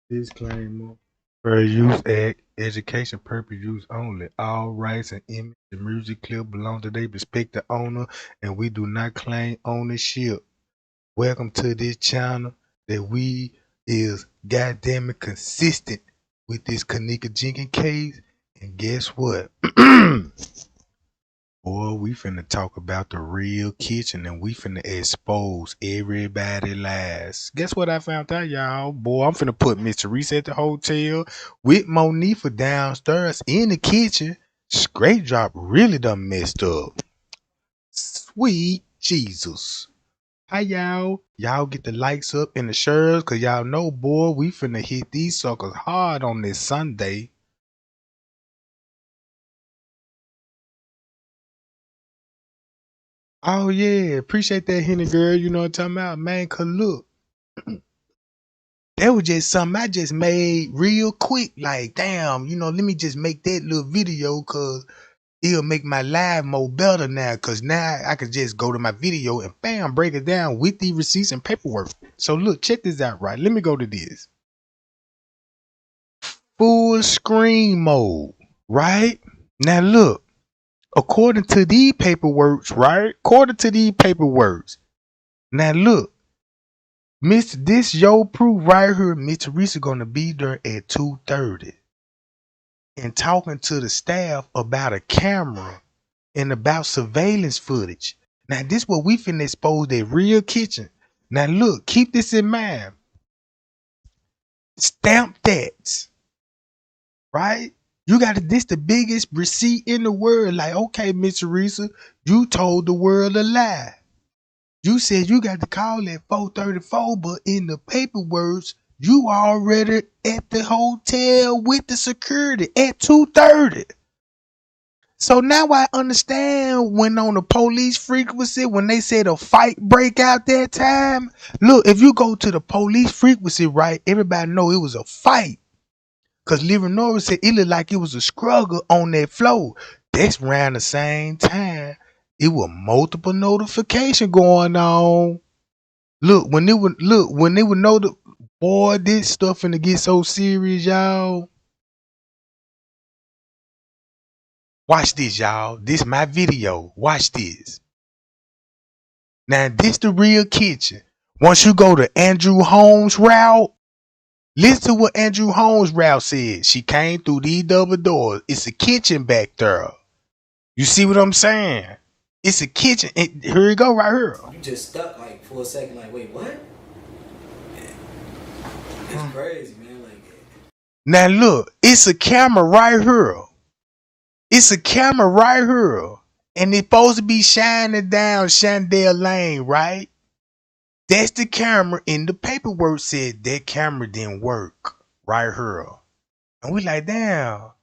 Disclaimer. Fair Use Act, education purpose use only. All rights and image and music clip belong to their respective owner, and we do not claim ownership. Welcome to this channel that we is goddamn it consistent with this Kenneka Jenkins case. And guess what? Boy, we finna talk about the real kitchen and we finna expose everybody lies. Guess what I found out, y'all? Boy, I'm finna put Miss Teresa at the hotel with Monifa downstairs in the kitchen. Straight drop really done messed up. Sweet Jesus. Hi, y'all. Y'all get the likes up and the shares, cause y'all know, boy, we finna hit these suckers hard on this Sunday. Oh yeah, appreciate that, Henny girl. You know what I'm talking about, man. Cause look, that was just something I just made real quick. Like, damn, let me just make that little video cause it'll make my live more better now. Cause now I can just go to my video and bam, break it down with the receipts and paperwork. So look, check this out, right? Let me go to this. Full screen mode, right? Now look, according to these paperworks, right? According to these paperworks. Now look, this your proof right here. Miss Teresa gonna be there at 2:30 and talking to the staff about a camera and about surveillance footage. Now this what we finna expose their real kitchen. Now look, keep this in mind. Stamp that, right? You got this the biggest receipt in the world. Like, okay, Miss Teresa, you told the world a lie. You said you got to call at 4:34, but in the paperwork, you already at the hotel with the security at 2:30. So now I understand when on the police frequency, when they said a fight break out that time. Look, if you go to the police frequency, right, everybody know it was a fight. Cause Living Norris said it looked like it was a struggle on that floor. That's around the same time. It was multiple notification going on. When they would know the boy, this stuff finna get so serious, y'all. Watch this, y'all. This my video. Watch this. Now this the real kitchen. Once you go to Andrew Holmes' route, listen to what Andrew Holmes' route said. She came through these double doors. It's a kitchen back there. You see what I'm saying? It's a kitchen. Here you go, right here. You just stuck like for a second, like, wait, what? It's crazy, man. Like, now look, it's a camera right here. It's a camera right here. And it's supposed to be shining down Chandel Lane, right? That's the camera, and the paperwork said that camera didn't work right here. And we like, damn,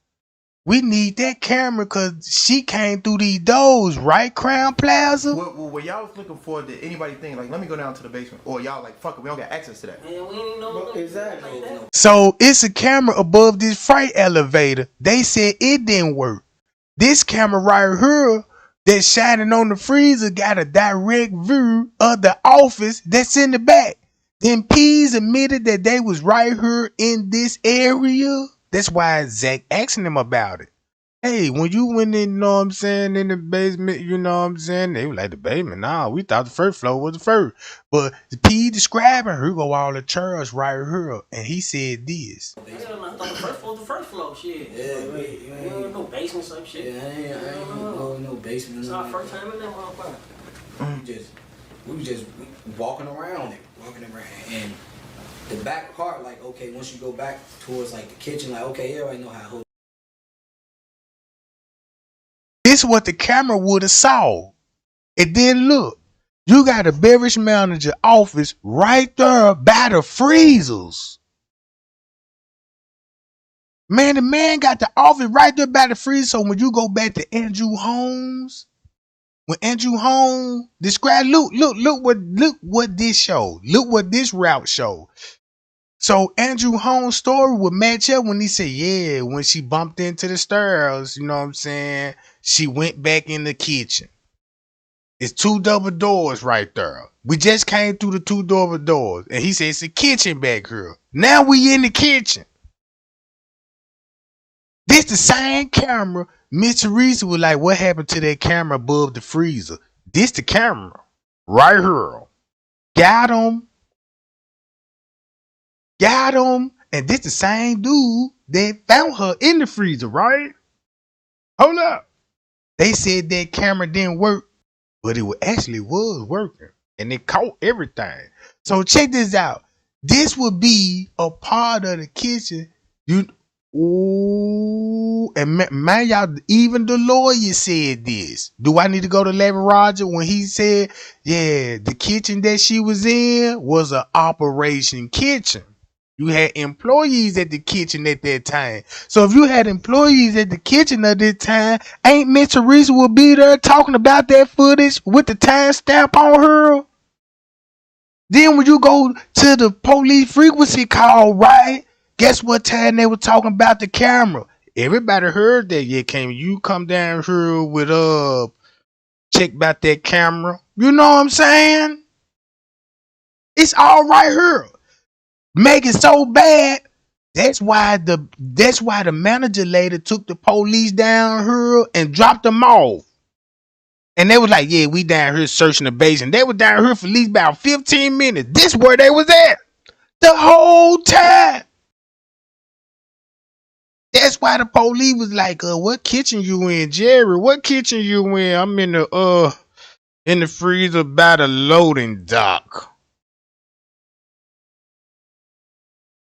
we need that camera because she came through these doors, right, Crown Plaza? What y'all was looking for, did anybody think, like, let me go down to the basement? Or y'all like, fuck it, we don't got access to that. man, we ain't know exactly. Like that. So it's a camera above this freight elevator. They said it didn't work. This camera right here that's shining on the freezer got a direct view of the office that's in the back. Then P's admitted that they was right here in this area. That's why Zach asking them about it. Hey, when you went in, you know what I'm saying, in the basement, you know what I'm saying, they were like, the basement, nah, we thought the first floor was the first. But the P describing, here go all the chairs right here, and he said this. I thought the first floor was the first floor, shit. Yeah, wait, no basement, some shit. Yeah, I ain't no basement. It's our first time in that motherfucker. We was just walking around, and the back part, like, okay, once you go back towards like the kitchen, like, okay, everybody know how to. This what the camera would have saw. And then look, you got a beverage manager office right there by the freezers. Man, the man got the office right there by the freezer. So when you go back to Andrew Holmes, when Andrew Holmes described, look what this showed. Look what this route showed. So Andrew Holmes' story would match up when he said, yeah, when she bumped into the stairs, you know what I'm saying? She went back in the kitchen. It's 2 double doors right there. We just came through the 2 double doors. And he said it's a kitchen back here. Now we in the kitchen. This the same camera. Miss Teresa was like, what happened to that camera above the freezer? This the camera. Right here. Got him. Got him. And this the same dude that found her in the freezer, right? Hold up. They said that camera didn't work, but it actually was working. And it caught everything. So check this out. This would be a part of the kitchen. And man, y'all, even the lawyer said this. Do I need to go to Larry Roger when he said, yeah, the kitchen that she was in was an operation kitchen. You had employees at the kitchen at that time. So if you had employees at the kitchen at that time, ain't Miss Teresa will be there talking about that footage with the time stamp on her? Then when you go to the police frequency call, right? Guess what time they were talking about the camera? Everybody heard that. Yeah, can you come down here with check about that camera? You know what I'm saying? It's all right here. Make it so bad. That's why the manager later took the police down here and dropped them off. And they was like, yeah, we down here searching the basin. They were down here for at least about 15 minutes. This where they was at the whole time. That's why the police was like, what kitchen you in, Jerry? What kitchen you in? I'm in the freezer by the loading dock.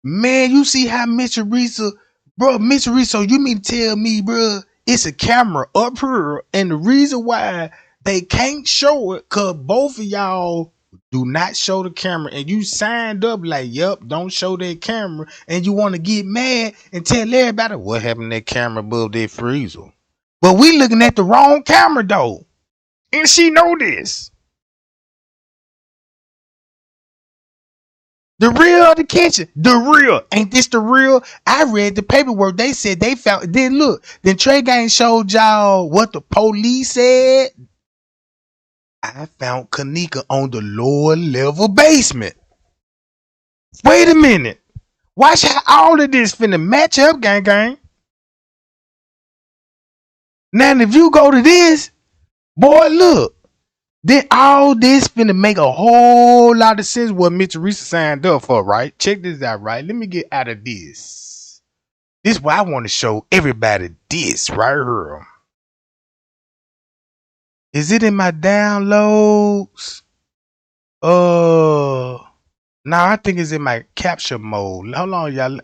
Man, you see how Miss Teresa, bro, Miss Teresa, you mean to tell me, bro, it's a camera up here, and the reason why they can't show it, cause both of y'all do not show the camera, and you signed up like, yep, don't show that camera, and you want to get mad and tell everybody what happened to that camera above that freezer. But we looking at the wrong camera though, and she know this. The real of the kitchen. The real. Ain't this the real? I read the paperwork. They said they found. Then look. Then Trey Gang showed y'all what the police said. I found Kenneka on the lower level basement. Wait a minute. Watch how all of this finna match up, gang. Now, if you go to this, boy, look. Then all this finna make a whole lot of sense what Miss Teresa signed up for, right? Check this out, right? Let me get out of this. This is why I want to show everybody this right here. Is it in my downloads? No, I think it's in my capture mode. Hold on, y'all.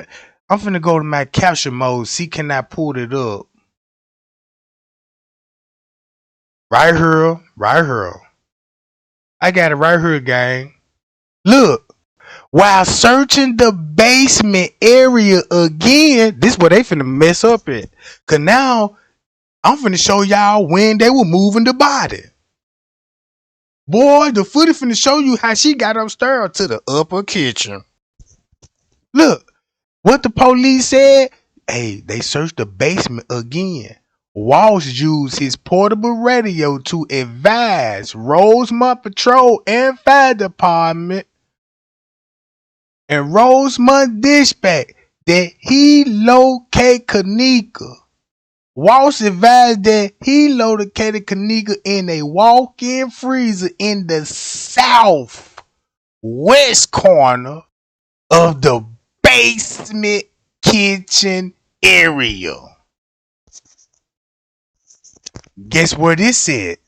I'm finna go to my capture mode. See, can I pull it up? Right here. Right here. I got it right here, gang. Look, while searching the basement area again, this is where they finna mess up at. Cause now I'm finna show y'all when they were moving the body. Boy, the footage finna show you how she got upstairs to the upper kitchen. Look, what the police said, hey, they searched the basement again. Walsh used his portable radio to advise Rosemont Patrol and Fire Department and Rosemont Dispatch that he locate Kenneka. Walsh advised that he located Kenneka in a walk-in freezer in the southwest corner of the basement kitchen area. Guess what this said?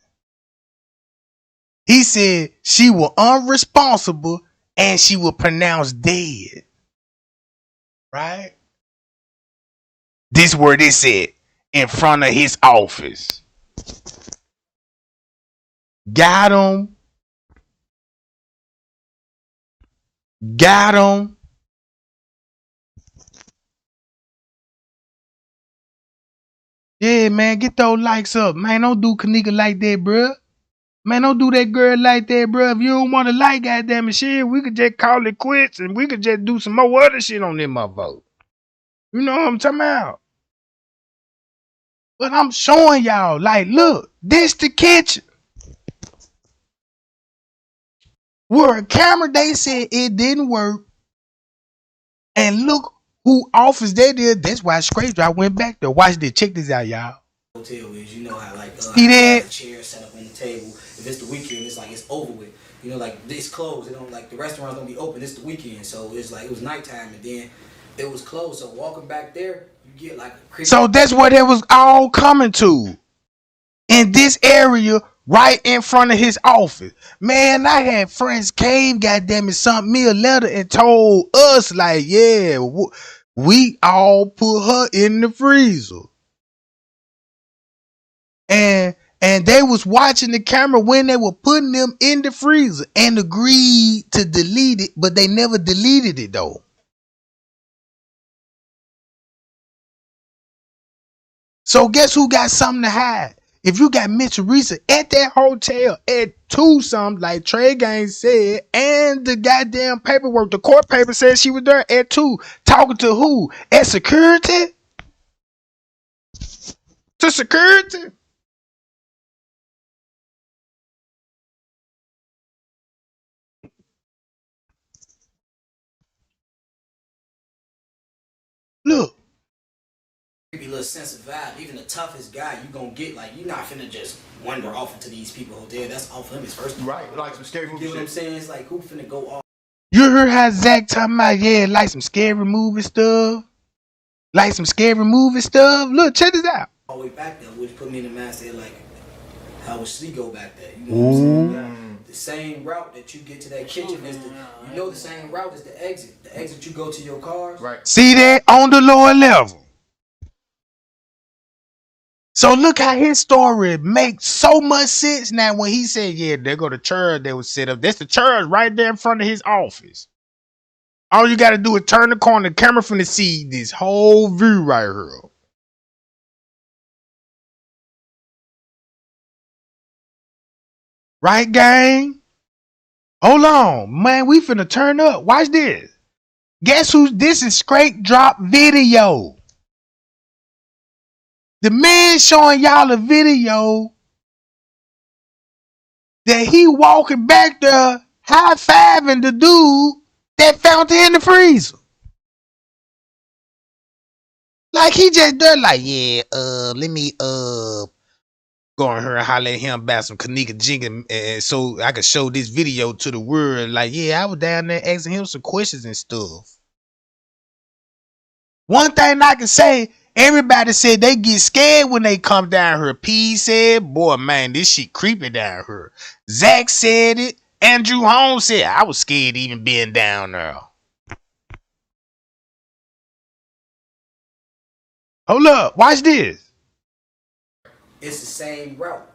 He said she was unresponsible and she was pronounced dead. Right? This word it said in front of his office. Got him. Got him. Yeah, man, get those likes up. Man, don't do Kenneka like that, bruh. Man, don't do that girl like that, bruh. If you don't want to like goddamn it, shit, we could just call it quits and we could just do some more other shit on them motherfuckers. You know what I'm talking about? But I'm showing y'all, like, look, this the kitchen. Where a camera, they said it didn't work. And look who office they did. That's why Scrape Drive went back there. Watch this. Check this out, y'all. Hotel is, you know how like See that? the chair set up on the table. If it's the weekend, it's like it's over with. You know, like it's closed. It don't like the restaurants don't be open. It's the weekend, so it's like it was nighttime and then it was closed. So walking back there, you get like a creepy. So that's what it was all coming to. In this area, right in front of his office. Man, I had friends came, goddamn it, sent me a letter and told us, like, yeah, we all put her in the freezer. And they was watching the camera when they were putting them in the freezer and agreed to delete it, but they never deleted it though. So guess who got something to hide? If you got Miss Teresa at that hotel at 2 something, like Trey Gaines said, and the goddamn paperwork, the court paper said she was there at 2, talking to who? At security? To security? Look. Creepy little sense of vibe. Even the toughest guy, you gonna get like you're not finna just wander off into these people hotel. That's off limits first. Right, like some scary movie. You know what I'm saying? It's like who finna go off? You heard how Zach talking about, yeah, like some scary movie stuff? Like some scary movie stuff? Look, check this out. All the way back there, which put me in the mindset like, how would she go back there? You know what I'm saying? Yeah. The same route that you get to that kitchen is the same route as the exit. The exit you go to your cars. Right. See that? On the lower level. So look how his story makes so much sense now when he said, yeah, there go the church they was set up. That's the church right there in front of his office. All you got to do is turn the corner. The camera finna see this whole view right here. Right, gang? Hold on. Man, we finna turn up. Watch this. Guess who? This is Scrape Drop video. The man showing y'all a video that he walking back there high-fiving the dude that found it in the freezer. Like he just done like, yeah, let me go on here and holler at him about some Kenneka Jenkins so I could show this video to the world. Like, yeah, I was down there asking him some questions and stuff. One thing I can say, everybody said they get scared when they come down here. P said, boy, man, this shit creepy down here. Zach said it. Andrew Holmes said, I was scared even being down there. Hold up. Watch this. It's the same route.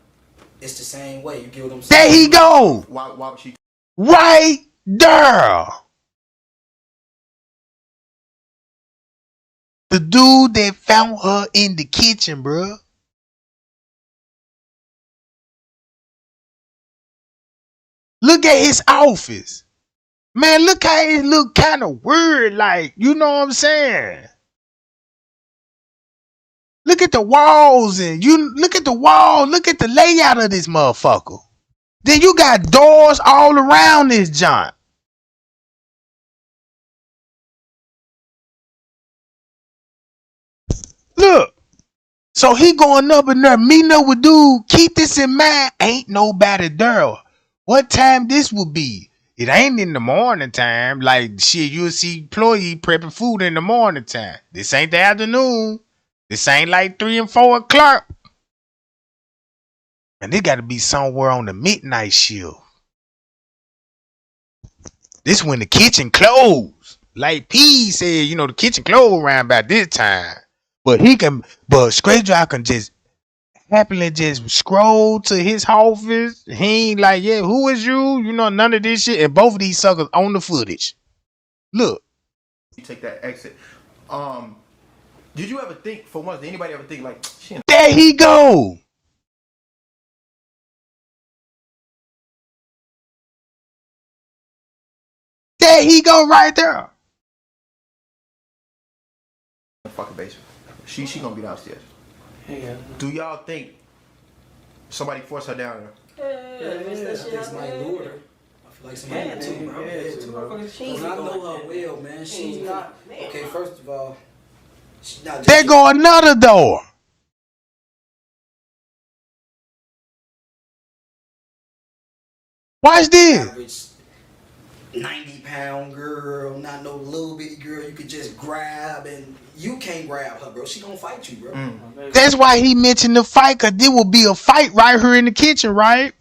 It's the same way. You get what I'm saying? There he go. Why would she? Right there. The dude that found her in the kitchen, bro. Look at his office. Man, look how it look kind of weird. Like, you know what I'm saying? Look at the walls and you look at the wall. Look at the layout of this motherfucker. Then you got doors all around this joint. Look. So he going up in there, meeting up with dude. Keep this in mind. Ain't nobody there. What time this will be? It ain't in the morning time. Like shit, you'll see employee prepping food in the morning time. This ain't the afternoon. This ain't like 3 and 4 o'clock. And they gotta be somewhere on the midnight shift. This when the kitchen closed. Like P said, you know, the kitchen closed around about this time. But Scrape Drive can just happily just scroll to his office. He ain't like, yeah, who is you? You know, none of this shit. And both of these suckers on the footage. Look. You take that exit. Did you ever think, for once, did anybody ever think like, shit? There he go. There he go right there. Fucking basement. She gonna be downstairs. Yeah. Do y'all think somebody forced her down there? Yeah, I think somebody lured her. I Like somebody had to, bro. Had to, bro. Cause I know her well, man. She's not. Okay, first of all, she's not There just go another door. Watch this. average 90-pound girl, not no little bitty girl you could just grab, and you can't grab her, bro. She gonna fight you, bro. That's why he mentioned the fight, cause there will be a fight right here in the kitchen, right?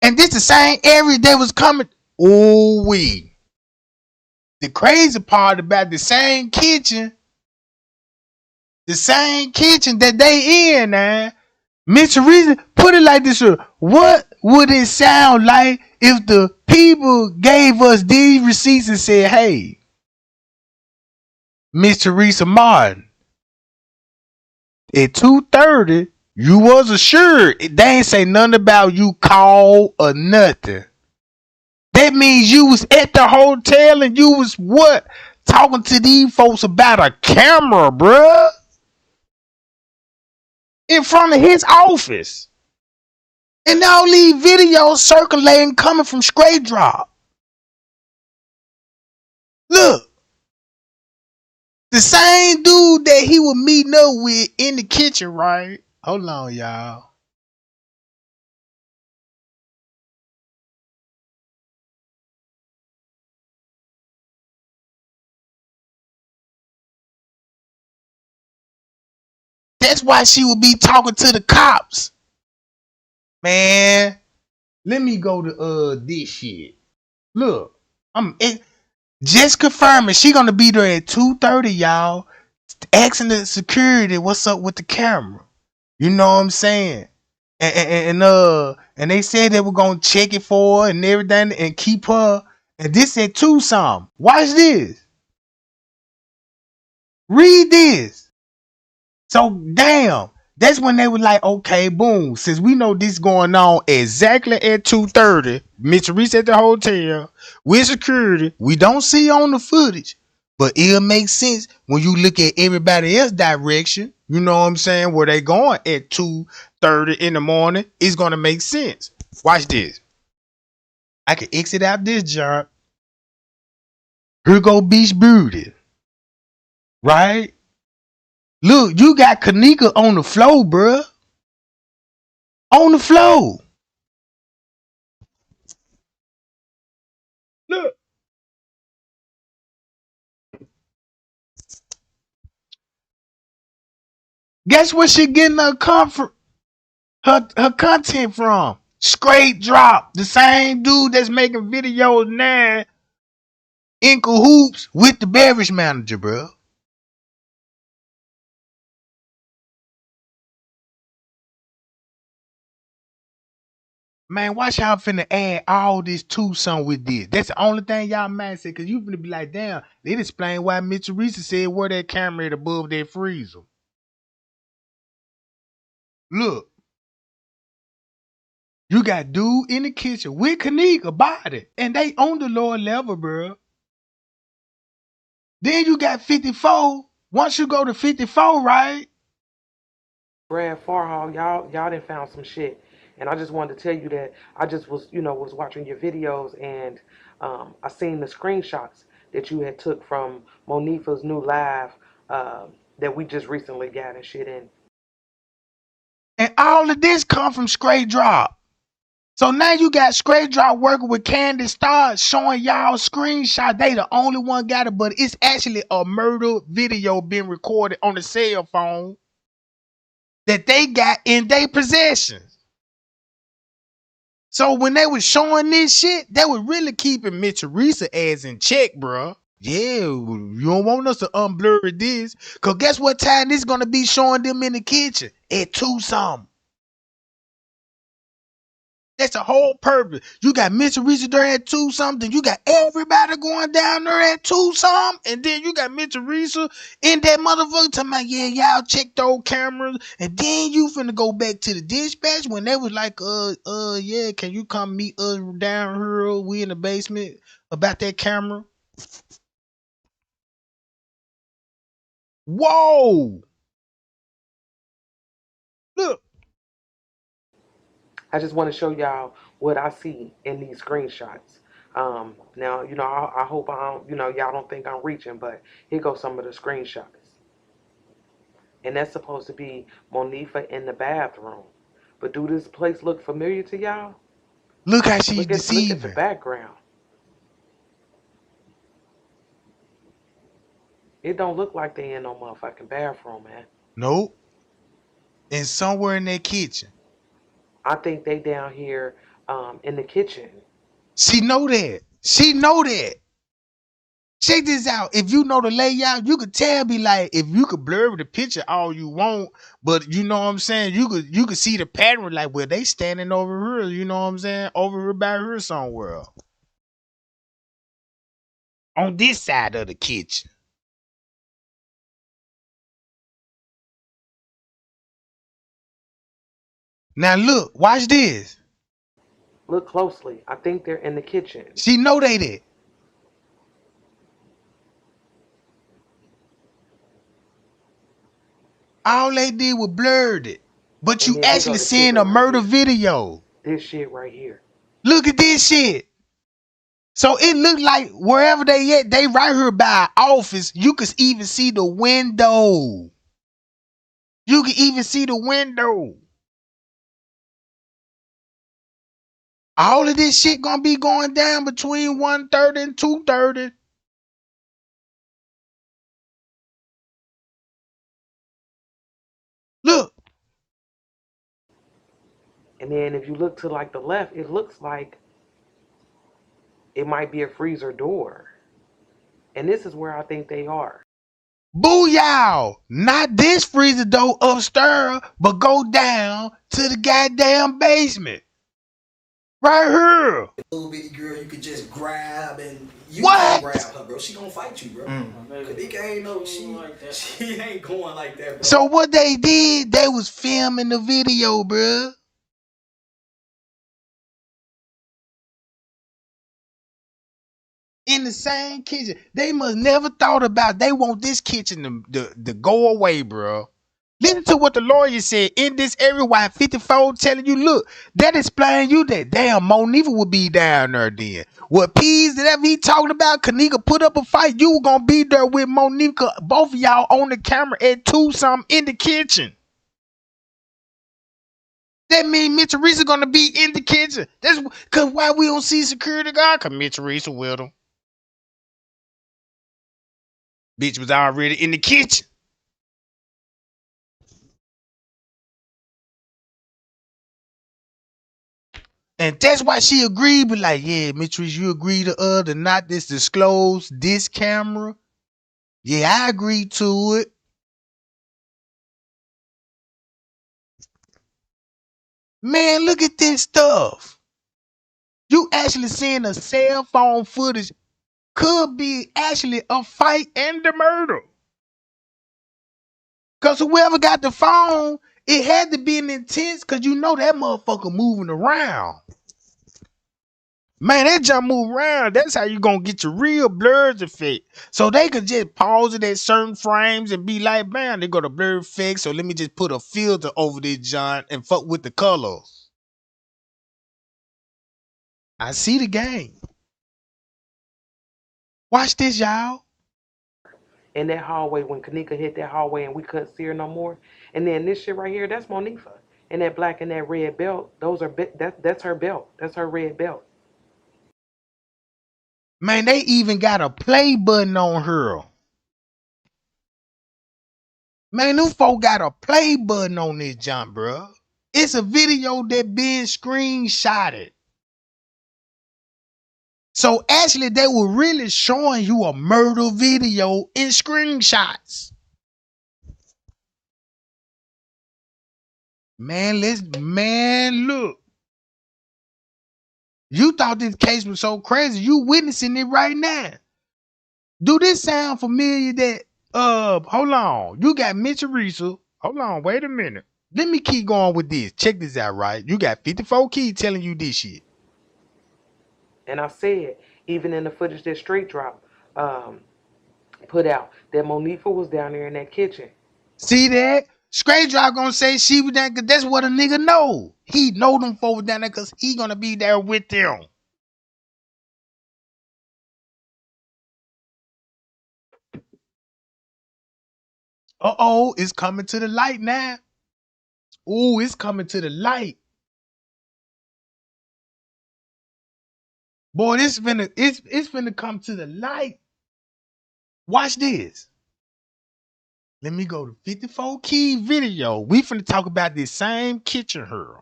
And this the same area they was coming. Ooh wee. The crazy part about the same kitchen that they in now. Mr. Reason put it like this: what would it sound like if the people gave us these receipts and said, "Hey, Miss Teresa Martin, at 2:30, you was assured." They ain't say nothing about you call or nothing. That means you was at the hotel and you was what? Talking to these folks about a camera, bruh. In front of his office. And all these videos circulating coming from Straight Drop. Look. The same dude that he was meeting up with in the kitchen, right? Hold on, y'all. That's why she would be talking to the cops. Man, let me go to this shit. Look, just confirming she gonna be there at 2:30, y'all. Asking the security what's up with the camera. You know what I'm saying? And they said they were gonna check it for her and everything and keep her. And this at 2 something. Watch this. Read this. So damn, that's when they were like, okay, boom. Since we know this going on exactly at 2:30, Mr. Reese at the hotel with security. We don't see on the footage, but it'll make sense when you look at everybody else's direction. You know what I'm saying? Where they going at 2:30 in the morning, it's gonna make sense. Watch this. I can exit out this job. Here go Beach Beauty, right? Look, you got Kenneka on the floor, bruh. On the floor. Look. Guess where she getting her content from? Straight Drop. The same dude that's making videos now in cahoots with the beverage manager, bro. Man, watch how I'm finna add all this to something with this. That's the only thing y'all might say, cause you finna be like, damn, they explain why Mitchell Reese said where that camera at above that freezer. Look, you got dude in the kitchen with Kenneka about it, and they on the lower level, bro. Then you got 54. Once you go to 54, right? Brad Farhall, y'all done found some shit. And I just wanted to tell you that I just was watching your videos and I seen the screenshots that you had took from Monifa's new live that we just recently got and shit in. And all of this come from Straight Drop. So now you got Straight Drop working with Candy Star showing y'all screenshot. They the only one got it, but it's actually a murder video being recorded on the cell phone that they got in their possession. So when they was showing this shit, they were really keeping Mitch Teresa ass in check, bro. Yeah, you don't want us to unblur this. Cause guess what time this gonna be showing them in the kitchen? At 2 something. That's the whole purpose. You got Mr. Reese there at 2 something. You got everybody going down there at 2 something. And then you got Mr. Reese in that motherfucker talking about, yeah, y'all check those cameras. And then you finna go back to the dispatch when they was like, yeah, can you come meet us down here? We in the basement about that camera. Whoa. Look. I just want to show y'all what I see in these screenshots. Now, I hope I don't, y'all don't think I'm reaching, but here goes some of the screenshots. And that's supposed to be Monifa in the bathroom. But do this place look familiar to y'all? Look how she's Look at the deceiving. background. It don't look like they in no motherfucking bathroom, man. Nope. And somewhere in that kitchen. I think they down here in the kitchen. She know that. She know that. Check this out. If you know the layout, you could tell me like if you could blur the picture all you want, but you know what I'm saying? You could see the pattern like where they standing over here, you know what I'm saying? Over here by her somewhere. On this side of the kitchen. Now look, watch this. Look closely. I think they're in the kitchen. She know they did. All they did was blurred it. But And you then here go actually the kicker seeing a right murder here. video. This shit right here. Look at this shit. So it looked like wherever they at, they right here by office. You could even see the window. You can even see the window. All of this shit gonna be going down between 1:30 and 2:30. Look. And then if you look to like the left, it looks like it might be a freezer door. And this is where I think they are. Booyah! Not this freezer door upstairs, but go down to the goddamn basement. Right here. Little bitty girl you could just grab and you What? can't grab her, bro. She gonna fight you, bro. Kenneka ain't no she ain't going like that, bro. So what they did, they was filming the video, bruh. In the same kitchen. They must never thought about they want this kitchen to go away, bro. Listen to what the lawyer said in this area why 54 telling you, look, that explain you that damn Monifa would be down there then. What Peas that ever he talking about, Kenneka put up a fight, you were gonna be there with Monifa, both of y'all on the camera at 2-something in the kitchen. That mean Mitch Teresa gonna be in the kitchen. That's cause why we don't see security guard? Cause Mitch Teresa with him. Bitch was already in the kitchen. And that's why she agreed, but like, yeah, Mitris, you agree to not this disclose this camera. Yeah, I agree to it. Man, look at this stuff. You actually seeing a cell phone footage could be actually a fight and a murder. Cause whoever got the phone, it had to be an intense, cause you know that motherfucker moving around. Man, that jump move around. That's how you gonna get your real blurs effect. So they could just pause it at certain frames and be like, man, they got a blur effect. So let me just put a filter over this joint and fuck with the colors. I see the game. Watch this, y'all. In that hallway, when Kenneka hit that hallway and we couldn't see her no more. And then this shit right here, that's Monifa. And that black and that red belt, that's her belt. That's her red belt. Man, they even got a play button on her. Man, them folk got a play button on this jump, bro. It's a video that been screenshotted. So actually, they were really showing you a murder video in screenshots. Man, look. You thought this case was so crazy. You witnessing it right now. Do this sound familiar that, hold on. You got Mitch Teresa. Hold on, wait a minute. Let me keep going with this. Check this out, right? You got 54 Key telling you this shit. And I said, even in the footage that Straight Drop put out, that Monifa was down there in that kitchen. See that? Straight Drop gonna say she was there because that's what a nigga know. He know them folks down there because he gonna be there with them. Uh-oh, it's coming to the light now. Ooh, it's coming to the light. Boy, it's finna come to the light. Watch this. Let me go to 54 key video. We finna talk about this same kitchen here.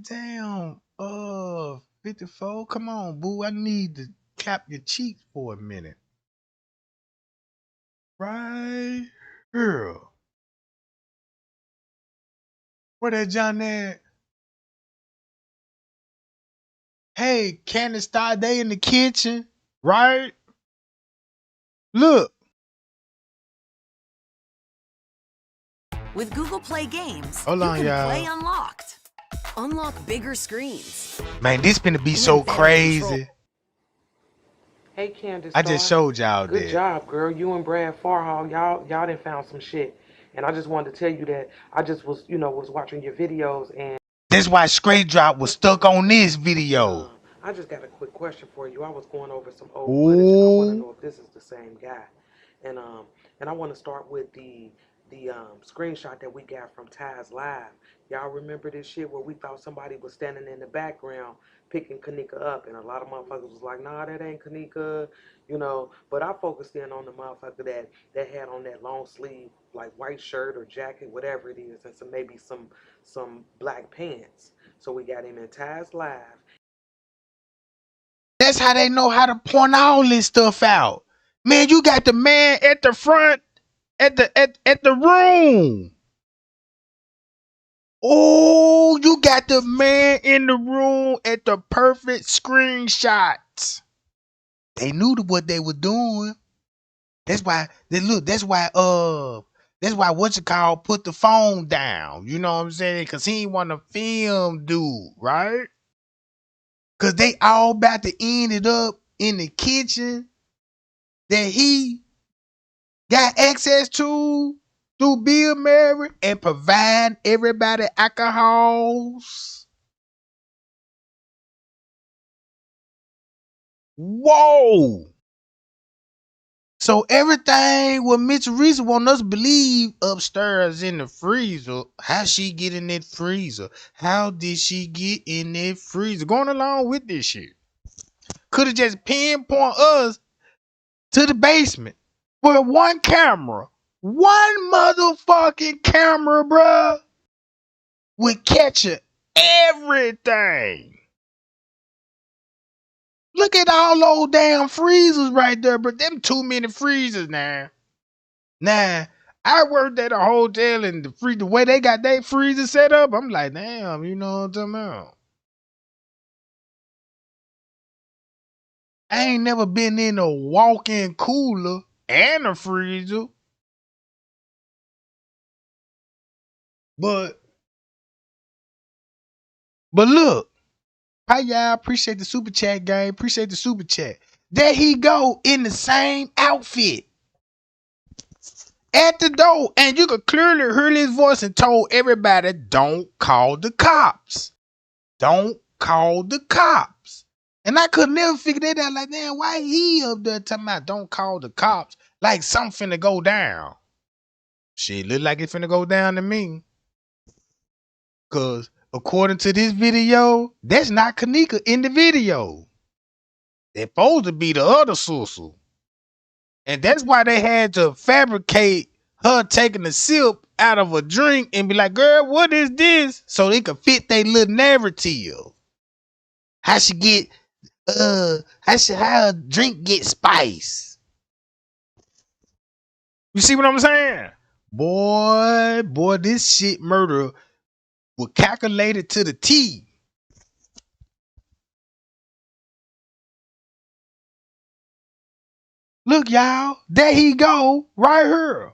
Damn, 54. Come on, boo. I need to cap your cheeks for a minute. Right here. Where that John at? Hey, Candace start they in the kitchen, right? Look. With Google Play Games, Hold you on, can y'all. play unlocked. Unlock bigger screens. Man, this finna be so And better crazy. control. Hey, Candace. I just showed y'all Good that. job, girl. You and Brad Farhall, y'all done found some shit. And I just wanted to tell you that I just was, was watching your videos and That's why Straight Drop was stuck on this video. I just got a quick question for you. I was going over some old footage and I want to know if this is the same guy. And I want to start with the screenshot that we got from Taz Live. Y'all remember this shit where we thought somebody was standing in the background picking Kenneka up, and a lot of motherfuckers was like, "Nah, that ain't Kenneka," But I focused in on the motherfucker that had on that long sleeve like white shirt or jacket, whatever it is, and maybe some black pants. So we got him in Taz Live. That's how they know how to point all this stuff out. Man, you got the man at the front at the room. Oh, you got the man in the room at the perfect screenshots. They knew what they were doing. That's why that's why what you call put the phone down. You know what I'm saying? Cause he ain't want to film dude, right? Cause they all about to end it up in the kitchen that he got access to through Bill Murray and provide everybody alcohols. Whoa! So everything what Miss Teresa want us to believe upstairs in the freezer, how she get in that freezer? How did she get in that freezer? Going along with this shit. Could have just pinpoint us to the basement with one camera. One motherfucking camera, bruh, would catch everything. Look at all those damn freezers right there, but them too many freezers now. Nah, I worked at a hotel and the way they got their freezer set up, I'm like, damn, you know what I'm talking about? I ain't never been in a walk-in cooler and a freezer. But look, hi y'all, appreciate the super chat game, appreciate the super chat. There he go in the same outfit at the door, and you could clearly hear his voice and told everybody, don't call the cops. Don't call the cops. And I could never figure that out. Like, man, why he up there talking about don't call the cops? Like something finna go down. Shit, look like it finna go down to me. Cause according to this video, that's not Kenneka in the video. They're supposed to be the other Susu. And that's why they had to fabricate her taking a sip out of a drink and be like, girl, what is this? So they could fit their little narrative. How she get how a drink get spice. You see what I'm saying? Boy, this shit murder was calculated to the T. Look, y'all, there he go, right here.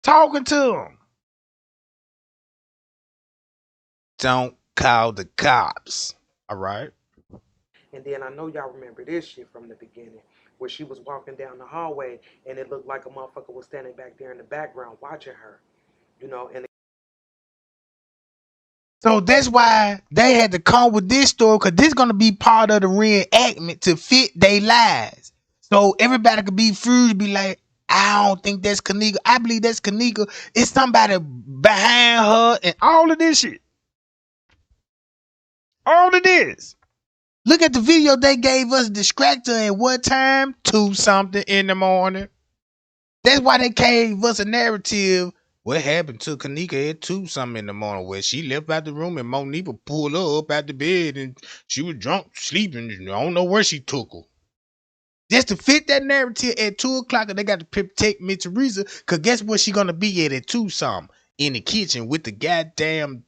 Talking to him. Don't call the cops. All right. And then I know y'all remember this shit from the beginning, where she was walking down the hallway and it looked like a motherfucker was standing back there in the background watching her, and So that's why they had to come with this story, because this is going to be part of the reenactment to fit their lives. So everybody could be free to be like, I don't think that's Kenneka. I believe that's Kenneka. It's somebody behind her and all of this shit. All of this. Look at the video they gave us distractor at what time? 2 something in the morning. That's why they gave us a narrative. What happened to Kenneka at 2 something in the morning where she left out the room and Monifa pulled her up out the bed and she was drunk, sleeping. I don't know where she took her. Just to fit that narrative at 2 o'clock, and they got to protect Miss Teresa, because guess what she gonna be at 2 something? In the kitchen with the goddamn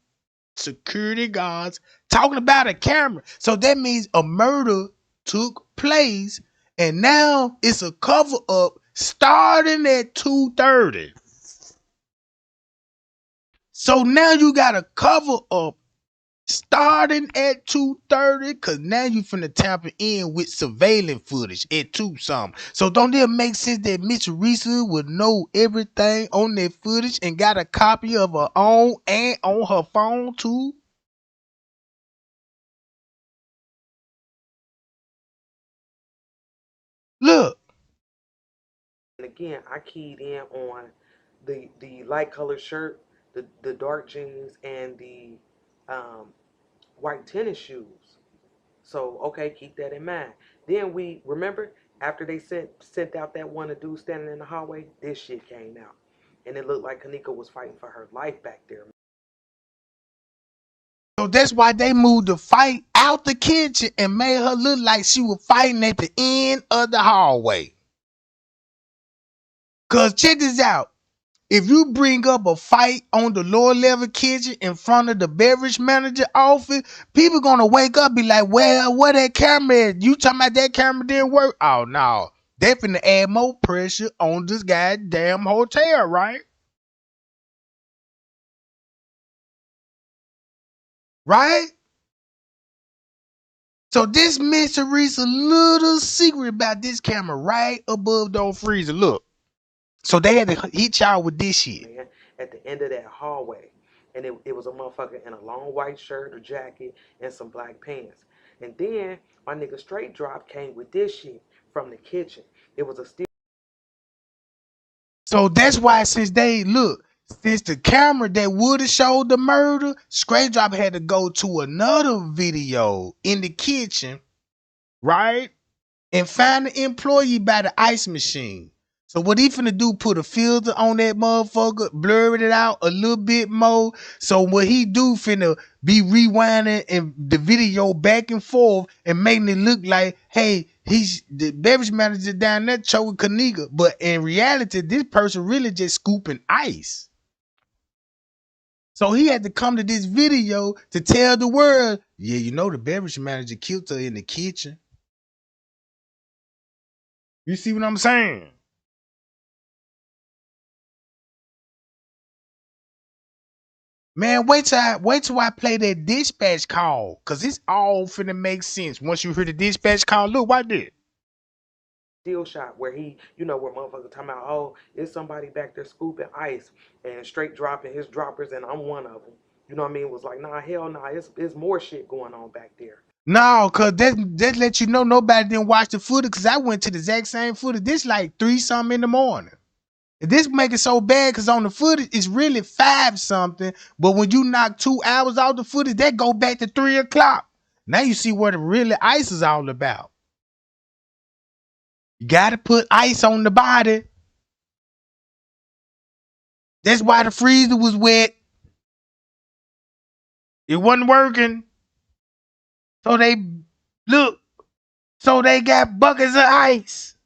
security guards talking about a camera. So that means a murder took place, and now it's a cover up starting at 2:30. So now you got a cover up starting at 2:30, cause now you finna tap in with surveillance footage at 2 something. So don't it make sense that Miss Teresa would know everything on that footage and got a copy of her own and on her phone too? Look. And again, I keyed in on the light colored shirt, the dark jeans, and the um, white tennis shoes. So okay, keep that in mind. Then we remember after they sent out that one dude standing in the hallway, this shit came out, and it looked like Kenneka was fighting for her life back there. So that's why they moved the fight out the kitchen and made her look like she was fighting at the end of the hallway. Cause check this out. If you bring up a fight on the lower level kitchen in front of the beverage manager office, people gonna wake up be like, well, where that camera at? You talking about that camera didn't work? Oh no. They finna add more pressure on this goddamn hotel, right? Right? So this Miss Teresa little secret about this camera right above those freezer. Look. So they had to hit y'all with this shit. Man, at the end of that hallway, and it was a motherfucker in a long white shirt or jacket and some black pants. And then my nigga Straight Drop came with this shit from the kitchen. It was a steel. So that's why since the camera that would have showed the murder, Straight Drop had to go to another video in the kitchen, right? And find the employee by the ice machine. So what he finna do, put a filter on that motherfucker, blur it out a little bit more. So what he do finna be rewinding and the video back and forth and making it look like, hey, he's the beverage manager down there choking Kenneka. But in reality, this person really just scooping ice. So he had to come to this video to tell the world, yeah, you know the beverage manager killed her in the kitchen. You see what I'm saying? Man, wait till I play that dispatch call, cause it's all finna make sense once you hear the dispatch call. Look, what did? Steel shot where he, where motherfuckers talking about, oh, it's somebody back there scooping ice and Straight dropping his droppers, and I'm one of them. You know what I mean? It was like, nah, hell nah, it's more shit going on back there. No, cause that let you know nobody didn't watch the footage. Cause I went to the exact same footage. This like 3 something in the morning. And this make it so bad cause on the footage it's really 5 something, but when you knock 2 hours off the footage, that go back to 3 o'clock. Now you see what the really ice is all about. You gotta put ice on the body. That's why the freezer was wet. It wasn't working. So they look. So they got buckets of ice,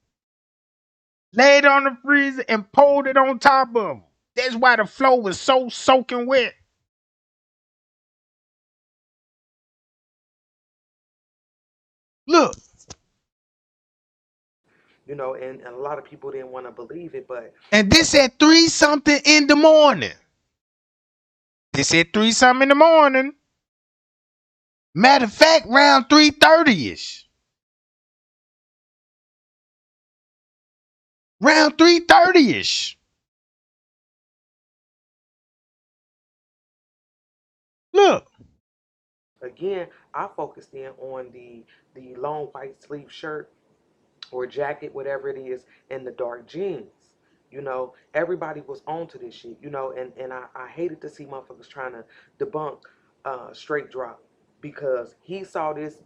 laid on the freezer and poured it on top of them. That's why the floor was so soaking wet. Look. And a lot of people didn't want to believe it, but And this at 3 something in the morning. This at 3 something in the morning. Matter of fact, round 3:30ish. Round 3:30ish. Look. again, I focused in on the long white sleeve shirt or jacket, whatever it is, and the dark jeans. Everybody was onto this shit, and I hated to see motherfuckers trying to debunk straight drop because he saw this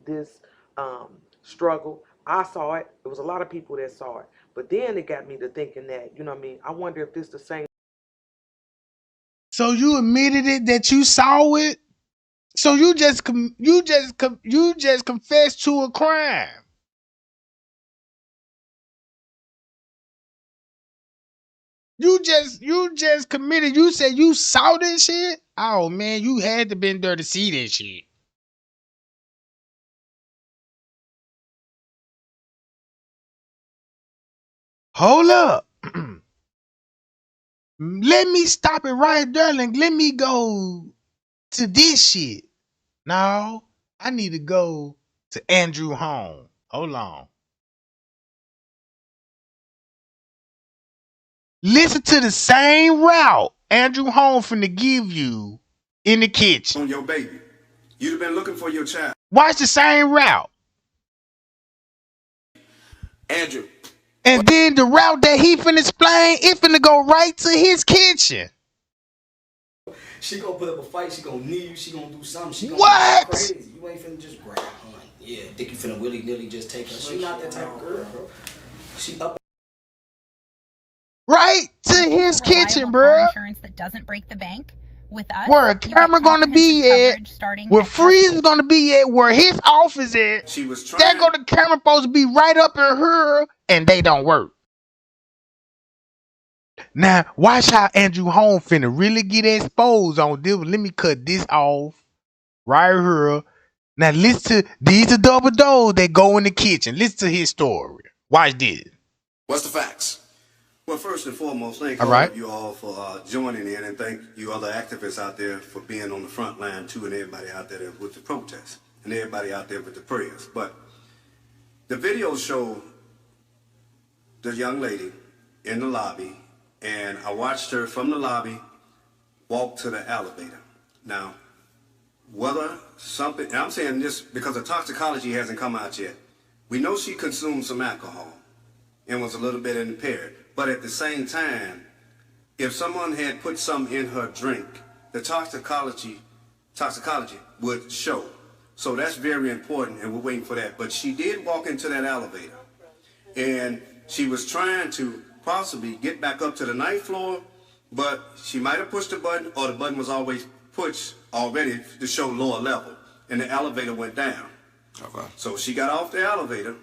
struggle. I saw it. There was a lot of people that saw it. But then it got me to thinking that, you know what I mean? I wonder if this the same. So you admitted it that you saw it. So you just confessed to a crime. You just committed. You said you saw this shit. Oh man, you had to been there to see this shit. Hold up. Let me stop it right there and let me go to this shit. No, I need to go to Andrew home. Hold on. Listen to the same route Andrew home finna give you in the kitchen. On your baby. You'd have been looking for your child. Watch the same route. Andrew. And then the route that he finna explain, it finna go right to his kitchen. She gonna put up a fight, she gonna knee you, she gonna do something, she gonna What? do crazy. You ain't finna just grab her. Yeah, think you finna willy-nilly just take her. She not that type of girl, bro. She up. Right to his kitchen, bro. Insurance that doesn't break the bank. With us, where a camera gonna be at, where Freeze gonna be at, where his office at. She was trying. That go the camera supposed to be right up in her, and they don't work. Now watch how Andrew Holmes finna really get exposed on this. Let me cut this off right here. Now listen to these are double doors that go in the kitchen. Listen to his story. Watch this. What's the facts? Well, first and foremost, thank All right. you all for joining in, and thank you other activists out there for being on the front line too, and everybody out there with the protests, and everybody out there with the prayers. But the videos show the young lady in the lobby, and I watched her from the lobby walk to the elevator. Now, whether something, and I'm saying this because the toxicology hasn't come out yet, we know she consumed some alcohol and was a little bit impaired. But at the same time, if someone had put some in her drink, the toxicology would show. So that's very important, and we're waiting for that. But she did walk into that elevator, and she was trying to possibly get back up to the ninth floor, but she might have pushed the button, or the button was always pushed already to show lower level, and the elevator went down. Okay. So she got off the elevator.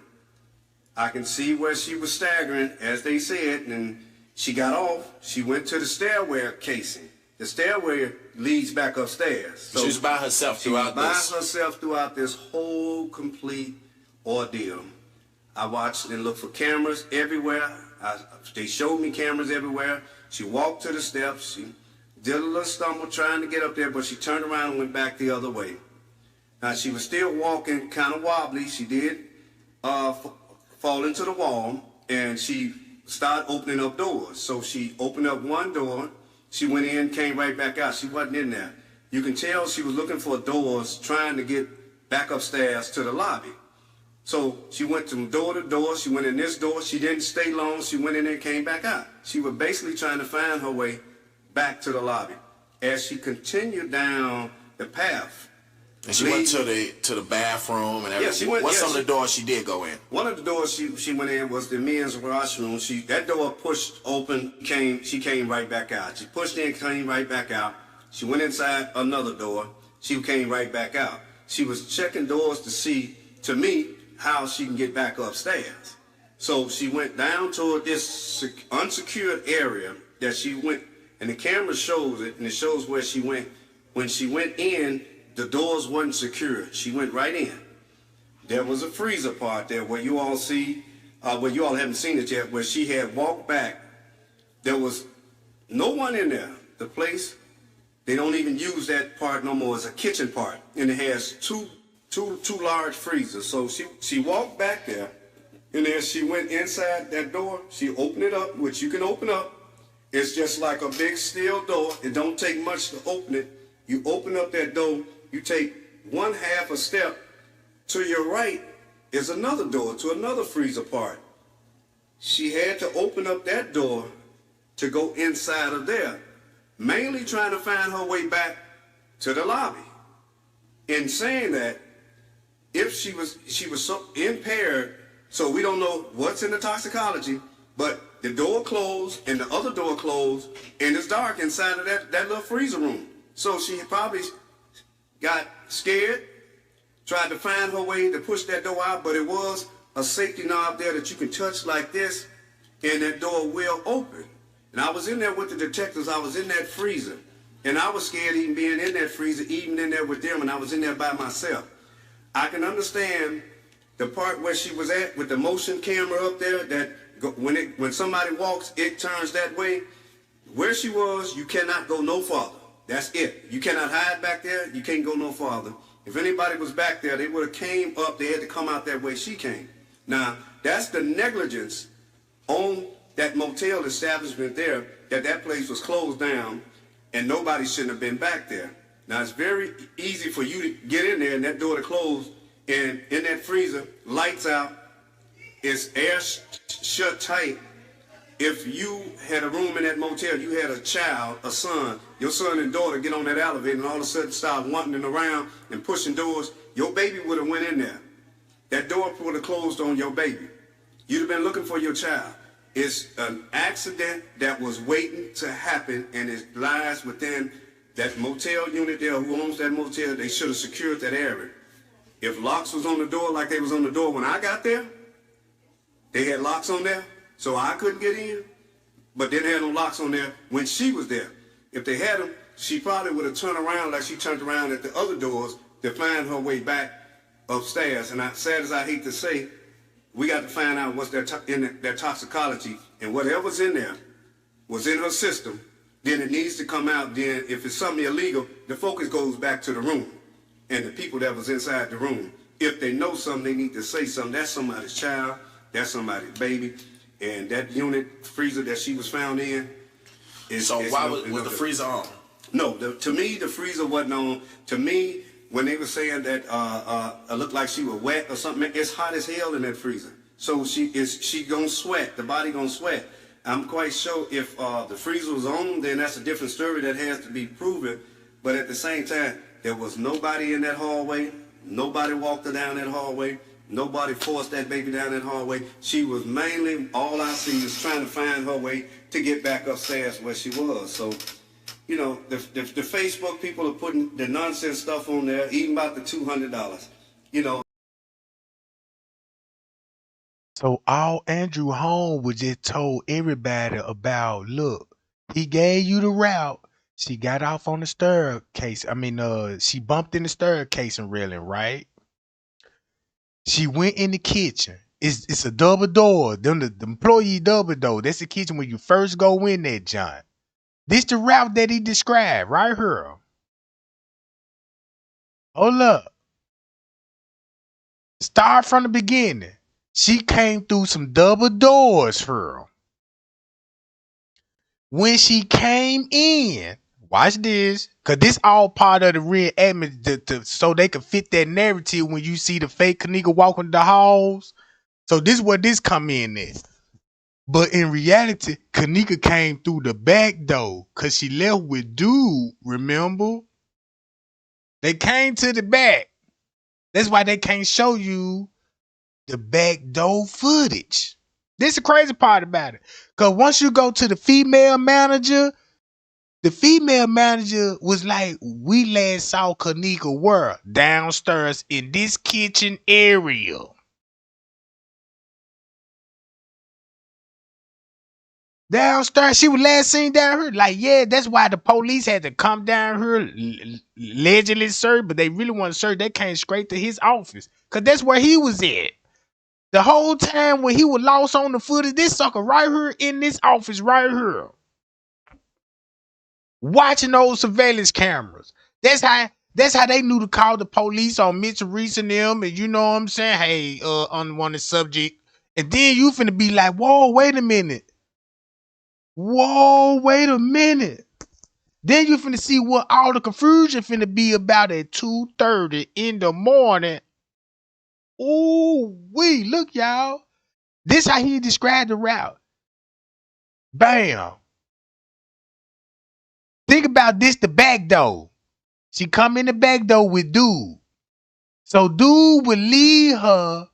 I can see where she was staggering, as they said, and she got off. She went to the stairway casing. The stairway leads back upstairs. So she was by herself throughout this. By herself throughout this whole complete ordeal. I watched and looked for cameras everywhere. They showed me cameras everywhere. She walked to the steps. She did a little stumble trying to get up there, but she turned around and went back the other way. Now, she was still walking kind of wobbly. She did fall into the wall, and she started opening up doors. So she opened up one door, she went in, came right back out. She wasn't in there. You can tell she was looking for doors, trying to get back upstairs to the lobby. So she went from door to door, she went in this door, she didn't stay long, she went in there and came back out. She was basically trying to find her way back to the lobby. As she continued down the path, and she went to the bathroom and everything. Yeah, What's some of the doors she did go in? One of the doors she went in was the men's washroom. That door pushed open, she came right back out. She pushed in, came right back out. She went inside another door. She came right back out. She was checking doors to see, to me, how she can get back upstairs. So she went down toward this unsecured area that she went, and the camera shows it, and it shows where she went. When she went in, the doors wasn't secured. She went right in. There was a freezer part there where you all see, where you all haven't seen it yet, where she had walked back. There was no one in there. The place, they don't even use that part no more as a kitchen part. And it has two large freezers. So she walked back there, and as she went inside that door, she opened it up, which you can open up. It's just like a big steel door. It don't take much to open it. You open up that door, you take one half a step. To your right is another door to another freezer part. she had to open up that door to go inside of there, mainly trying to find her way back to the lobby. In saying that, if she was so impaired, so we don't know what's in the toxicology, but the door closed and the other door closed, and it's dark inside of that little freezer room. So she probably got scared, tried to find her way to push that door out, but it was a safety knob there that you can touch like this, and that door will open. And I was in there with the detectives. I was in that freezer, and I was scared even being in that freezer, even in there with them, and I was in there by myself. I can understand the part where she was at with the motion camera up there, that when somebody walks, it turns that way. Where she was, you cannot go no farther. That's it. You cannot hide back there. You can't go no farther. If anybody was back there, they would have came up. They had to come out that way she came. Now, that's the negligence on that motel establishment there, that place was closed down and nobody shouldn't have been back there. Now, it's very easy for you to get in there and that door to close, and in that freezer, lights out, it's air shut tight. If you had a room in that motel, you had a child, a son, your son and daughter get on that elevator and all of a sudden start wandering around and pushing doors, your baby would have went in there. That door would have closed on your baby. You'd have been looking for your child. It's an accident that was waiting to happen, and it lies within that motel unit there. Who owns that motel? They should have secured that area. If locks was on the door like they was on the door when I got there, they had locks on there, so I couldn't get in, but they didn't have no locks on there when she was there. If they had them, she probably would have turned around like she turned around at the other doors to find her way back upstairs. And sad as I hate to say, we got to find out what's in their toxicology, and whatever's in there was in her system, then it needs to come out. Then if it's something illegal, the focus goes back to the room and the people that was inside the room. If they know something, they need to say something. That's somebody's child, that's somebody's baby, and that unit freezer that she was found in is... So why was the freezer on? No, to me, the freezer wasn't on. To me, when they were saying that it looked like she was wet or something, it's hot as hell in that freezer. So she gonna sweat, the body gonna sweat. I'm quite sure if the freezer was on, then that's a different story that has to be proven. But at the same time, there was nobody in that hallway. Nobody walked her down that hallway. Nobody forced that baby down that hallway. She was mainly, all I see is trying to find her way to get back upstairs where she was. So, you know, the Facebook people are putting the nonsense stuff on there, even about the $200. You know. So all Andrew Holmes was just told everybody about, look, he gave you the route. She got off on the staircase. She bumped in the staircase and railing, right? She went in the kitchen. It's a double door. Them the employee double door. That's the kitchen when you first go in there, John. This the route that he described right here. Hold up. Start from the beginning. She came through some double doors for her. When she came in, watch this, because this all part of the reenactment so they can fit that narrative when you see the fake Kenneka walking the halls. So this is where this come in at. But in reality, Kenneka came through the back door because she left with dude, remember? They came to the back. That's why they can't show you the back door footage. This is the crazy part about it. Because once you go to the female manager was like, we last saw Kenneka where? Downstairs in this kitchen area. Downstairs, she was last seen down here. Like, yeah, that's why the police had to come down here, allegedly search, but they really want to search. They came straight to his office. Because that's where he was at. The whole time when he was lost on the footage, this sucker right here in this office right here. Watching those surveillance cameras. That's how they knew to call the police on Mr. Reese and them, and you know what I'm saying? Hey, unwanted subject. And then you finna be like, whoa, wait a minute. Whoa, wait a minute. Then you finna see what all the confusion finna be about at 2:30 in the morning. Ooh, look, y'all. This how he described the route. Bam. Think about this, the back door. She come in the back door with dude. So dude would lead her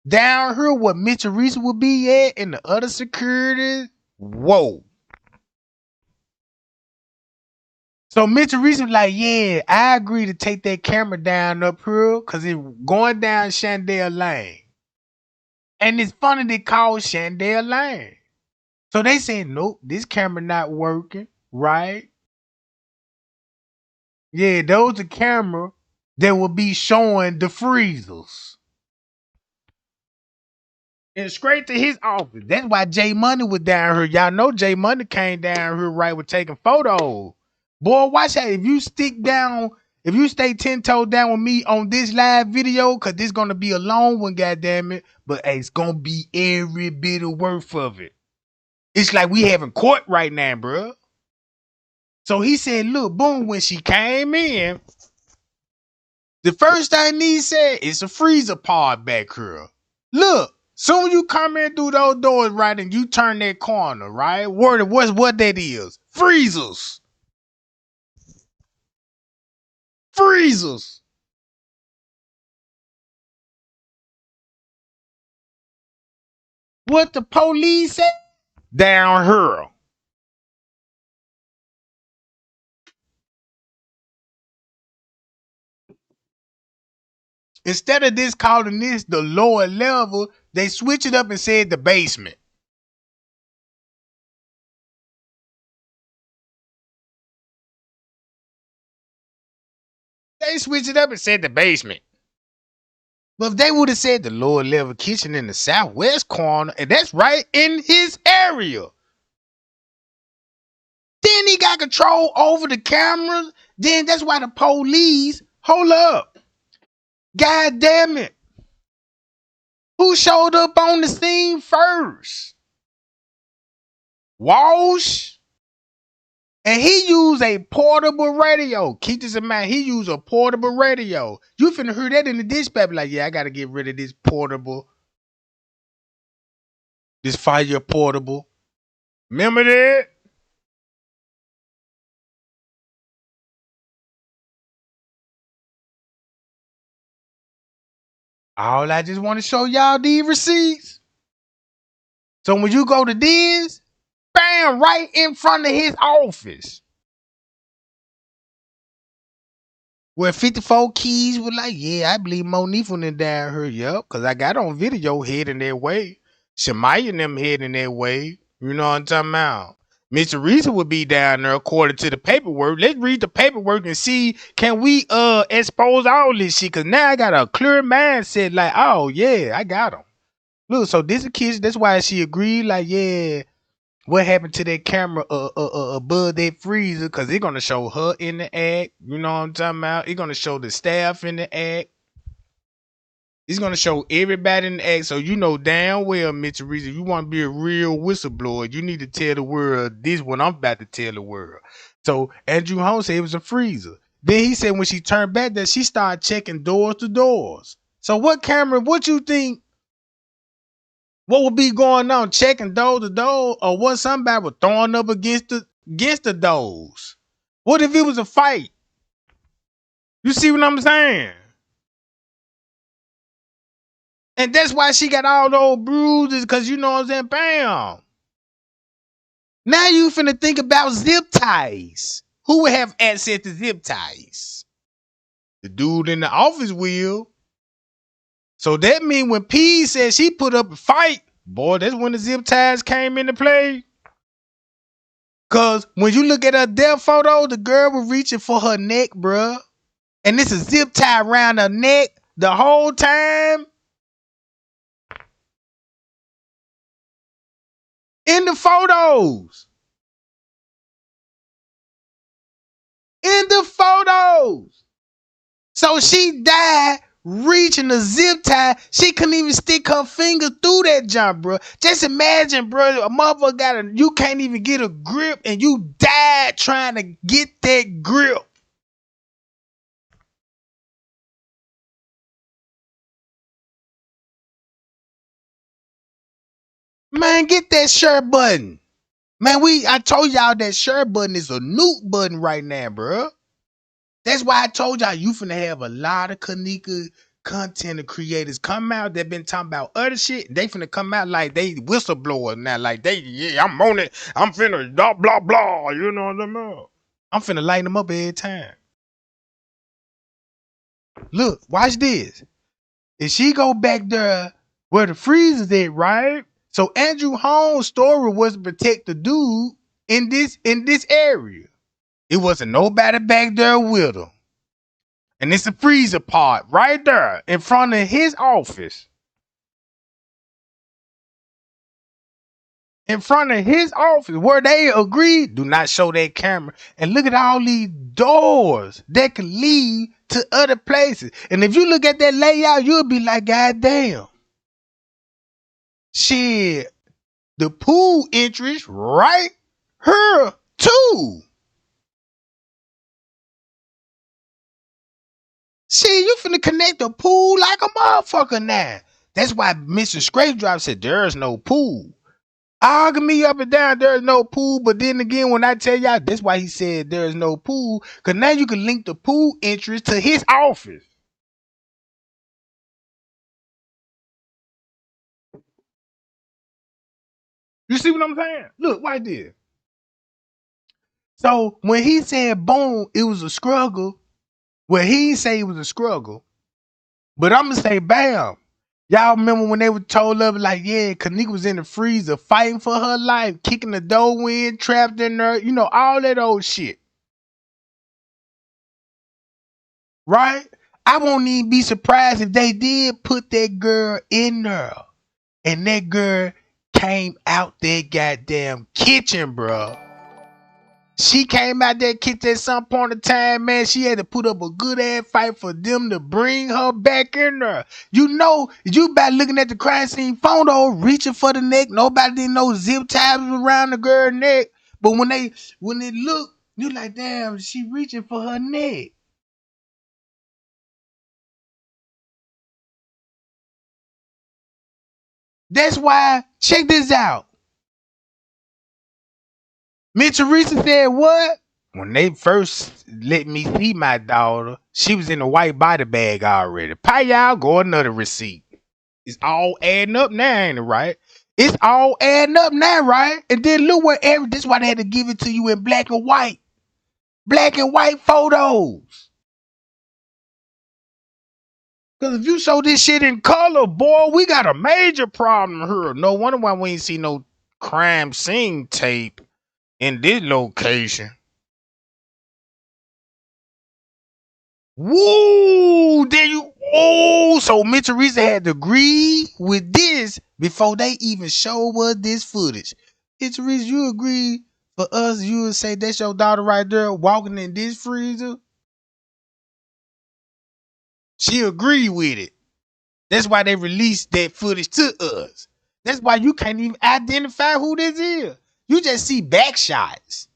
down here where Mitch Teresa would be at and the other security. Whoa. So Mitch Teresa was like, yeah, I agree to take that camera down up here because it's going down Chandel Lane. And it's funny they call Chandel Lane. So they said, nope, this camera not working, right? Yeah, those are camera that will be showing the freezers. And straight to his office. That's why J Money was down here. Y'all know J Money came down here right with taking photos. Boy, watch out. If you stick down, if you stay 10 toes down with me on this live video, because this going to be a long one, goddammit. But hey, it's going to be every bit of worth of it. It's like we having court right now, bro. So he said, look, boom, when she came in, the first thing he said is a freezer part back here. Look, soon you come in through those doors, right, and you turn that corner, right? What that is? Freezers. Freezers. What the police said? Down here. Instead of this calling this the lower level, they switch it up and said the basement. They switched it up and said the basement. But if they would have said the lower level kitchen in the southwest corner, and that's right in his area. Then he got control over the cameras. Then that's why the police, hold up. God damn it. Who showed up on the scene first? Walsh. And he used a portable radio. Keep this in mind. He used a portable radio. You finna hear that in the dispatch. Like, yeah, I got to get rid of this portable. This fire portable. Remember that? All I just want to show y'all these receipts. So when you go to this, bam, right in front of his office. Where 54 Keys was like, yeah, I believe Monique went down here, yup, because I got on video heading that way. Shemaya and them heading that way. You know what I'm talking about? Mr. Teresa would be down there according to the paperwork. Let's read the paperwork and see, can we expose all this shit? Because now I got a clear mindset like, oh, yeah, I got them. Look, so this is kids. That's why she agreed, like, yeah, what happened to that camera above that freezer? Because it's going to show her in the act. You know what I'm talking about? It's going to show the staff in the act. It's going to show everybody in the act. So you know damn well, Mr. Reason, you want to be a real whistleblower, you need to tell the world this what I'm about to tell the world. So Andrew Holmes said it was a freezer. Then he said when she turned back that she started checking doors to doors. So what camera, what you think, what would be going on? Checking door to door, or what somebody was throwing up against the doors? What if it was a fight? You see what I'm saying? And that's why she got all those bruises, because you know what I'm saying? Bam. Now you finna think about zip ties. Who would have access to zip ties? The dude in the office will. So that means when P said she put up a fight, boy, that's when the zip ties came into play. Because when you look at her death photo, the girl was reaching for her neck, bruh. And this is zip tie around her neck the whole time. In the photos. In the photos. So she died reaching the zip tie. She couldn't even stick her finger through that jump, bro. Just imagine, bro, a motherfucker you can't even get a grip and you died trying to get that grip. Man, get that share button. Man, I told y'all that share button is a nuke button right now, bro. That's why I told y'all you finna have a lot of Kenneka content creators come out that been talking about other shit. They finna come out like they whistleblowers now. Like yeah, I'm on it. I'm finna blah, blah, blah. You know what I mean? I'm finna light them up every time. Look, watch this. If she go back there where the freezer's at, right? So Andrew Holmes' story was to protect the dude in this area. It wasn't nobody back there with him. And it's a freezer part right there in front of his office. In front of his office where they agreed, do not show that camera. And look at all these doors that can lead to other places. And if you look at that layout, you'll be like, God damn. Shit, the pool entrance right here too. See, you finna connect the pool like a motherfucker now. That's why Mr. Scrapedrop said there's no pool. Argue me up and down, there's no pool. But then again, when I tell y'all, that's why he said there's no pool. Because now you can link the pool entrance to his office. You see what I'm saying? Look, watch this. So when he said boom, it was a struggle. Well, he didn't say it was a struggle. But I'm going to say bam. Y'all remember when they were told up like, yeah, Kenneka was in the freezer fighting for her life, kicking the door in, trapped in there, you know, all that old shit. Right? I won't even be surprised if they did put that girl in there. And that girl came out that goddamn kitchen, bro. She came out that kitchen at some point in time, man. She had to put up a good ass fight for them to bring her back in there. You know, you by looking at the crime scene photo, reaching for the neck. Nobody didn't know zip ties was around the girl's neck. But when they look, you like, damn, she reaching for her neck. That's why, check this out. Miss Teresa said what? When they first let me see my daughter, she was in a white body bag already. Pay y'all, go another receipt. It's all adding up now, ain't it, right? It's all adding up now, right? And then look what this is why they had to give it to you in black and white. Black and white photos. Because if you show this shit in color, boy, we got a major problem here. No wonder why we ain't see no crime scene tape in this location. Woo! There you. Oh, so Miss Teresa had to agree with this before they even show us this footage. Miss Teresa, you agree for us? You would say that's your daughter right there walking in this freezer. She agreed with it. That's why they released that footage to us. That's why you can't even identify who this is. You just see back shots.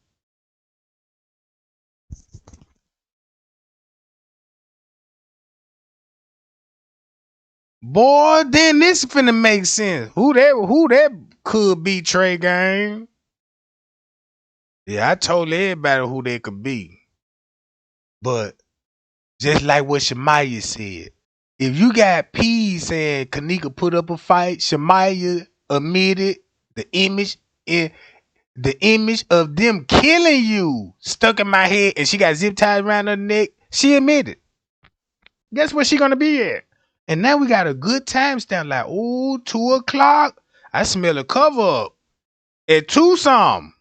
Boy, then this finna make sense. Who that could be, Trey Gang? Yeah, I told everybody who they could be. But just like what Shamaya said, if you got P saying Kenneka put up a fight, Shamaya admitted the image of them killing you stuck in my head, and she got zip ties around her neck. She admitted. Guess where she gonna be at? And now we got a good timestamp, like, oh, 2 o'clock. I smell a cover up at 2 something.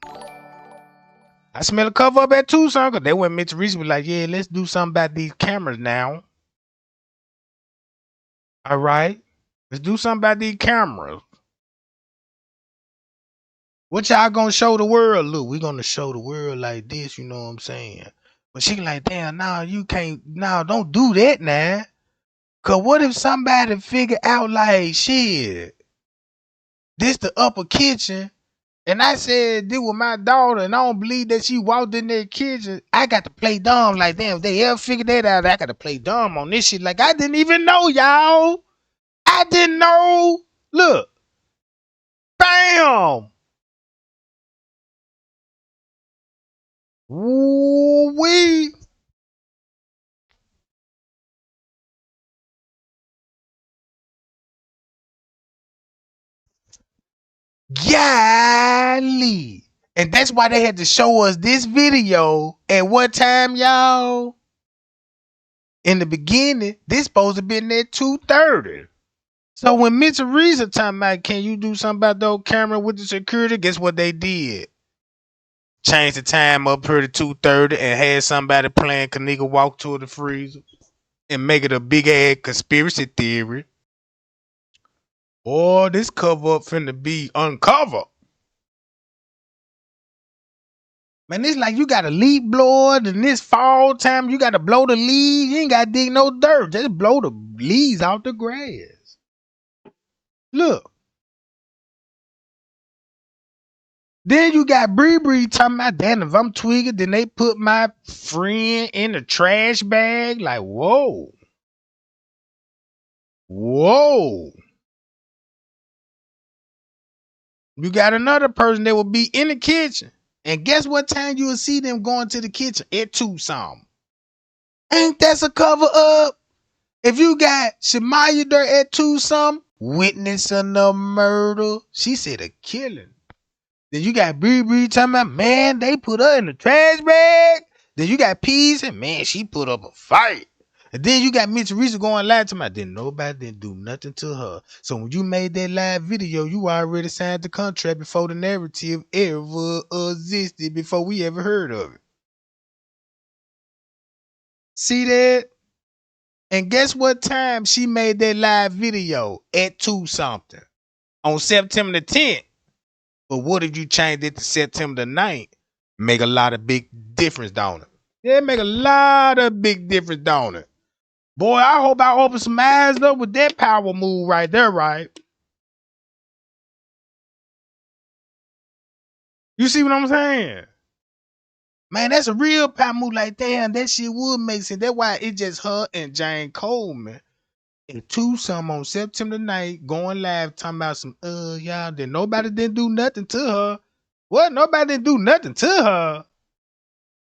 I smell a cover up at 2 something. Cause they went Mitch Reese was like, yeah, let's do something about these cameras now. All right. Let's do something about these cameras. What y'all gonna show the world? Look, we gonna show the world like this, you know what I'm saying? But she like, damn, nah, you can't, nah, don't do that now. Cause what if somebody figure out like, shit, this the upper kitchen, and I said this was my daughter, and I don't believe that she walked in that kitchen. I got to play dumb. Like, damn, if they ever figure that out, I got to play dumb on this shit. Like, I didn't even know, y'all. I didn't know. Look. Bam! Woo-wee! Golly. And that's why they had to show us this video at what time, y'all? In the beginning, this supposed to been at 2:30. So when Miss Teresa talking about, can you do something about those camera with the security? Guess what they did? Change the time up here to 2:30 and had somebody playing Kenneka walk to the freezer and make it a big ass conspiracy theory. Boy, this cover up finna be uncovered. Man, it's like you got a leaf blower, and this fall time you gotta blow the leaves. You ain't gotta dig no dirt. Just blow the leaves out the grass. Look. Then you got Bree Bree talking about, damn, if I'm tweaking, then they put my friend in the trash bag. Like, whoa. Whoa. You got another person that will be in the kitchen. And guess what time you will see them going to the kitchen? At 2 something. Ain't that a cover up? If you got Shemaya there at 2 something, witnessing a murder, she said a killing. Then you got Bree Bree talking about, man, they put her in the trash bag. Then you got Peace and man, she put up a fight. And then you got Miss Teresa going live to me. Then nobody didn't do nothing to her. So when you made that live video, you already signed the contract before the narrative ever existed, before we ever heard of it. See that? And guess what time she made that live video? At 2 something. On September the 10th. But what if you changed it to September the 9th? Make a lot of big difference, don't it? Yeah, make a lot of big difference, don't it? Boy, I hope I open some eyes up with that power move right there, right? You see what I'm saying? Man, that's a real power move. Like, damn, that shit would make sense. That's why it just her and Jane Coleman at 2 something on September the 9th going live talking about some, y'all, then nobody didn't do nothing to her. What? Nobody didn't do nothing to her.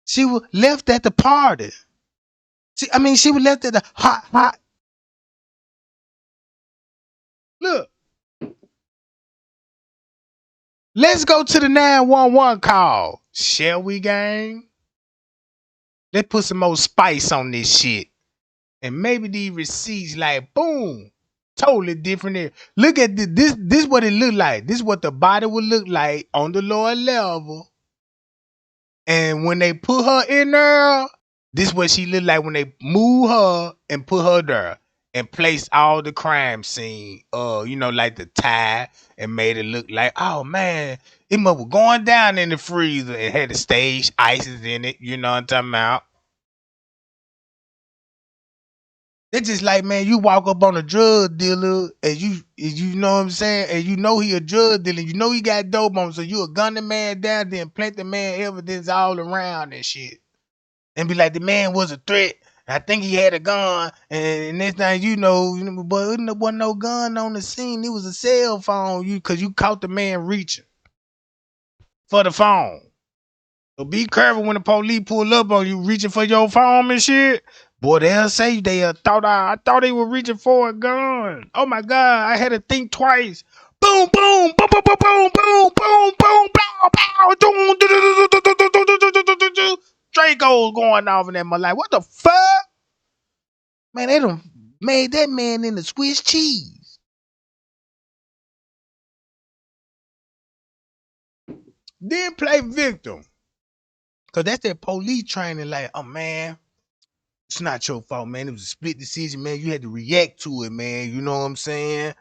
She was left at the party. She was left at the hot. Look, let's go to the 911 call. Shall we, gang? Let's put some more spice on this shit. And maybe these receipts, like, boom, totally different here. Look at this. This what it looked like. This what the body would look like on the lower level. And when they put her in there, this what she looked like when they move her and put her there and placed all the crime scene, like the tie, and made it look like, oh man, it must was going down in the freezer and had the stage ices in it. You know what I'm talking about? It's just like, man, you walk up on a drug dealer and you know what I'm saying, and you know he a drug dealer, you know he got dope on him, so you a gun the man down, then plant the man evidence all around and shit. And be like, the man was a threat. I think he had a gun, and next thing you know, but there wasn't no gun on the scene. It was a cell phone, because you caught the man reaching for the phone. So be careful when the police pull up on you reaching for your phone and shit. Boy, they'll say I thought they were reaching for a gun. Oh my God, I had to think twice. Boom, boom, boom, boom, boom, boom, boom, boom, boom, pow, pow, doom, do, do, do, do, do, do, do, do, do, do, do, do. Draco's going off in that mother. Like, what the fuck? Man, they done made that man into Swiss cheese. Then play victim. Cause that's that police training, like, oh man, it's not your fault, man. It was a split decision, man. You had to react to it, man. You know what I'm saying?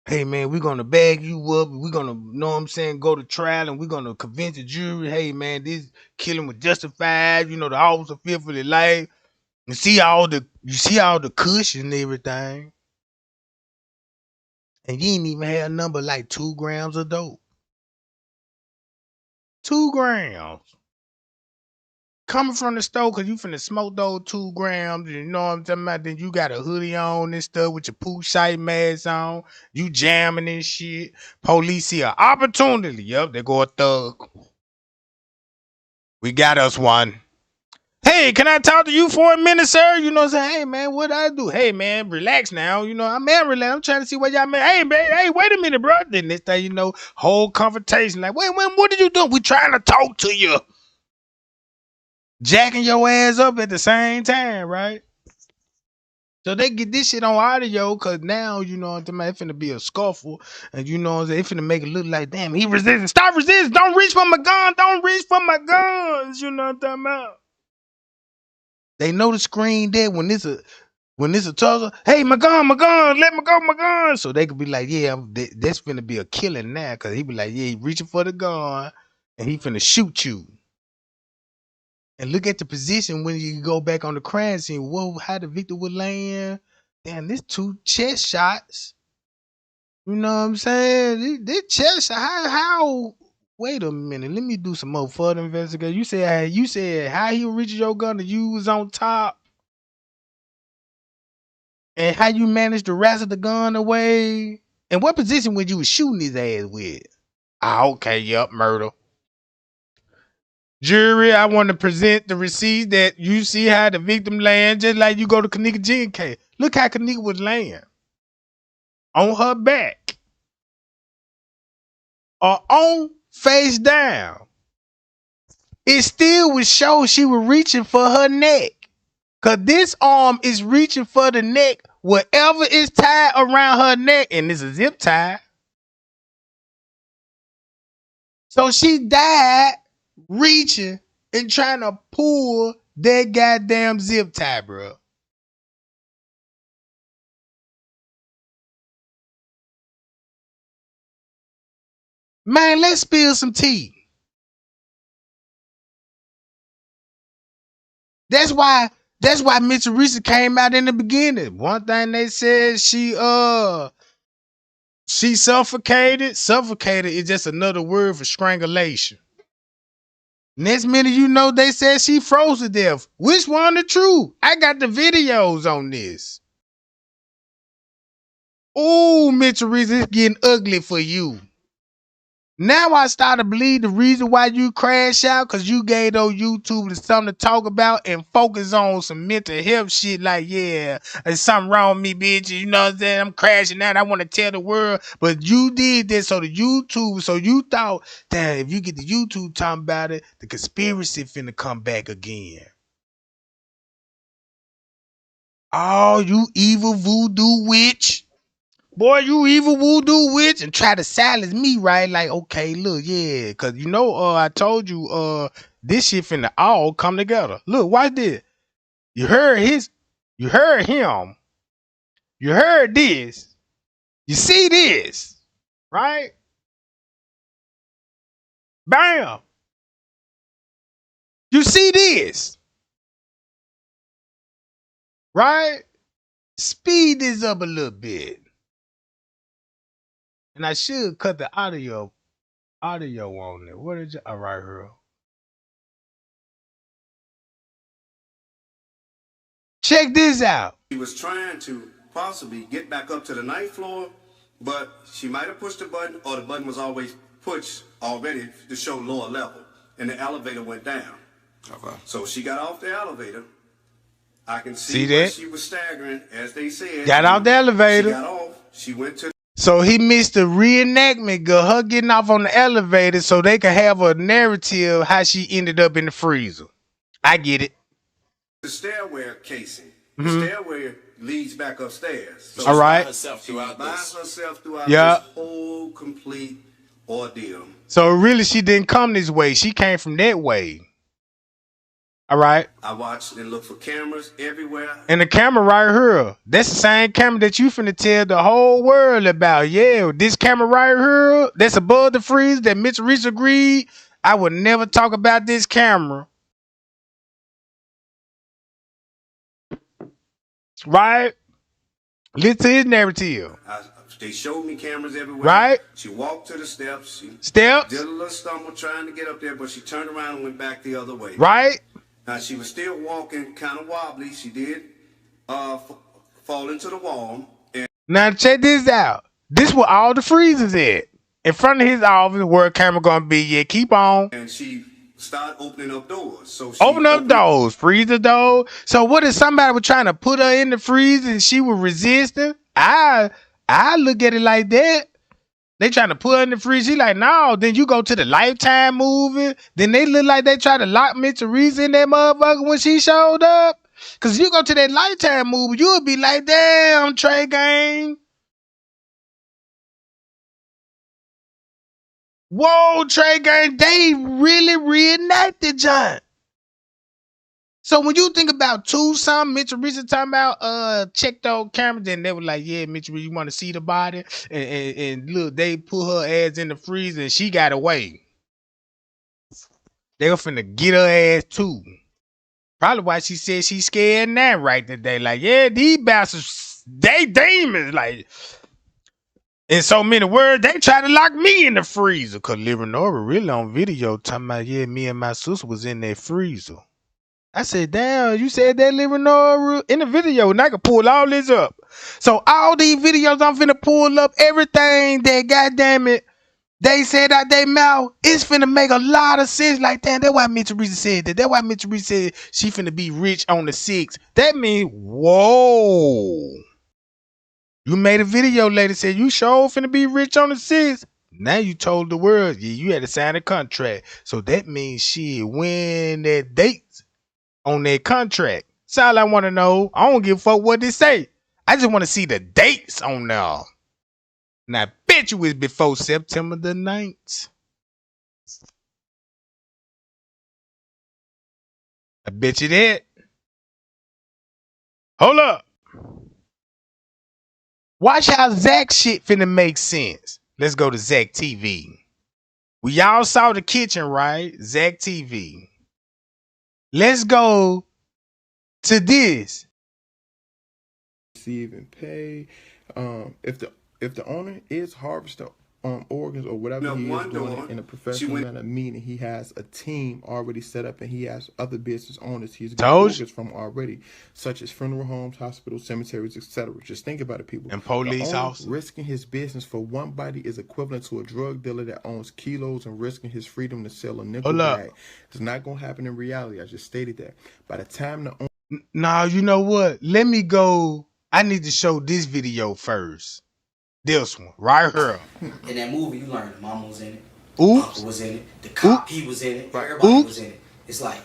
Hey man, we're gonna bag you up. We're gonna, know what I'm saying, go to trial, and we're gonna convince the jury, hey man, this killing was justified. You know, the officer fearfully life. You see all the cushion and everything. And you ain't even had a number like 2 grams of dope. 2 grams. coming from the store because you finna smoke those 2 grams, you know what I'm talking about? Then you got a hoodie on and stuff with your pool shite mask on. You jamming and shit. Police see an opportunity. Yup, they go a thug. We got us one. Hey, can I talk to you for a minute, sir? You know what I'm saying? Hey, man, what I do? Hey, man, relax now. You know, I'm relax. I'm trying to see what y'all man. Hey, man, hey, wait a minute, bro. Then next thing you know, whole confrontation. Like, wait, what did you do? We trying to talk to you. Jacking your ass up at the same time, right? So they get this shit on audio because now, you know what I'm saying, it finna be a scuffle. And you know what I'm saying, it finna make it look like, damn, he resisting. Stop resisting. Don't reach for my gun. Don't reach for my guns. You know what I'm talking about? They know the screen there when it's a tussle. Hey, my gun, let me go, my gun. So they could be like, yeah, that's finna be a killing now. Because he be like, yeah, he reaching for the gun. And he finna shoot you. And look at the position when you go back on the crime scene. Whoa, how the victim would land. Damn, this 2 chest shots. You know what I'm saying? This chest shot. How? Wait a minute. Let me do some more further investigation. You said how he reaches your gun to use on top. And how you managed to wrestle the gun away. And what position was you shooting his ass with? Ah, okay, yup, murder. Jury, I want to present the receipt that you see how the victim land, just like you go to Kenneka Jenkins. Look how Kenneka was laying. On her back. Or on face down. It still would show she was reaching for her neck. Because this arm is reaching for the neck. Whatever is tied around her neck, and it's a zip tie. So she died reaching and trying to pull that goddamn zip tie, bro. Man, let's spill some tea. That's why Miss Teresa came out in the beginning. One thing they said she suffocated. Suffocated is just another word for strangulation. Next minute, you know, they said she froze to death. Which one the truth? I got the videos on this. Ooh, Miss Teresa, it's getting ugly for you. Now I start to believe the reason why you crash out because you gave those YouTubers something to talk about and focus on some mental health shit like, yeah, there's something wrong with me, bitch. You know what I'm saying? I'm crashing out. I want to tell the world. But you did this so the YouTube, so you thought that if you get the YouTube talking about it, the conspiracy finna come back again. Oh, you evil voodoo witch. Boy, you evil voodoo witch, and try to silence me, right? Like, okay, look, yeah, cause you know, I told you, this shit finna all come together. Look, watch this. You heard him, you heard this, you see this, right? Bam. You see this, right? Speed this up a little bit. And I should cut the audio on it. What is it? All right, here. Check this out. She was trying to possibly get back up to the 9th floor, but she might have pushed the button, or the button was always pushed already to show lower level, and the elevator went down. Okay. So she got off the elevator. I can see that she was staggering, as they said. Got off the elevator. She got off. She went to. So he missed the reenactment of her getting off on the elevator so they could have a narrative how she ended up in the freezer. I get it. The stairwell casing. The stairwell leads back upstairs. So all right. She was by herself throughout this whole complete ordeal. So really, she didn't come this way. She came from that way. All right. I watched and looked for cameras everywhere. And the camera right here. That's the same camera that you finna tell the whole world about. Yeah, this camera right here, that's above the freezer that Mitch Reese agreed. I would never talk about this camera. Right? Listen to his narrative. They showed me cameras everywhere. Right? She walked to the steps. She steps. Did a little stumble trying to get up there, but she turned around and went back the other way. Right? Now, she was still walking kind of wobbly. She did fall into the wall. And now check this out. This where all the freezers at. In front of his office where a camera gonna be. Yeah, keep on. And she started opening up doors. So she Open up doors, freezer door. So what if somebody was trying to put her in the freezer and she was resisting? I look at it like that. They trying to put her in the freezer. She like, no. Then you go to the Lifetime movie. Then they look like they try to lock Miss Teresa in that motherfucker when she showed up. Cause you go to that Lifetime movie, you would be like, damn, Trey Gang. Whoa, Trey Gang, they really reenacted John. So when you think about Tucson, Mitchell Reese talking about check those cameras, and they were like, yeah, Mitchell, you want to see the body? And look, they put her ass in the freezer and she got away. They were finna get her ass too. Probably why she said she's scared now right today. Like, yeah, these bastards, they demons. Like, in so many words, they try to lock me in the freezer. Cause Leonora really on video talking about, yeah, me and my sister was in that freezer. I said, damn, you said that Leonora in the video, and I can pull all this up. So all these videos I'm finna pull up, everything that goddamn it, they said out their mouth, it's finna make a lot of sense. Like, damn, that's why Mitch Teresa said that. That's why Mitch Teresa said she finna be rich on the 6th. That means, whoa. You made a video later, said you sure finna be rich on the 6th. Now you told the world, yeah, you had to sign a contract. So that means she win that date on their contract. That's all I want to know. I don't give a fuck what they say. I just want to see the dates on there. And I bet you it's before September the 9th. I bet you that. Hold up. Watch how Zach shit finna make sense. Let's go to Zach TV. We all saw the kitchen, right? Zach TV. Let's go to this. Receive and pay. If the owner is harvesting organs or whatever he is doing in a professional manner, meaning he has a team already set up and he has other business owners he's getting organs from already, such as funeral homes, hospitals, cemeteries, etc. Just think about it, people. And police house. Risking his business for one body is equivalent to a drug dealer that owns kilos and risking his freedom to sell a nickel bag. It's not going to happen in reality. I just stated that. By the time the owner... Now, you know what? Let me go. I need to show this video first. This one, right here. In that movie, you learned mama was in it. Oops. Uncle was in it. The cop, he was in it. Everybody was in it. It's like,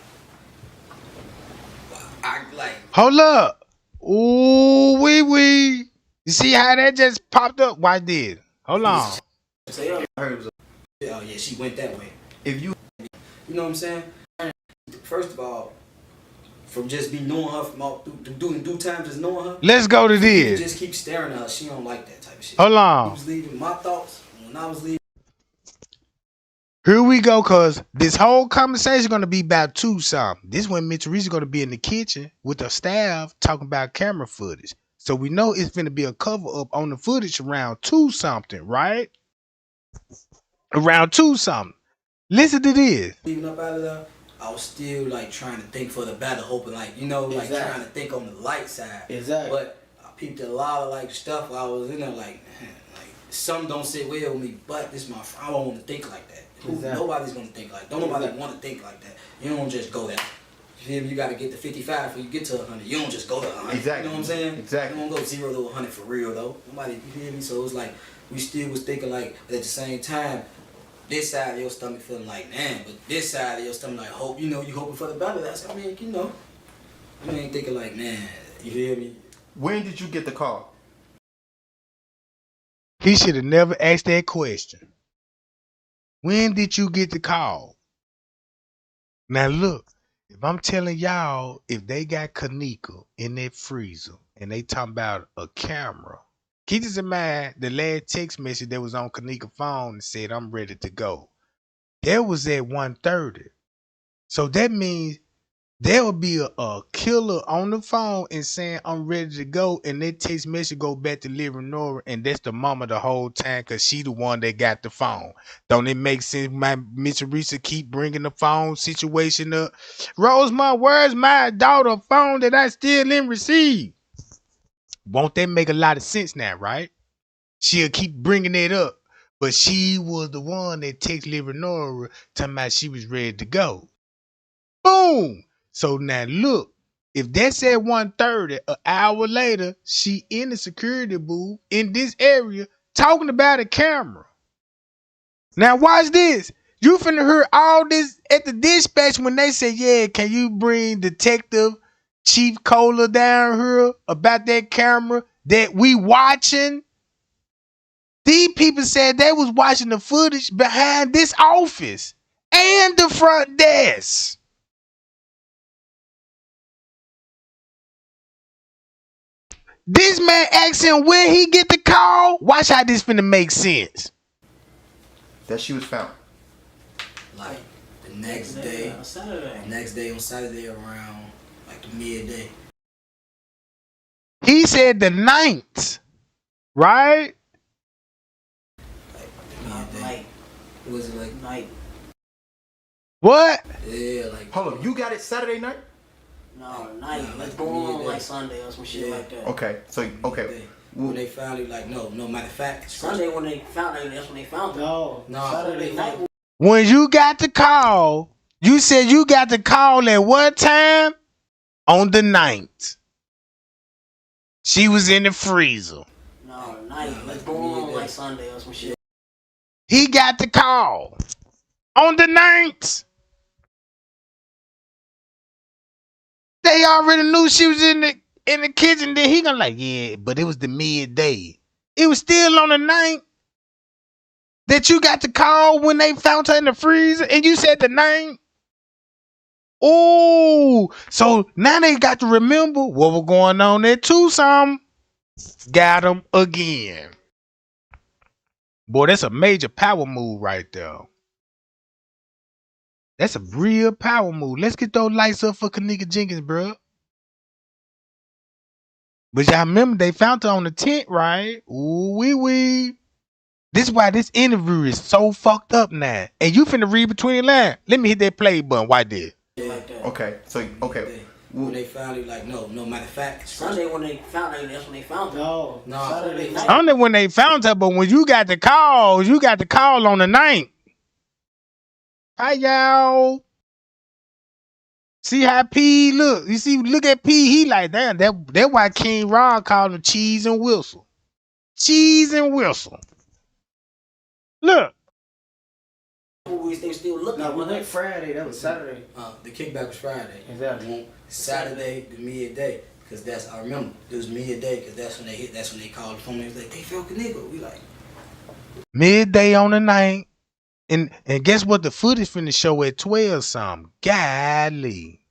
Hold up. Ooh, wee. You see how that just popped up? Why did? Hold on. Oh yeah, she went that way. If you know what I'm saying? First of all, from just be knowing her from all doing due time, just knowing her. Let's go to this. Just keep staring at her. She don't like that type of shit. Hold on. He was leaving my thoughts when I was leaving. Here we go, cause this whole conversation is gonna be about Tucson. This when Mitch Reese is gonna be in the kitchen with the staff talking about camera footage. So we know it's gonna be a cover up on the footage around 2 something, right? Around 2 something. Listen to this. Leaving up out of there, I was still like trying to think for the better, hoping like, you know, like trying to think on the light side. Exactly. But I peeped a lot of like stuff while I was in there, like some don't sit well with me, but this my friend. I don't want to think like that. Nobody's gonna think like that. Don't nobody want to think like that. You don't just go there. You feel me? You gotta get to 55 before you get to 100. You don't just go to 100. Exactly. You know what I'm saying? Exactly. You don't go 0 to 100 for real though. Nobody, you feel me? So it's like we still was thinking like, but at the same time, this side of your stomach feeling like, man, but this side of your stomach like, hope, you know, you hoping for the better. That's, I mean, you know, you ain't thinking like, man, you feel me? When did you get the call? He should have never asked that question. When did you get the call? Now look, if I'm telling y'all, if they got Kenneka in that freezer and they talking about a camera, keep this in mind, the last text message that was on Kenneka's phone and said, I'm ready to go. That was at 1:30. So that means there will be a killer on the phone and saying, I'm ready to go. And that text message go back to Leonora, and that's the mama the whole time because she the one that got the phone. Don't it make sense? My Miss Risa keep bringing the phone situation up. Rosemont, where's my daughter phone that I still didn't receive? Won't that make a lot of sense now, right? She'll keep bringing it up. But she was the one that texted Leonora talking about she was ready to go. Boom. So now look, if that's at 1:30, an hour later, she in the security booth in this area talking about a camera. Now watch this. You finna hear all this at the dispatch when they say, yeah, can you bring Detective Chief Kohler down here about that camera that we watching? These people said they was watching the footage behind this office and the front desk. This man asking where he get the call. Watch how this finna make sense. That she was found. Like the next day on Saturday around like the midday. He said the 9th, right? Like was it like night? What? Yeah, like Hold up, you got it Saturday night? No, night. Like going on like Sunday or some shit like that. Okay, so okay. When they found it, like no matter of fact, Sunday when they found it, that's when they found it. No, Saturday night. When you got the call, you said you got the call at what time? On the 9th. She was in the freezer. No, night. Like going on like Sunday or some shit. He got the call on the 9th. They already knew she was in the kitchen. Then he gonna like, yeah, but it was the midday. It was still on the 9th that you got the call when they found her in the freezer, and you said the 9th. Oh, so now they got to remember what was going on at Tucson. Got him again. Boy, that's a major power move right there. That's a real power move. Let's get those lights up for Kenneka Jenkins, bro. But y'all remember they found her on the tent, right? Ooh, wee. This is why this interview is so fucked up now. And you finna read between the lines. Let me hit that play button. Why did? Like that. Okay, so okay. When they found it, like no matter of fact, Sunday when they found it, that's when they found it. No, Saturday night. I don't know when they found her, but when you got the call on the 9th. Hi, y'all. See how P look. You see, look at P. He like, damn, that's why King Ron called him Cheese and Whistle. Cheese and Whistle. Look. They still looking. No, we went Friday. That was Saturday. The kickback was Friday. Exactly. Saturday to midday, cause I remember it was midday, cause that's when they hit. That's when they called the phone. They was like, they found Kenneka. We like midday on the 9th. And guess what? The footage finna show at 12 something. Golly.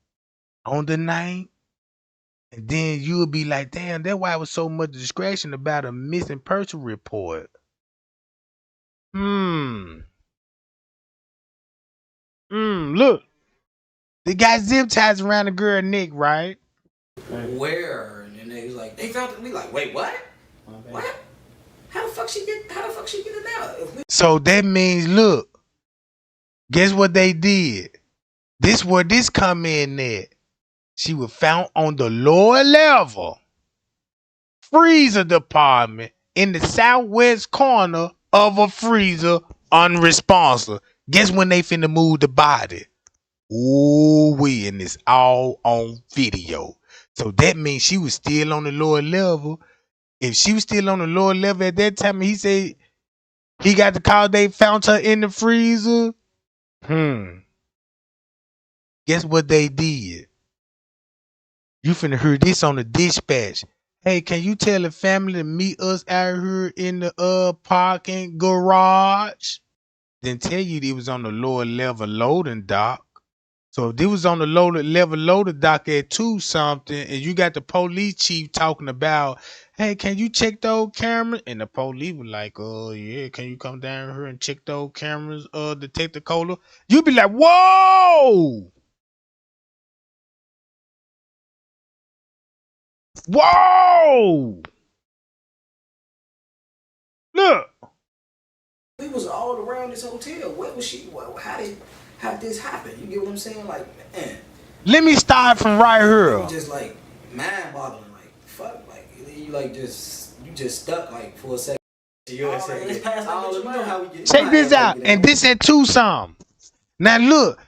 On the 9th. And then you'll be like, damn, that's why it was so much discretion about a missing person report. Look. They got zip ties around the girl's neck, right? where? And then they was like, they found it. We like, wait, what? What? How the fuck she get it out? So that means, look, guess what they did? This where this come in at. She was found on the lower level freezer department in the southwest corner of a freezer, unresponsive. Guess when they finna move the body? Ooh, and it's all on video. So that means she was still on the lower level. If she was still on the lower level at that time, he said he got the call they found her in the freezer. Guess what they did? You finna hear this on the dispatch. Hey, can you tell the family to meet us out here in the parking garage? Then tell you it was on the lower level loading dock. So if it was on the lower level loading dock at 2 something, and you got the police chief talking about, hey, can you check those cameras? And the police was like, yeah, can you come down here and check those cameras, Detective Kohler? You be like, whoa! Whoa! Look. We was all around this hotel. Where was she? How did this happen? You get what I'm saying? Like, man. Let me start from right here. It was just like mind-boggling. Like, fuck. Like, you just stuck like for a second. It's past like you know how we get. Check this out, and this at Tucson. Now look,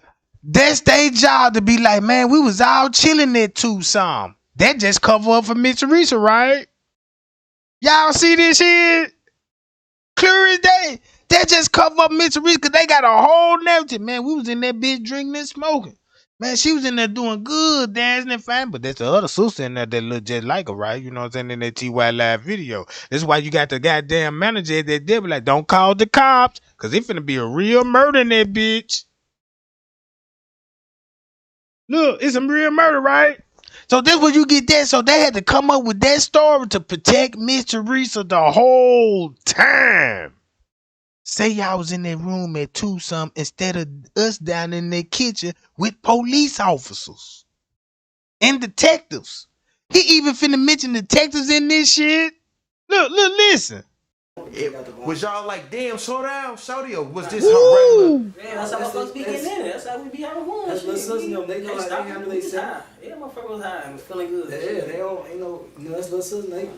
that's their job to be like, man, we was all chilling at Tucson. That just cover up for Miss Teresa, right? Y'all see this shit? Clear as day. That just cover up Miss Teresa because they got a whole narrative. Man, we was in that bitch drinking and smoking. Man, she was in there doing good, dancing and fine, but there's the other sister in there that look just like her, right? You know what I'm saying? In that TY Live video. That's why you got the goddamn manager that they be like, don't call the cops, because it finna be a real murder in that bitch. Look, it's some real murder, right? So this where you get that. So they had to come up with that story to protect Miss Teresa the whole time. Say y'all was in that room at Tucson instead of us down in their kitchen with police officers and detectives. He even finna mention detectives in this shit. Look, listen. Was y'all like, damn, slow down, shorty, or was this Woo! regular? Yeah, that's how motherfuckers be getting in it. That's how we be having fun. That's what's us, them. They know how they handle themselves. Yeah, motherfucker was high and was feeling good. Yeah, they don't, ain't no, that's little sister. They,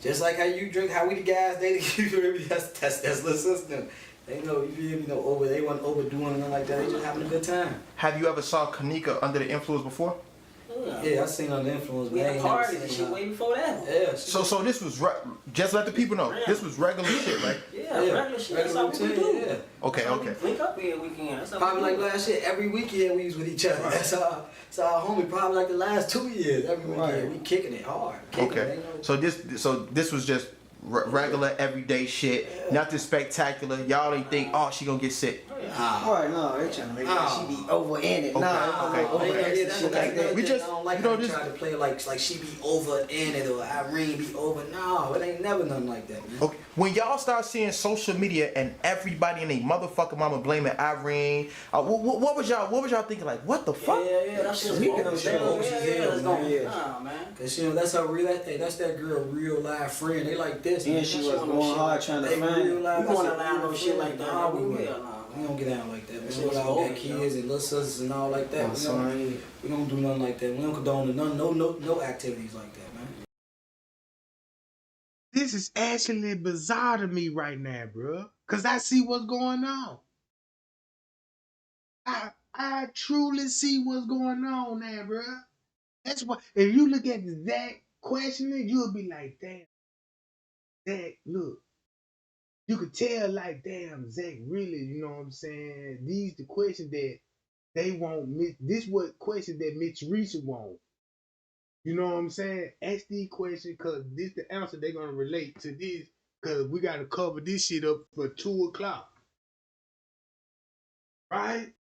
just like how you drink, how we the guys, they that's little sister. They know, you feel me, they wasn't overdoing nothing like that. They just having a good time. Have you ever saw Kenneka under the influence before? Yeah, I seen on the influence. We had parties and shit way before that. Yeah. So this was just let the people know. This was regular shit, right? Yeah, regular shit. That's how we do. Yeah. Okay. Link up every weekend. Probably like last year, every weekend we was with each other. Right. That's our homie. Probably like the last 2 years, every weekend we kicking it hard. So this was just regular everyday shit, nothing spectacular. Y'all ain't think, oh, she gonna get sick. No, they trying to make that she be over in it. We just don't like how they try to play it like she be over in it or Irene be over. No, it ain't never nothing like that, man. Okay. When y'all start seeing social media and everybody and they motherfucking mama blaming Irene, what was y'all thinking? Like, what the fuck? Yeah, that's just man. Cause that's her real that's that girl real life friend. They like this. And she was going hard trying to find. We going around no shit like that. We don't get out like that. We all got kids and little sisters and all like that. We don't do nothing like that. We don't condone no activities like that, man. This is actually bizarre to me right now, bro. Cause I see what's going on. I truly see what's going on now, bro. That's why if you look at Zach questioning, you'll be like, damn, Zach, look. You could tell, like, damn, Zach, really, you know what I'm saying? These the questions that they want. This what question that Mitch Teresa want. You know what I'm saying? Ask these questions because this the answer they're gonna relate to this. Cause we gotta cover this shit up for 2 o'clock. Right?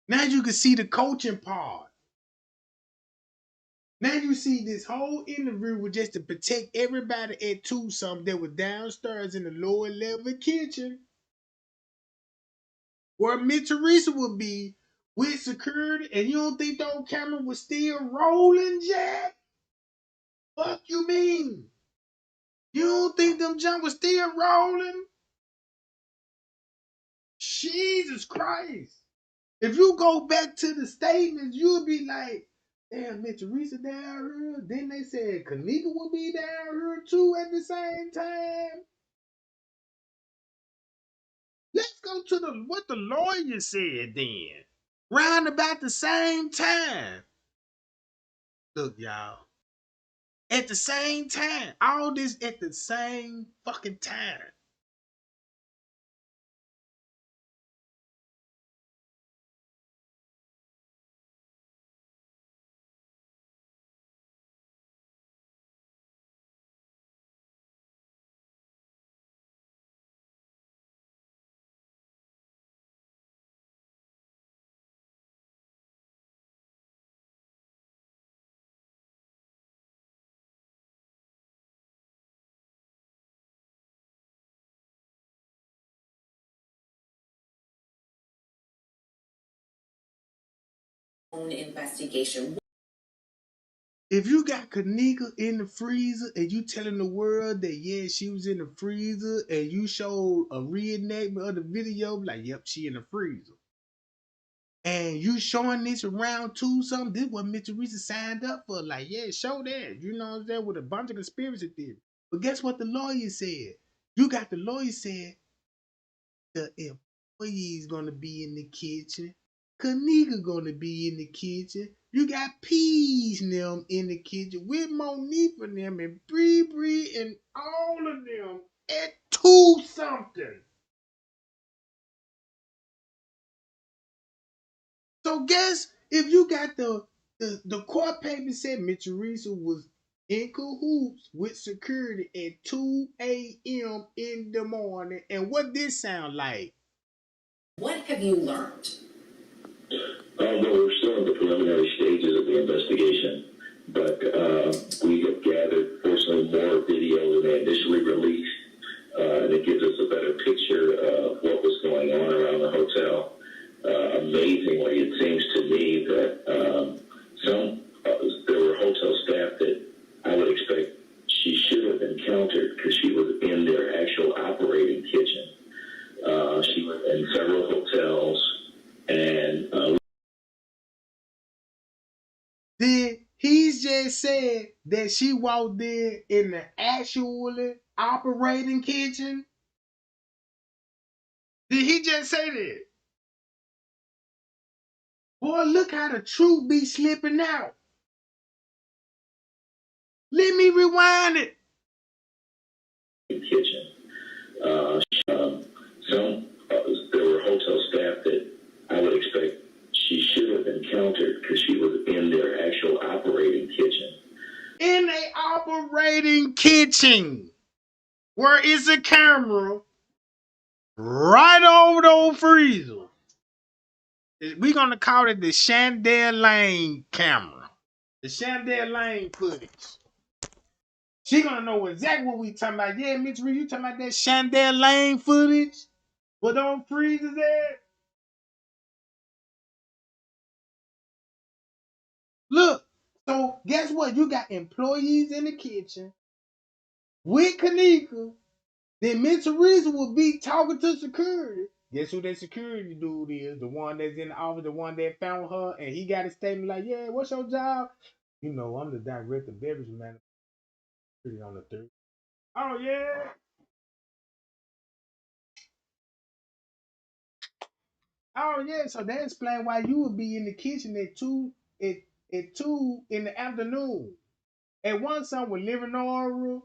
Now you can see the coaching part. Now you see this whole interview was just to protect everybody at Tucson that was downstairs in the lower level kitchen. Where Miss Teresa would be with security, and you don't think those cameras was still rolling, Jack? Fuck you mean? You don't think them jump was still rolling? Jesus Christ. If you go back to the statements, you'll be like, damn, Miss Teresa down here. Then they said Kenneka will be down here too at the same time. Let's go to what the lawyer said then. Round about the same time. Look, y'all. At the same time. All this at the same fucking time. Investigation. If you got Kenneka in the freezer and you telling the world that yeah she was in the freezer and you showed a reenactment of the video, like yep she in the freezer, and you showing this around too something, this what Mr. Reese signed up for, like yeah show that, you know what I'm saying, with a bunch of conspiracy theories. But guess what the lawyer said? You got the lawyer said the employee's gonna be in the kitchen. Kenneka gonna be in the kitchen. You got Peas and them in the kitchen with Monique and them and Bree and all of them at 2 something. So guess if you got the court paper said Mitch Teresa was in cahoots with security at 2 a.m. in the morning. And what this sound like? What have you learned? Well, we're still in the preliminary stages of the investigation, but we have gathered, fortunately, more video than they initially released, and it gives us a better picture of what was going on around the hotel. Amazingly, it seems to me that there were hotel staff that I would expect she should have encountered because she was in their actual operating kitchen. She was in several hotels, and Then he's just said that she walked in the actually operating kitchen. Did he just say that? Boy, look how the truth be slipping out. Let me rewind it. Kitchen. There were hotel staff that I would expect she should have encountered because she was in their actual operating kitchen. In a operating kitchen, where is a camera right over the old freezer. We're gonna call it the Chandler Lane camera. The Chandler Lane footage. She gonna know exactly what we talking about. Yeah, Mitch Reed, you talking about that Chandler Lane footage? Where those freezers at? Look, so guess what? You got employees in the kitchen with Kenneka. Then Mitch Reed will be talking to security. Guess who that security dude is? The one that's in the office, the one that found her, and he got a statement like, yeah, what's your job? You know, I'm the director of beverage management on the third. Oh, yeah. Oh, yeah. So that explains why you would be in the kitchen at 2 in the afternoon. And one son with living order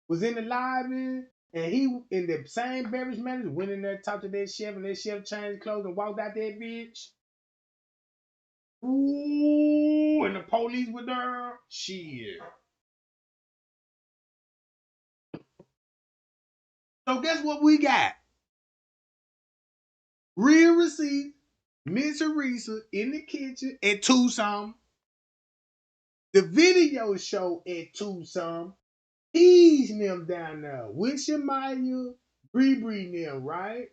was in the lobby, and he in the same beverage manager went in there, talked to that chef, and that chef changed clothes and walked out that bitch. Ooh, and the police were there. Shit. So guess what we got? Real receipt, Miss Teresa in the kitchen at 2 some. The video show at 2 some. He's them down there with Shemaya, Bree them, right?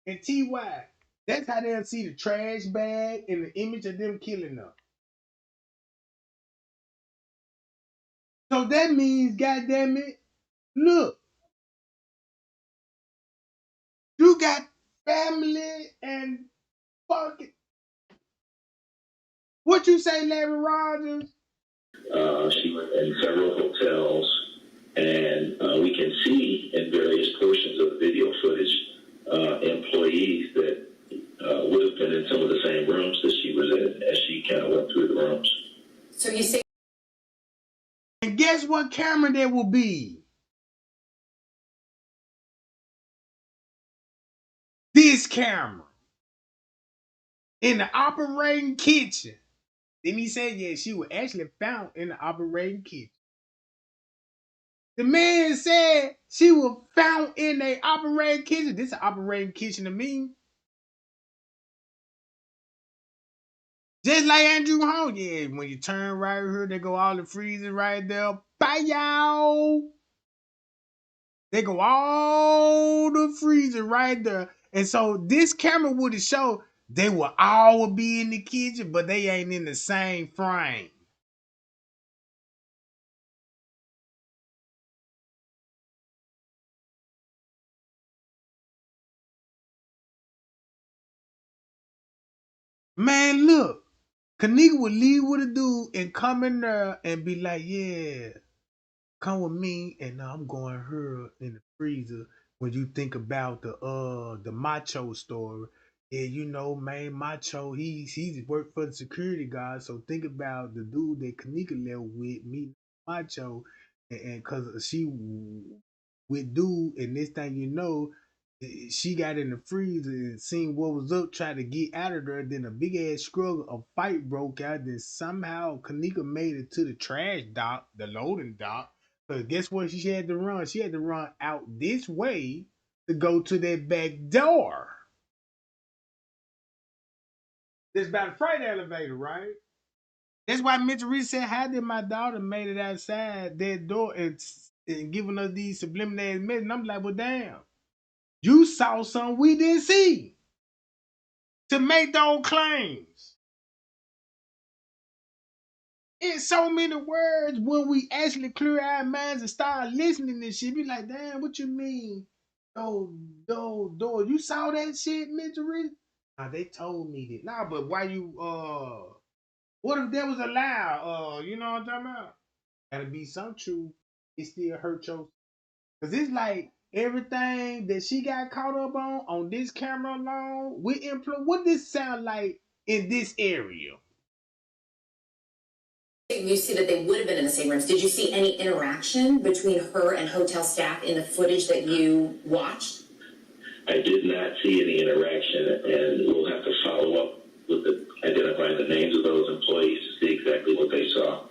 And T.Y. That's how they'll see the trash bag and the image of them killing them. So that means, goddamn it, look, you got family and fucking. What you say, Larry Rogers? She was in several hotels, and we can see in various portions of the video footage employees that would have been in some of the same rooms that she was in as she kind of went through the rooms. So you say. And guess what camera there will be? This camera. In the operating kitchen. Then he said, yeah, she was actually found in the operating kitchen. The man said she was found in a operating kitchen. This is an operating kitchen to me. Just like Andrew Hall, yeah, when you turn right here, they go all the freezers right there. Bye, y'all. They go all the freezer right there. And so this camera would have showed they will all be in the kitchen, but they ain't in the same frame. Man, look. Kenneka would leave with a dude and come in there and be like, yeah, come with me and I'm going her in the freezer when you think about the Macho story. Yeah, you know, man, Macho, he's worked for the security guard. So think about the dude that Kenneka left with me, Macho, and cause she with dude, and this thing you know, she got in the freezer and seen what was up, tried to get out of there. Then a big ass struggle, a fight broke out. Then somehow Kenneka made it to the trash dock, the loading dock. But guess what? She had to run. She had to run out this way to go to that back door. It's by the freight elevator, right? That's why Mitchell Reese said, "How did my daughter made it outside that door and giving us these subliminal messages?" And I'm like, "Well, damn, you saw something we didn't see to make those claims." In so many words, when we actually clear our minds and start listening to shit, be like, damn, what you mean? Oh, you saw that shit, Mitchell Reese? Nah, they told me that. Nah, but why you what if there was a lie? You know what I'm talking about? Gotta be some truth. It still hurt your, cause it's like everything that she got caught up on this camera alone. What this sound like in this area? You see that they would have been in the same rooms. Did you see any interaction between her and hotel staff in the footage that you watched? I did not see any interaction, and we'll have to follow up with identifying the names of those employees to see exactly what they saw.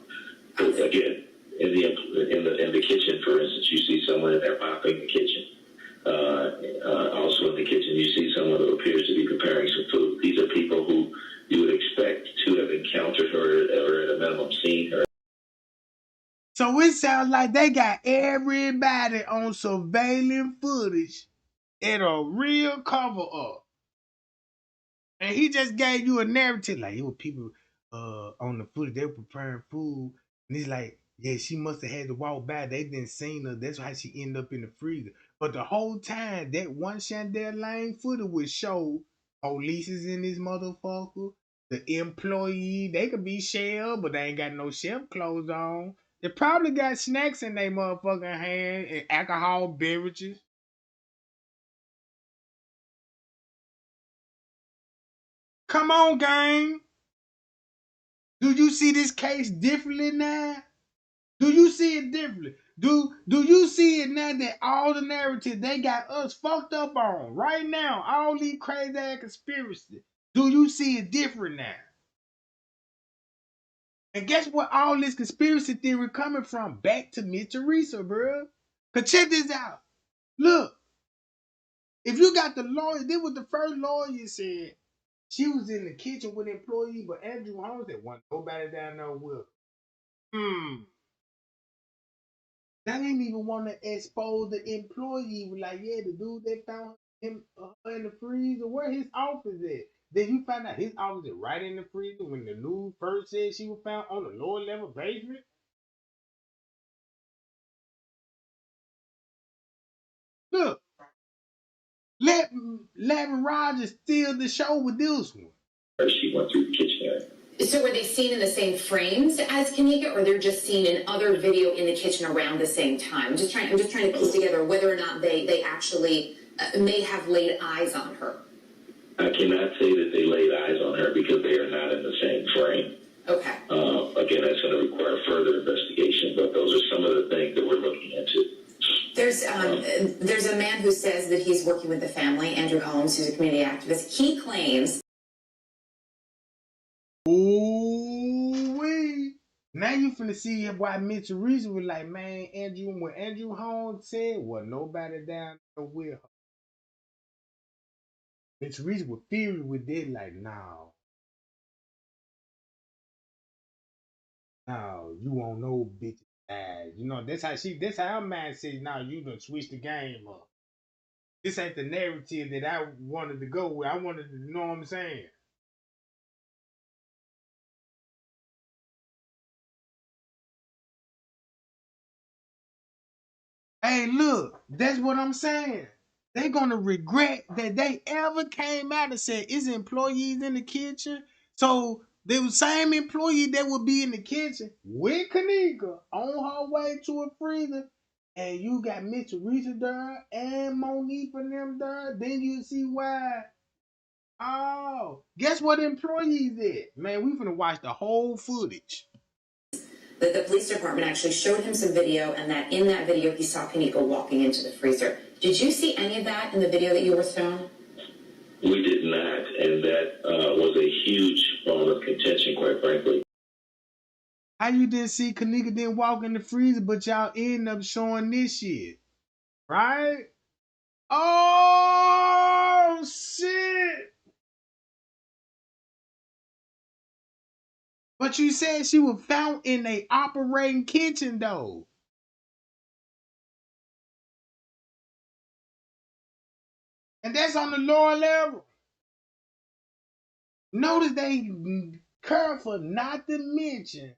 But again, in the kitchen, for instance, you see someone in there mopping the kitchen. Also in the kitchen, you see someone who appears to be preparing some food. These are people who you would expect to have encountered her or at a minimum seen her. So it sounds like they got everybody on surveillance footage in a real cover up. And he just gave you a narrative like, it was people on the footage, they were preparing food. And he's like, yeah, she must have had to walk by. They didn't see her. That's why she ended up in the freezer. But the whole time, that one Chandel Lane footage would show police is in this motherfucker. The employee, they could be shell, but they ain't got no chef clothes on. They probably got snacks in their motherfucking hand and alcohol beverages. Come on, gang. Do you see this case differently now? Do you see it differently? Do you see it now that all the narrative they got us fucked up on right now, all these crazy ass conspiracies? Do you see it different now? And guess what? All this conspiracy theory coming from? Back to Miss Teresa, bro. Cause check this out. Look, if you got the lawyer, this was the first lawyer said she was in the kitchen with an employee, but Andrew Holmes said wasn't nobody down there with her. They didn't even want to expose the employee. Like, yeah, the dude that found him in the freezer, where his office at? Then you find out his office is right in the freezer when the news first said she was found on the lower level basement. Look, let Larry Rogers steal the show with this one. She went through the kitchen area. So were they seen in the same frames as Kenneka, or they're just seen in other video in the kitchen around the same time? I'm just trying to piece together whether or not they actually may have laid eyes on her. I cannot say that they laid eyes on her because they are not in the same frame. Okay. Again, that's going to require further investigation, but those are some of the things that we're looking into. There's a man who says that he's working with the family, Andrew Holmes, who's a community activist. He claims. Ooh-wee. Now you finna see why Mitchell Reese was like, man, when Andrew Holmes said, well, nobody down there with her. Mitchell Reese was furious with it, like, no, you won't know bitch ass. You know, that's how her man says, now you done switch the game up. This ain't the narrative that I wanted to go with. I wanted to know what I'm saying. Hey, look, that's what I'm saying. They're gonna regret that they ever came out and said, "Is employees in the kitchen?" So the same employee that would be in the kitchen with Kenneka on her way to a freezer, and you got Miss Teresa there and Monique and them there, then you see why. Oh, guess what employees did? Man, we finna watch the whole footage. That the police department actually showed him some video, and that in that video he saw Kenneka walking into the freezer. Did you see any of that in the video that you were shown? We did not, and that was a huge bone of contention, quite frankly. How you didn't see Kenneka didn't walk in the freezer, but y'all end up showing this shit, right? Oh shit! But you said she was found in a operating kitchen though. And that's on the lower level. Notice they careful not to mention.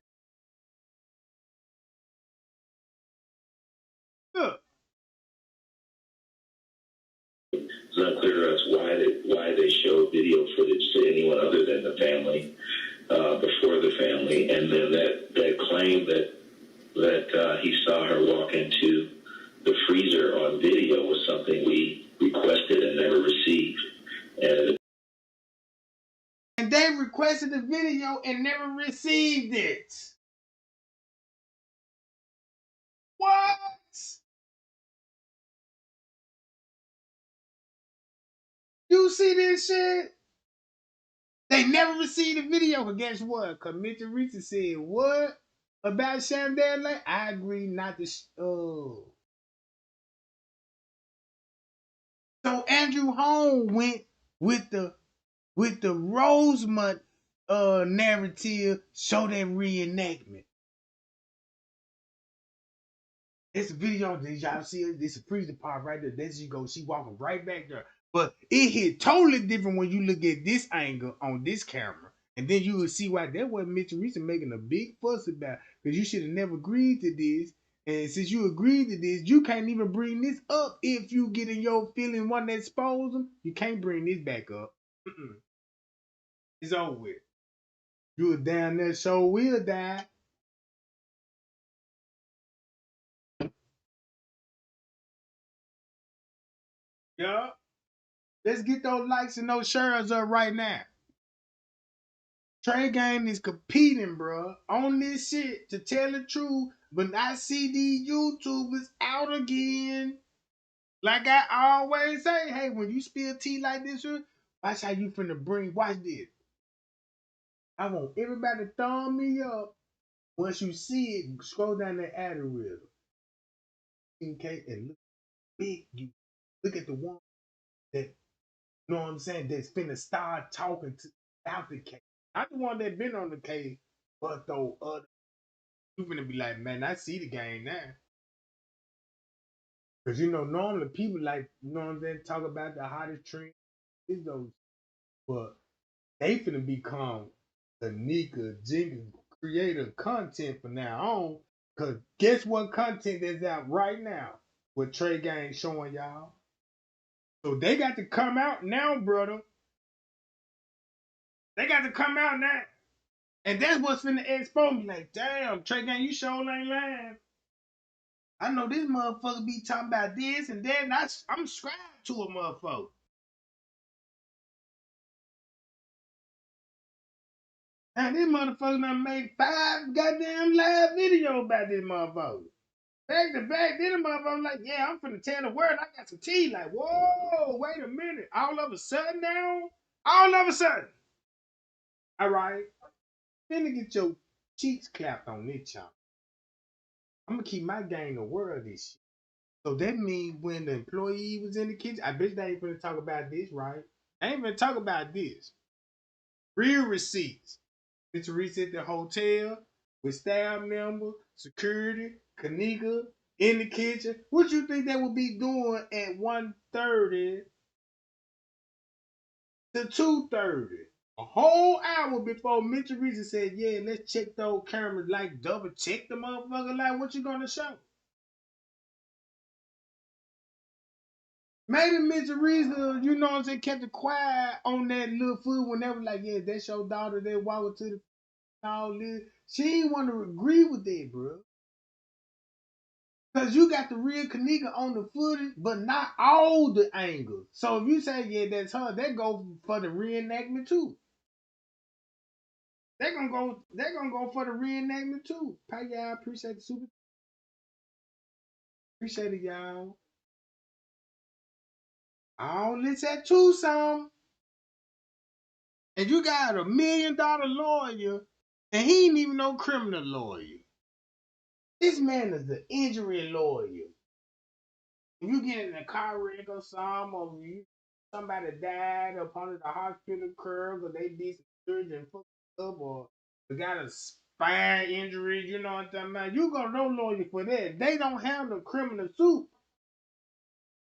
Look. It's not clear to us why they show video footage to anyone other than the family, before the family, and then that claim that he saw her walk into the freezer on video was something we requested and never received. And they requested the video and never received it. What? You see this shit? They never received the video, but guess what? Because Mr. Teresa said, what? About Shandell Lake? I agree not to... So Andrew Holmes went with the Rosemont narrative, show that reenactment. It's a video. Did y'all see it? This is a freezer part right there. There she goes. She walking right back there. But it hit totally different when you look at this angle on this camera. And then you will see why that wasn't Mitch Teresa making a big fuss about. Because you should have never agreed to this. And since you agreed to this, you can't even bring this up if you get in your feeling want to expose them. You can't bring this back up. It's over with. You was down there, show will die. Yeah. Let's get those likes and those shares up right now. Trey Gang is competing, bro, on this shit to tell the truth, but I see these YouTubers out again. Like I always say, hey, when you spill tea like this, watch how you finna bring, watch this. I want everybody to thumb me up. Once you see it, scroll down that algorithm. Okay, and look big. You look at the one that, you know what I'm saying, that's finna start talking to out the case. Not the one that been on the case, but though other. You finna be like, man, I see the game now. Cause you know, normally people like, you know what I'm saying, talk about the hottest trend, is those, but they finna become Kenneka Jenkins creator content from now on. Cause guess what content is out right now? What Trey Gang showing y'all. So they got to come out now, brother. They got to come out now. And that's what's finna expose me. Like, damn, Trey Gang, you sure ain't lying. I know this motherfucker be talking about this and that, and I'm subscribed to a motherfucker. And this motherfucker done made 5 goddamn live videos about this motherfucker. Back to back, then the motherfucker like, yeah, I'm finna tell the world I got some tea. Like, whoa, wait a minute. All of a sudden now? All of a sudden. All right. Finna get your cheeks clapped on this channel. I'm gonna keep my game the world this shit. So that means when the employee was in the kitchen, I bet they ain't finna talk about this, right? I ain't finna talk about this. Real receipts. Mr. Teresa at the hotel with staff member, security, Kenneka in the kitchen. What you think they would be doing at 1:30 to 2:30? A whole hour before Mr. Teresa said, yeah, let's check those cameras, like double check the motherfucker, like what you gonna show? Maybe Mr. Reason, you know what I'm saying, kept it quiet on that little foot when they were like, yeah, that's your daughter, they walking to the all this. She didn't want to agree with that, bro. Because you got the real Kenneka on the footage, but not all the angles. So if you say, yeah, that's her, that go for the reenactment too. They're gonna go for the reenactment too. Pay y'all, appreciate the super. Appreciate it, y'all. All this at Tucson. And you got $1 million lawyer, and he ain't even no criminal lawyer. This man is the injury lawyer. If you get in a car wreck or something, or somebody died up under the hospital curb, or they did some surgery and fucked up, or they got a spine injury, you know what I'm talking about? You go to no lawyer for that. They don't have the criminal suit.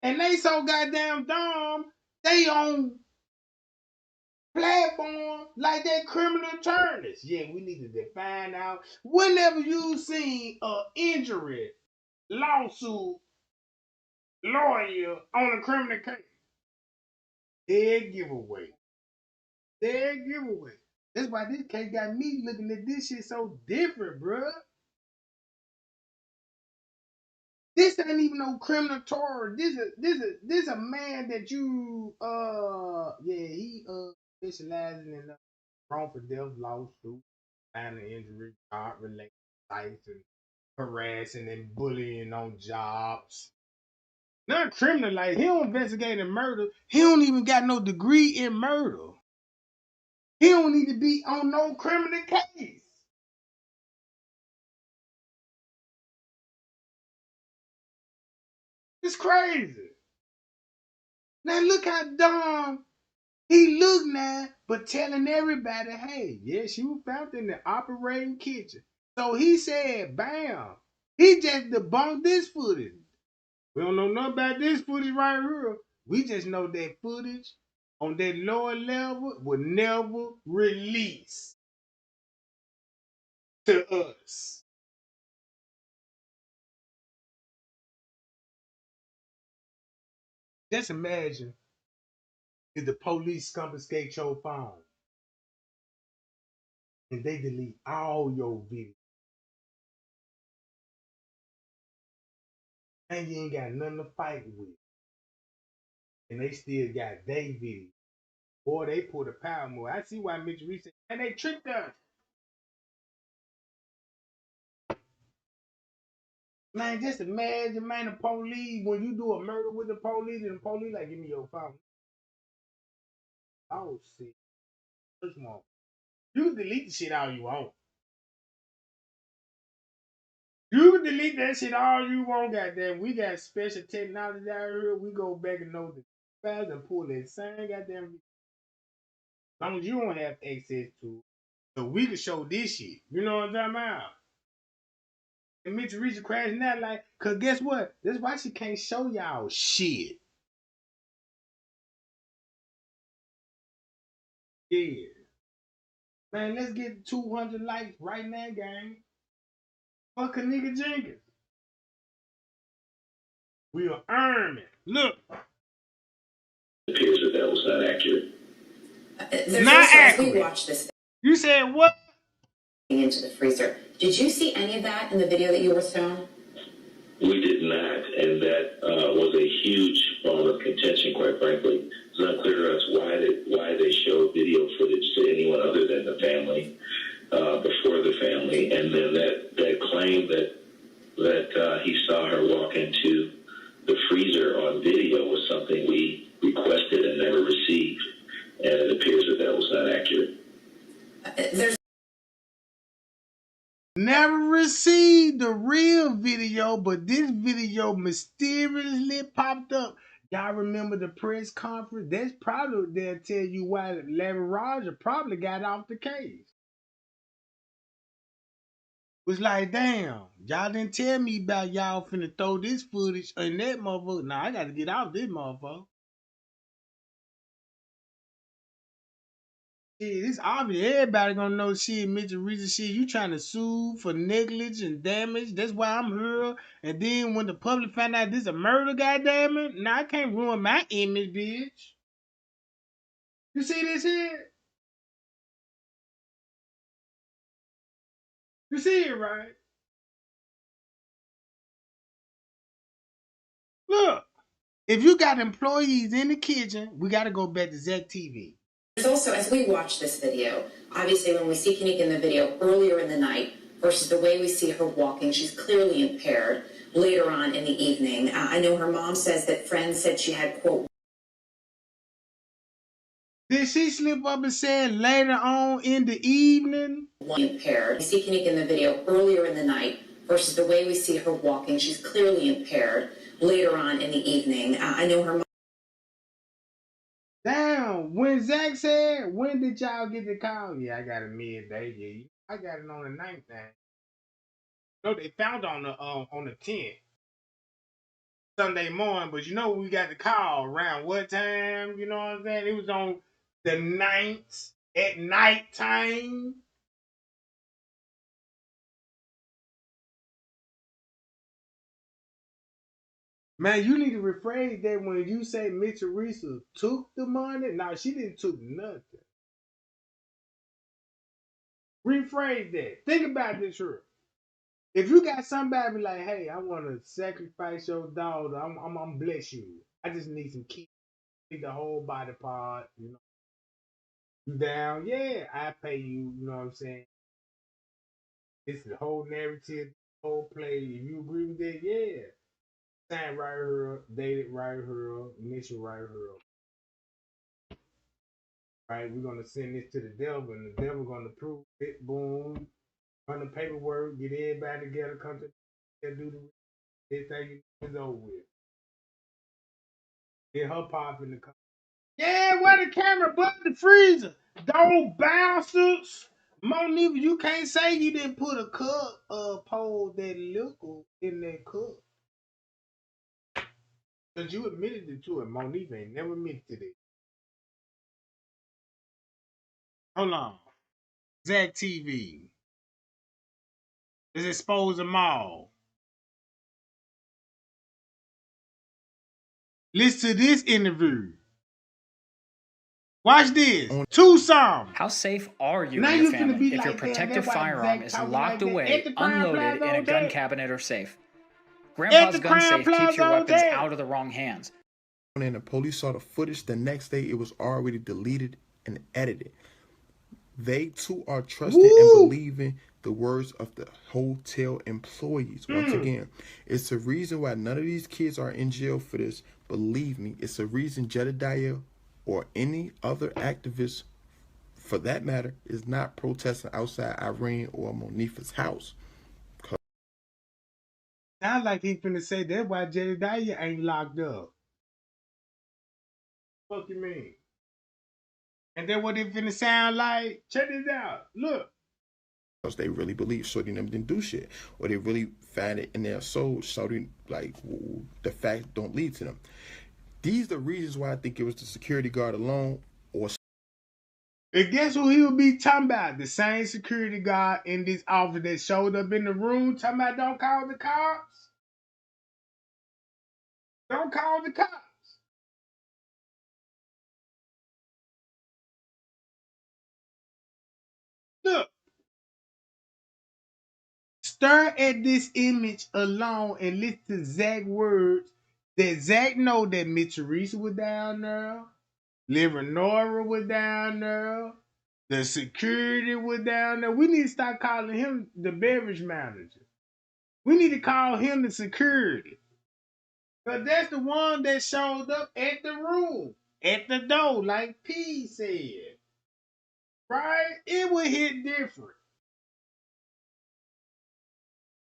And they so goddamn dumb, they on platform like that criminal attorneys. Yeah, we need to find out. Whenever you seen a injury lawsuit lawyer on a criminal case, dead giveaway. Dead giveaway. That's why this case got me looking at this shit so different, bruh. This ain't even no criminal torture. This a man that you he specializing in wrongful death lawsuit, finding injury, job related sites, and harassing and bullying on jobs. Not criminal, like he don't investigate in murder. He don't even got no degree in murder. He don't need to be on no criminal case. It's crazy. Now look how dumb he look now, but telling everybody, hey, yeah, she was found in the operating kitchen. So he said, bam. He just debunked this footage. We don't know nothing about this footage right here. We just know that footage on that lower level would never release to us. Just imagine if the police confiscate your phone and they delete all your videos and you ain't got nothing to fight with. And they still got their video. Boy, they pulled a power move. I see why Mitch Reese said, and they tricked us. Man, just imagine, man, the police, when you do a murder with the police, and the police like, give me your phone. Oh, shit. First one. You can delete the shit all you want. You can delete that shit all you want, goddamn. We got special technology out here. We go back and know the files and pull that same goddamn. As long as you don't have access to it. So we can show this shit. You know what I'm talking about? And Mitch Reese crashing that like, cause guess what? That's why she can't show y'all shit. Yeah. Man, let's get 200 likes right now, gang. Fuck a nigga Jenkins. We are earning. Look. It appears that that was not accurate. There's not also, accurate. as we watched this You said what? Into the freezer. Did you see any of that in the video that you were shown? We did not, and that was a huge bone of contention, quite frankly. It's not clear to us why they showed video footage to anyone other than the family, before the family, and then that claim that he saw her walk into the freezer on video was something we requested and never received, and it appears that that was not accurate. Never received the real video, but this video mysteriously popped up. Y'all remember the press conference? That's probably they'll tell you why Larry Roger probably got off the case. Was like, damn, y'all didn't tell me about y'all finna throw this footage in that motherfucker. Now I gotta get off this motherfucker. it's obvious. Everybody gonna know shit, Mitchell Reason shit. You trying to sue for negligence and damage. That's why I'm here. And then when the public find out this a murder, goddamn it, now I can't ruin my image, bitch. You see this here? You see it, right? Look, if you got employees in the kitchen, we got to go back to Zach TV. There's also, as we watch this video, obviously when we see Kenneka in the video earlier in the night versus the way we see her walking, she's clearly impaired later on in the evening. I know her mom says that friends said she had, quote, did she slip up and say later on in the evening? Impaired. We see Kenneka in the video earlier in the night versus the way we see her walking, she's clearly impaired later on in the evening. I know her mom. Damn, when Zach said, when did y'all get the call? Yeah, I got it midday. Yeah, I got it on the 9th thing. No, they found on the 10th. Sunday morning, but you know we got the call around what time? You know what I'm saying? It was on the 9th at night time. Man, you need to rephrase that when you say Miss Teresa took the money. No, she didn't took nothing. Rephrase that. Think about this here. If you got somebody like, hey, I want to sacrifice your daughter, I'm bless you. I just need some keys, need the whole body part, you know. You down? Yeah, I pay you, you know what I'm saying? It's the whole narrative, the whole play. If you agree with that, yeah. Sign right here, dated right here, initial right here. Right, we're gonna send this to the devil, and the devil gonna prove it. Boom, run the paperwork, get everybody together, come to do this thing is over with. Get her pop in the car. Yeah, where the camera, but the freezer. Those bastards. Monique, you can't say you didn't put a cup pole that liquor in that cup. Cause you admitted it to it. Monique ain't never admitted to it. Hold on. Zach TV. Let's expose them all. Listen to this interview. Watch this. Two songs. How safe are you now and your family if like your protective firearm is locked like away, unloaded in a gun cabinet or safe? Grandpa's gun safe keeps your weapons out of the wrong hands. And the police saw the footage the next day, it was already deleted and edited. They too are trusting and believing the words of the hotel employees. Once again, it's the reason why none of these kids are in jail for this. Believe me, it's the reason Jedediah or any other activist, for that matter, is not protesting outside Irene or Monifa's house. Sound like he finna say that's why Jedediah ain't locked up. What you mean? And then what it finna sound like? Check this out. Look. Because they really believe Shorty and them didn't do shit. Or they really find it in their soul, Shorty, like, the fact don't lead to them. These are the reasons why I think it was the security guard alone. Or and guess who he would be talking about? The same security guard in this office that showed up in the room talking about don't call the cops. Don't call the cops. Look. Stare at this image alone and listen to Zach's words that Zach know that Miss Teresa was down there, Nora was down there, the security was down there. We need to start calling him the beverage manager. We need to call him the security. But that's the one that showed up at the room, at the door, like P said. Right? It would hit different.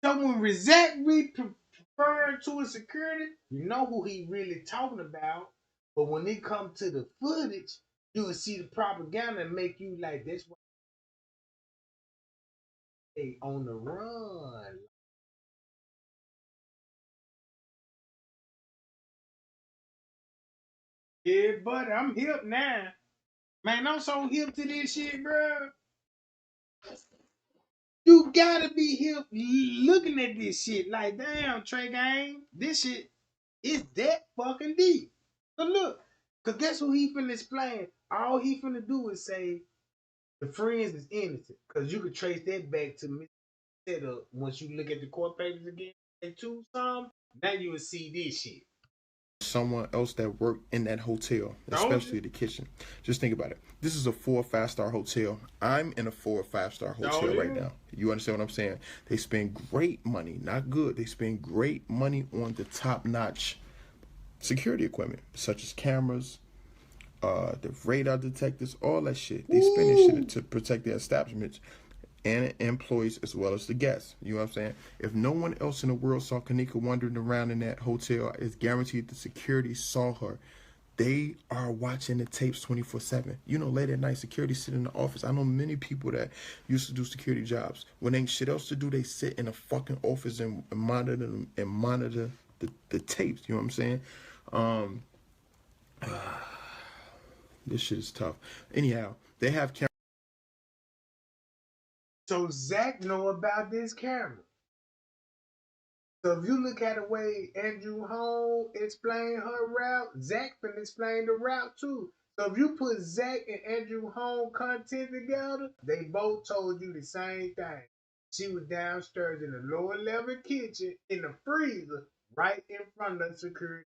So when Zach referred to a security, you know who he really talking about. But when it comes to the footage, you will see the propaganda and make you like, that's why they on the run. Yeah, buddy, I'm hip now. Man, I'm so hip to this shit, bro. You gotta be hip looking at this shit. Like, damn, Trey Gang, this shit is that fucking deep. But look, cause guess who he finna explain? All he finna do is say the friends is innocent. Cause you could trace that back to Mr. Once you look at the court papers again, and some, now you will see this shit. Someone else that worked in that hotel, especially the kitchen. Just think about it. This is a 4 or 5-star hotel. I'm in a 4 or 5-star hotel right now. You understand what I'm saying? They spend great money, not good. They spend great money on the top-notch security equipment, such as cameras, the radar detectors, all that shit. They spend this shit to protect their establishments and employees as well as the guests. You know what I'm saying? If no one else in the world saw Kenneka wandering around in that hotel, it's guaranteed the security saw her. They are watching the tapes 24/7. You know, late at night, security sit in the office. I know many people that used to do security jobs. When ain't shit else to do, they sit in a fucking office and monitor them and monitor the tapes. You know what I'm saying? This shit is tough. Anyhow, they have cameras. So Zach know about this camera. So if you look at the way Andrew Home explained her route, Zach can explain the route too. So if you put Zach and Andrew Home content together, they both told you the same thing. She was downstairs in the lower level kitchen in the freezer right in front of security.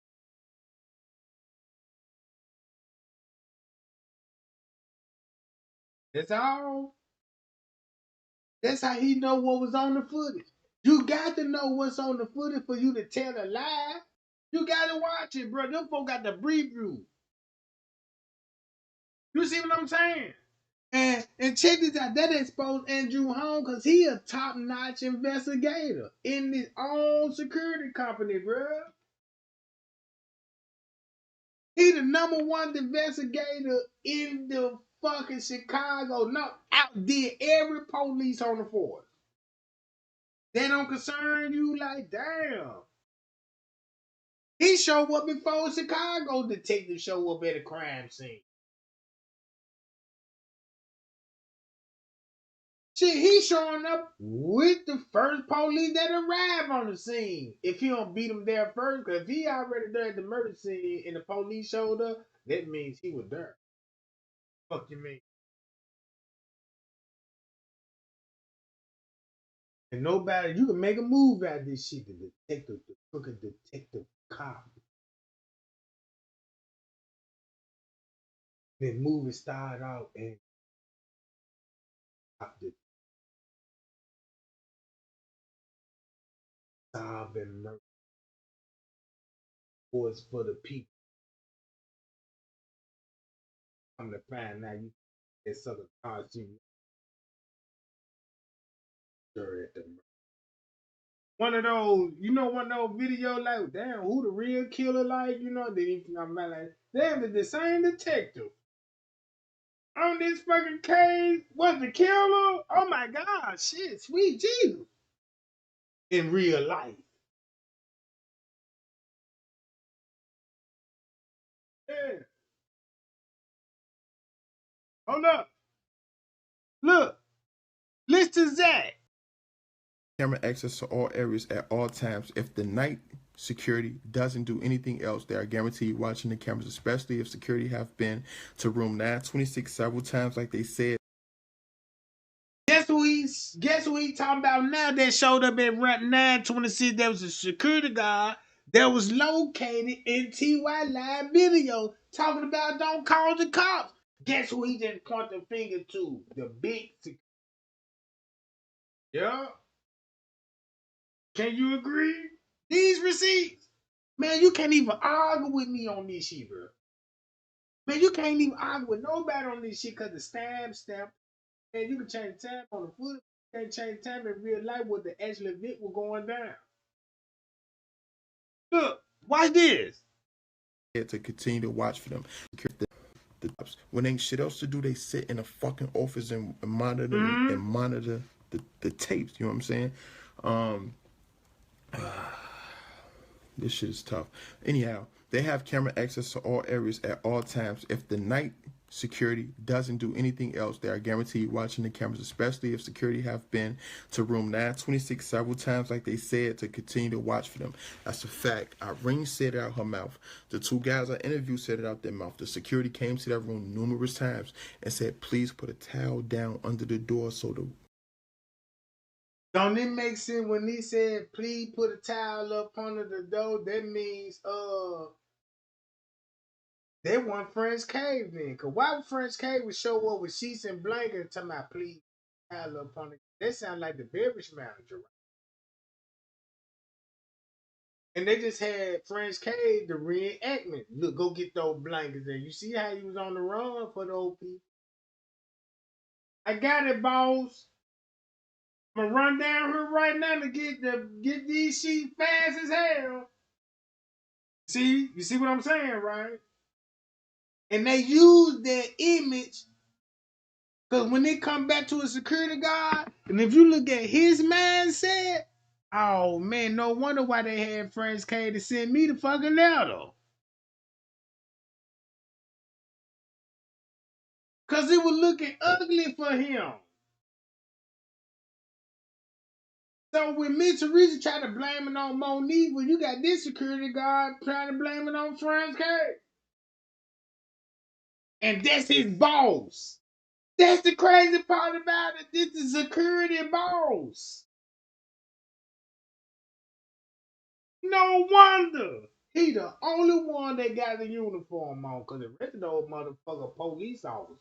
That's all. That's how he know what was on the footage. You got to know what's on the footage for you to tell a lie. You got to watch it, bro. Them folk got the preview. You see what I'm saying? And check this out. That exposed Andrew Home because he a top-notch investigator in his own security company, bro. He the #1 investigator in the fucking Chicago. No, outdid every police on the force. They don't concern you like, damn. He showed up before Chicago detectives show up at a crime scene. Shit, he's showing up with the first police that arrive on the scene. If he don't beat him there first, because if he already there at the murder scene and the police showed up, that means he was there. Fuck you mean? And nobody, you can make a move out of this shit. The detective, the crooked detective cop. The movie started out and the solving murder was for the people. I'm to find out you get sucker cars you sure at the murder. One of those, one of those videos like, damn, who the real killer like, then I'm like, damn, it's the same detective on this fucking case was the killer. Oh my God, shit, sweet Jesus. In real life. Yeah. Hold up. Look. Listen to Zach. Camera access to all areas at all times. If the night security doesn't do anything else, they are guaranteed watching the cameras, especially if security have been to room 926 several times, like they said. Guess who he talking about now that showed up at 926? There was a security guard that was located in TY live video talking about don't call the cops. Guess who he just point the finger to? The big security. Yeah. Can you agree? These receipts. Man, you can't even argue with me on this shit, bro. Man, you can't even argue with nobody on this shit because the stamp. Man, you can change time on the foot. You can't change time in real life with the actual event was going down. Look, watch this. To continue to watch for them. When ain't shit else to do, they sit in a fucking office and monitor the tapes. You know what I'm saying? This shit is tough. Anyhow, they have camera access to all areas at all times. If the night security doesn't do anything else, they are guaranteed watching the cameras, especially if security have been to room 926 several times, like they said, to continue to watch for them. That's a fact. Irene said it out her mouth. The two guys I interviewed said it out their mouth. The security came to that room numerous times and said, please put a towel down under the door so the... Don't it make sense when he said, please put a towel up under the door? That means, they want French Cave then. Because why would French Cave would show up with sheets and blankets talking about, please, towel up under the... That sounds like the beverage manager, right? And they just had French Cave, the reenactment. Look, go get those blankets there. You see how he was on the run for the old people? I got it, boss. I'm gonna run down here right now to get these sheets fast as hell. See, you see what I'm saying, right? And they use that image because when they come back to a security guard, and if you look at his mindset, oh man, no wonder why they had French K to send me the fucking letter. Cause it was looking ugly for him. So when Miss Teresa tried to blame it on Monique, well, you got this security guard trying to blame it on French K. And that's his boss. That's the crazy part about it. This is security boss. No wonder. He the only one that got the uniform on, because the rest of those motherfucker police officers.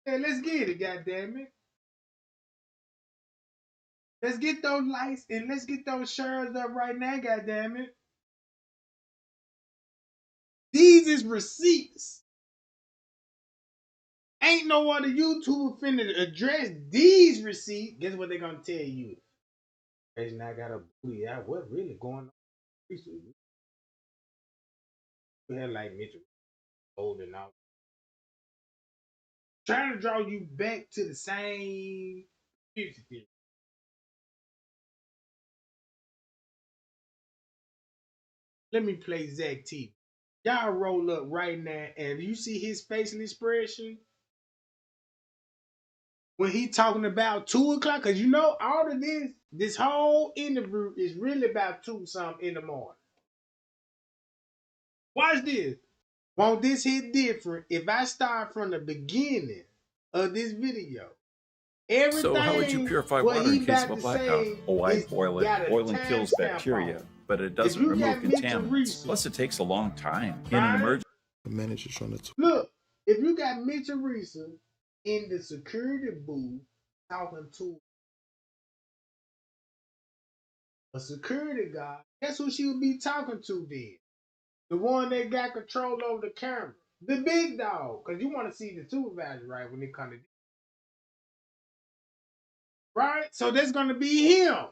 Hey, let's get it, goddammit. Let's get those lights and let's get those shirts up right now, goddammit. These is receipts. Ain't no other YouTuber finna address these receipts. Guess what they gonna tell you? Hey, now I got a booty out. What really going on? We had like Mitchell holding out. Trying to draw you back to the same conspiracy theory. Let me play Zach T. Y'all roll up right now, and you see his facial expression when he talking about 2 o'clock, because you know all of this whole interview is really about 2 something in the morning. Watch this. Won't this hit different if I start from the beginning of this video? Everything So how would you purify water in case of a blackout? Oh, I boil it. Boiling kills bacteria, but it doesn't remove contaminants. Plus, it takes a long time. In an emergency, the manager trying to look, if you got Mitch Teresa in the security booth talking to a security guard, guess who she would be talking to then? The one that got control over the camera. The big dog. Because you want to see the supervisor, right, when it comes to... Right? So that's going to be him.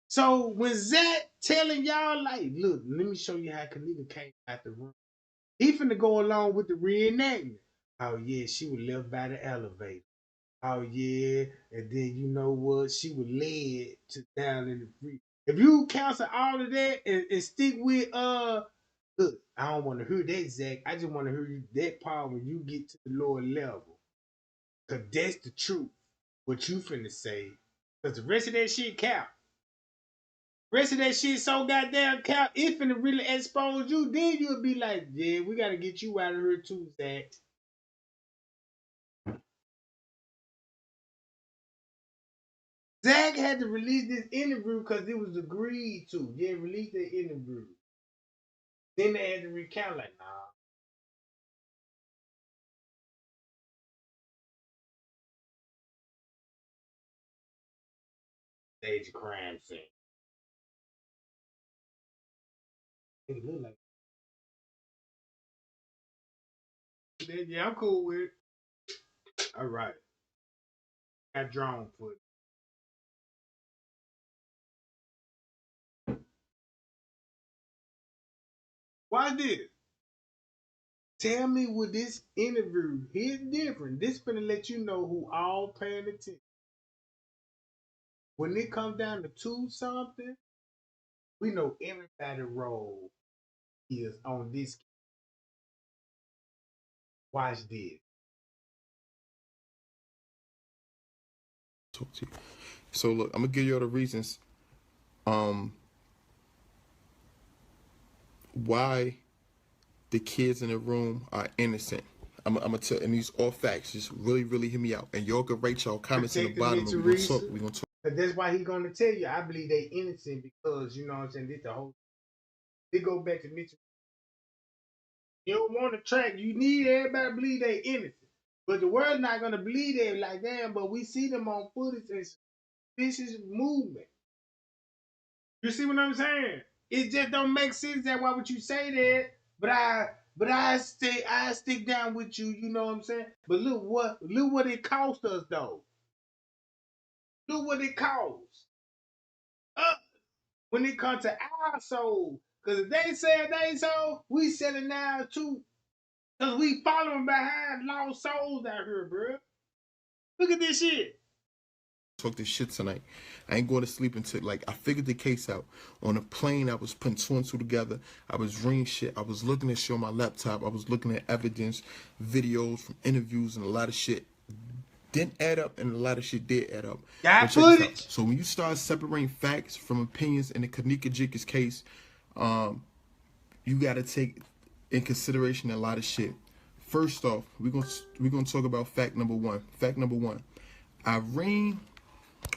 So when Zach telling y'all, like, look, let me show you how Kenneka came out the room. He finna go along with the reenactment. Oh, yeah, she was left by the elevator. Oh, yeah, and then you know what? She was led to down in the free. If you cancel all of that and stick with, look, I don't want to hear that, Zach. I just want to hear that part when you get to the lower level. Because that's the truth. What you finna say. Because the rest of that shit count. Rest of that shit so goddamn count. It finna really expose you. Then you'll be like, yeah, we got to get you out of here too, Zach. Zach had to release this interview because it was agreed to. Yeah, release the interview. Then they had to recount, like, nah. Stage crime scene. It look like. Yeah, I'm cool with it. All right. Got drone footage. Watch this. Tell me what this interview is different. This finna let you know who all paying attention. When it comes down to 2 something, we know everybody role is on this. Watch this. Talk to you. So look, I'm gonna give you all the reasons why the kids in the room are innocent. I'm gonna tell, and these all facts. Just really, really hear me out, and y'all can rate y'all comments in the bottom. And we're gonna talk. But that's why he's gonna tell you. I believe they innocent because you know what I'm saying. This the whole. They go back to Mitchell. You don't want to track. You need everybody to believe they innocent, but the world's not gonna believe they like damn. But we see them on footage and suspicious movement. You see what I'm saying? It just don't make sense. That why would you say that? But I stick down with you. You know what I'm saying? But look what it cost us though. Look what it costs. When it comes to our soul. Because if they said they soul, we selling now too. Because we following behind lost souls out here, bro. Look at this shit. Talk this shit tonight. I ain't going to sleep until, like, I figured the case out. On a plane, I was putting 2 and 2 together. I was reading shit. I was looking at shit on my laptop. I was looking at evidence, videos from interviews, and a lot of shit didn't add up, and a lot of shit did add up. Got footage. So when you start separating facts from opinions in the Kenneka Jenkins case, you got to take in consideration a lot of shit. First off, we're gonna talk about fact number one. Fact number one, Irene.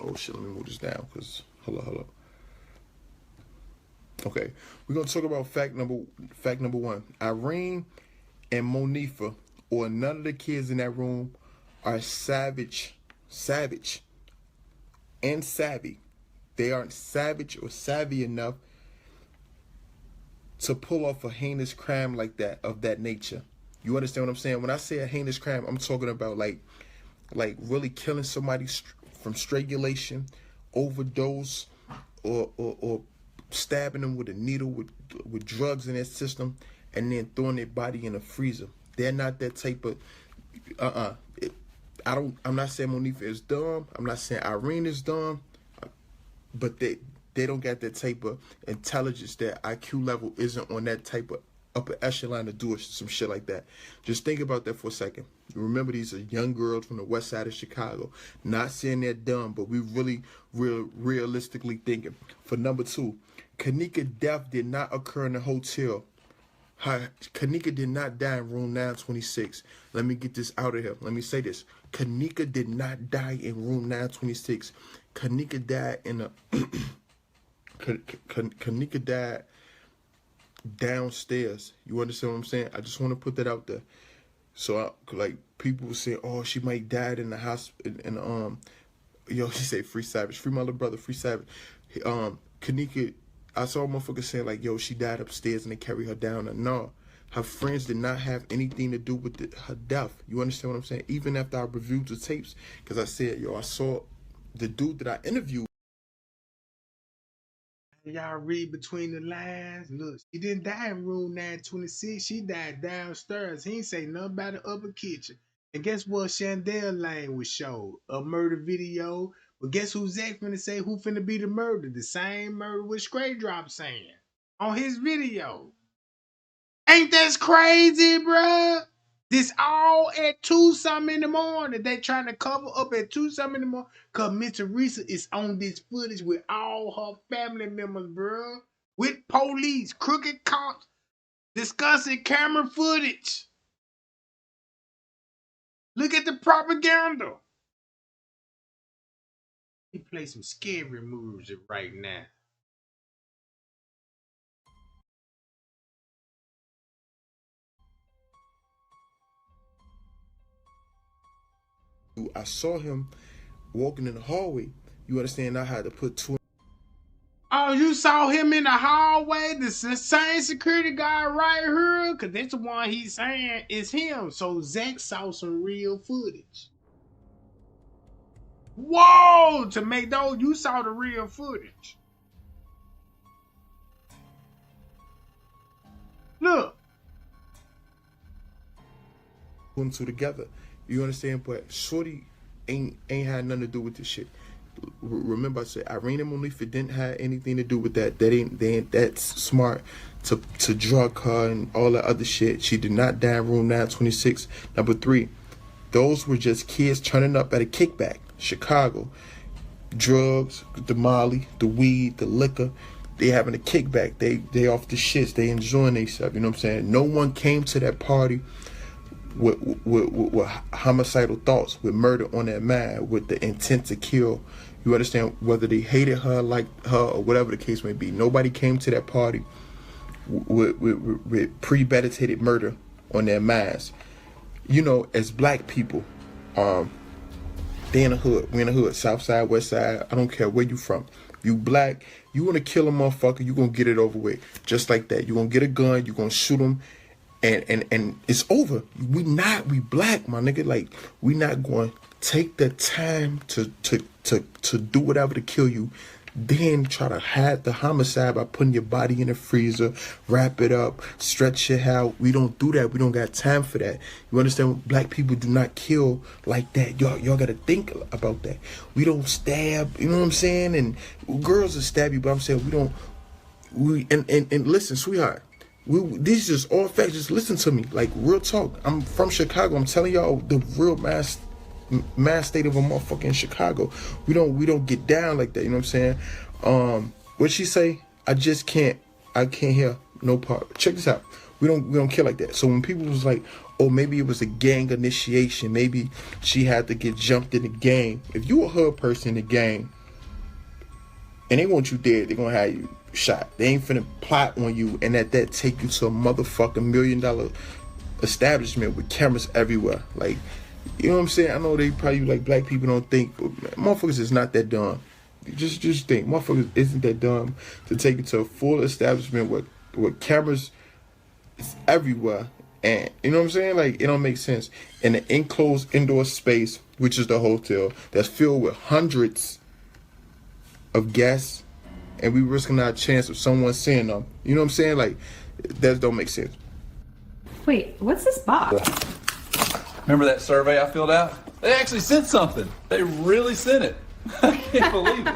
Oh shit, let me move this down because hello. Okay, we're gonna talk about fact number one. Irene and Monifa, or none of the kids in that room, are savage, and savvy. They aren't savage or savvy enough to pull off a heinous crime like that, of that nature. You understand what I'm saying? When I say a heinous crime, I'm talking about like really killing somebody from strangulation, overdose, or stabbing them with a needle with drugs in their system, and then throwing their body in a freezer. They're not that type of. I'm not saying Monifa is dumb. I'm not saying Irene is dumb, but they don't got that type of intelligence. Their IQ level isn't on that type of upper echelon to do some shit like that. Just think about that for a second. Remember, these are young girls from the west side of Chicago. Not saying they're dumb, but we really realistically thinking. For number two, Kenneka's death did not occur in a hotel. Kenneka did not die in room 926. Let me get this out of here. Let me say this. Kenneka did not die in room 926. Kenneka died in a Kenneka died downstairs. You understand what I'm saying? I just want to put that out there. So like people were saying, oh, she might die in the hospital. And he said free Savage, free my little brother, free Savage. Kenneka, I saw a motherfucker saying like, yo, she died upstairs and they carried her down. And no, her friends did not have anything to do with her death. You understand what I'm saying? Even after I reviewed the tapes, because I said, yo, I saw the dude that I interviewed. Y'all read between the lines. Look, she didn't die in room 926. She died downstairs. He ain't say nothing about the upper kitchen. And guess what? Chandel Lane was showed a murder video. But guess who Zach finna say who finna be the murder? The same murder with Stray Drop saying on his video. Ain't that crazy, bruh? This all at 2-something in the morning. They trying to cover up at 2-something in the morning. Cause Miss Teresa is on this footage with all her family members, bruh. With police, crooked cops, discussing camera footage. Look at the propaganda. He play some scary music right now. I saw him walking in the hallway. You understand? I had to put 2. Oh, you saw him in the hallway? The same security guard right here? Because that's the one he's saying is him. So Zach saw some real footage. Whoa! To make those, you saw the real footage. Look. 2 and 2 together. You understand? But Shorty ain't had nothing to do with this shit. remember I said Irene and Monifa didn't have anything to do with that. They ain't that smart to drug her and all that other shit. She did not die in room 926. Number 3, those were just kids turning up at a kickback. Chicago. Drugs, the molly, the weed, the liquor. They having a kickback. They off the shits. They enjoying themselves. You know what I'm saying? No one came to that party with homicidal thoughts, with murder on their mind, with the intent to kill. You understand? Whether they hated her, liked her, or whatever the case may be. Nobody came to that party with premeditated murder on their minds. You know, as black people, they in the hood. We in the hood. South side, west side. I don't care where you from. You black, you want to kill a motherfucker, you going to get it over with. Just like that. You going to get a gun, you going to shoot him, and it's over. We black, my nigga. Like, we not going to take the time to do whatever to kill you, then try to hide the homicide by putting your body in the freezer, wrap it up, stretch it out. We don't do that. We don't got time for that. You understand? Black people do not kill like that. Y'all got to think about that. We don't stab, you know what I'm saying? And girls will stab you, but I'm saying and listen, sweetheart. These just all facts. Just listen to me. Like, real talk. I'm from Chicago. I'm telling y'all the real mass state of a motherfucker in Chicago. We don't get down like that, you know what I'm saying? What'd she say? I can't hear no part. Check this out. We don't kill like that. So when people was like, oh, maybe it was a gang initiation, maybe she had to get jumped in the gang. If you a hood person in the gang and they want you dead, they're gonna have you shot. They ain't finna plot on you and at that take you to a motherfucking $1 million establishment with cameras everywhere. Like, you know what I'm saying? I know they probably like black people don't think, but motherfuckers is not that dumb. Just think, motherfuckers isn't that dumb to take it to a full establishment with cameras everywhere, and you know what I'm saying? Like, it don't make sense. In an enclosed indoor space, which is the hotel, that's filled with hundreds of guests, and we risking our chance of someone seeing them. You know what I'm saying? Like, that don't make sense. Wait, what's this box? Remember that survey I filled out? They actually sent something. They really sent it. I can't believe it.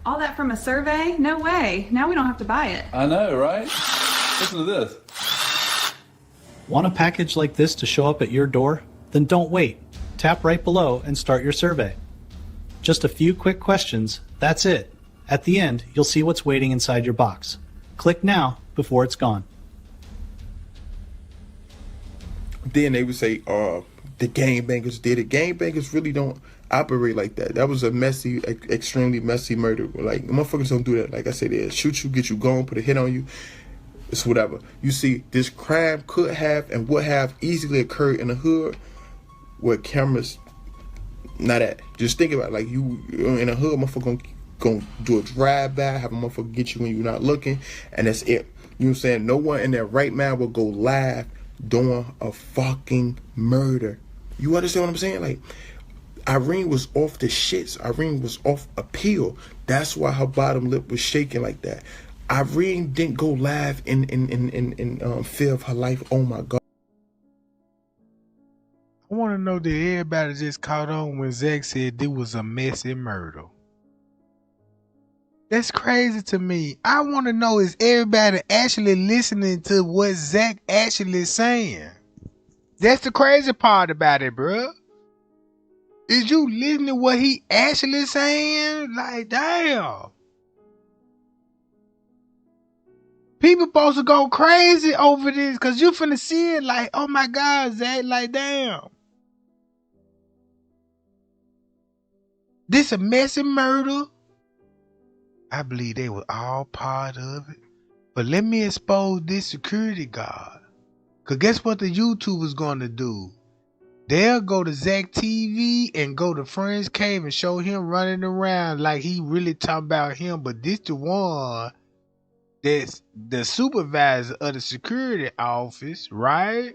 All that from a survey? No way. Now we don't have to buy it. I know, right? Listen to this. Want a package like this to show up at your door? Then don't wait. Tap right below and start your survey. Just a few quick questions. That's it. At the end, you'll see what's waiting inside your box. Click now before it's gone. Then they would say, the gangbangers did it. Gangbangers really don't operate like that. That was a messy, extremely messy murder. Like, motherfuckers don't do that. Like I said, they'll shoot you, get you gone, put a hit on you. It's whatever. You see, this crime could have and would have easily occurred in the hood where cameras not at. Just think about it. Like, you in a hood, motherfucker gonna do a drive-by, have a motherfucker get you when you're not looking, and that's it. You know what I'm saying? No one in their right mind will go live doing a fucking murder. You understand what I'm saying? Like, Irene was off the shits. Irene was off a pill. That's why her bottom lip was shaking like that. Irene didn't go live in fear of her life. Oh my God. I want to know that everybody just caught on when Zach said this was a messy murder. That's crazy to me. I want to know, is everybody actually listening to what Zach actually saying? That's the crazy part about it, bruh. Is you listening to what he actually saying? Like, damn. People supposed to go crazy over this because you finna see it like, oh my God, Zach, like, damn. This a messy murder. I believe they were all part of it. But let me expose this security guard. Because guess what the YouTubers gonna do? They'll go to Zach TV and go to Friend's Cave and show him running around like he really talking about him. But this the one that's the supervisor of the security office, right?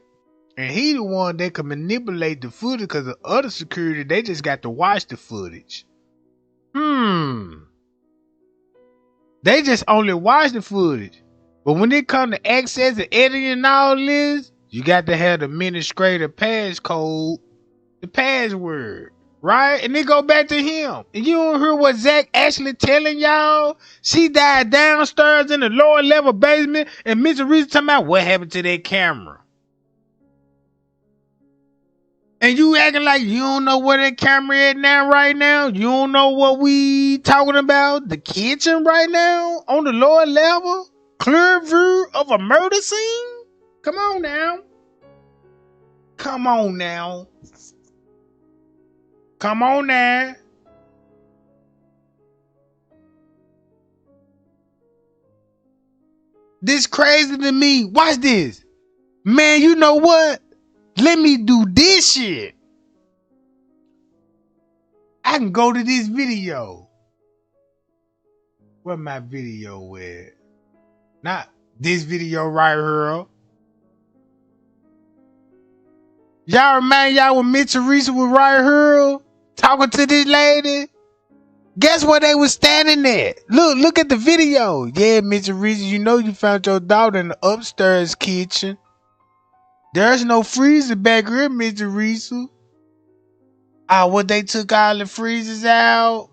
And he the one that can manipulate the footage because the other security, they just got to watch the footage. They just only watch the footage. But when it come to access and editing and all this, you got to have the administrative passcode, the password, right? And then go back to him. And you don't hear what Zach actually telling y'all? She died downstairs in the lower level basement, and Mr. Reese talking about what happened to that camera. And you acting like you don't know where that camera is now, right now? You don't know what we talking about? The kitchen right now? On the lower level? Clear view of a murder scene? Come on now. Come on now. Come on now. This crazy to me. Watch this. Man, you know what? Let me do this shit. I can go to this video. Where my video at? Not this video right here. Y'all remind y'all when Mitch Teresa was right here talking to this lady? Guess where they was standing at? Look at the video. Yeah, Mitch Teresa, you know you found your daughter in the upstairs kitchen. There's no freezer back here, Mitch Teresa. What they took all the freezers out?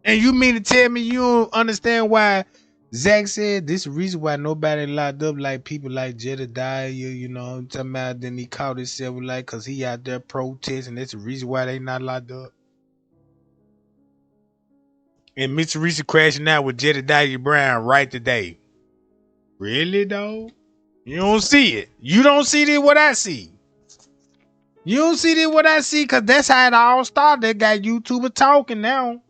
And you mean to tell me you don't understand why Zach said this is the reason why nobody locked up like people like Jedediah, you know, I'm talking about. Then he caught himself like cause he out there protesting. That's the reason why they not locked up. And Mr. Teresa crashing out with Jedediah Brown right today. Really though? You don't see it. You don't see this what I see. You don't see this what I see cause that's how it all started. They got YouTuber talking now.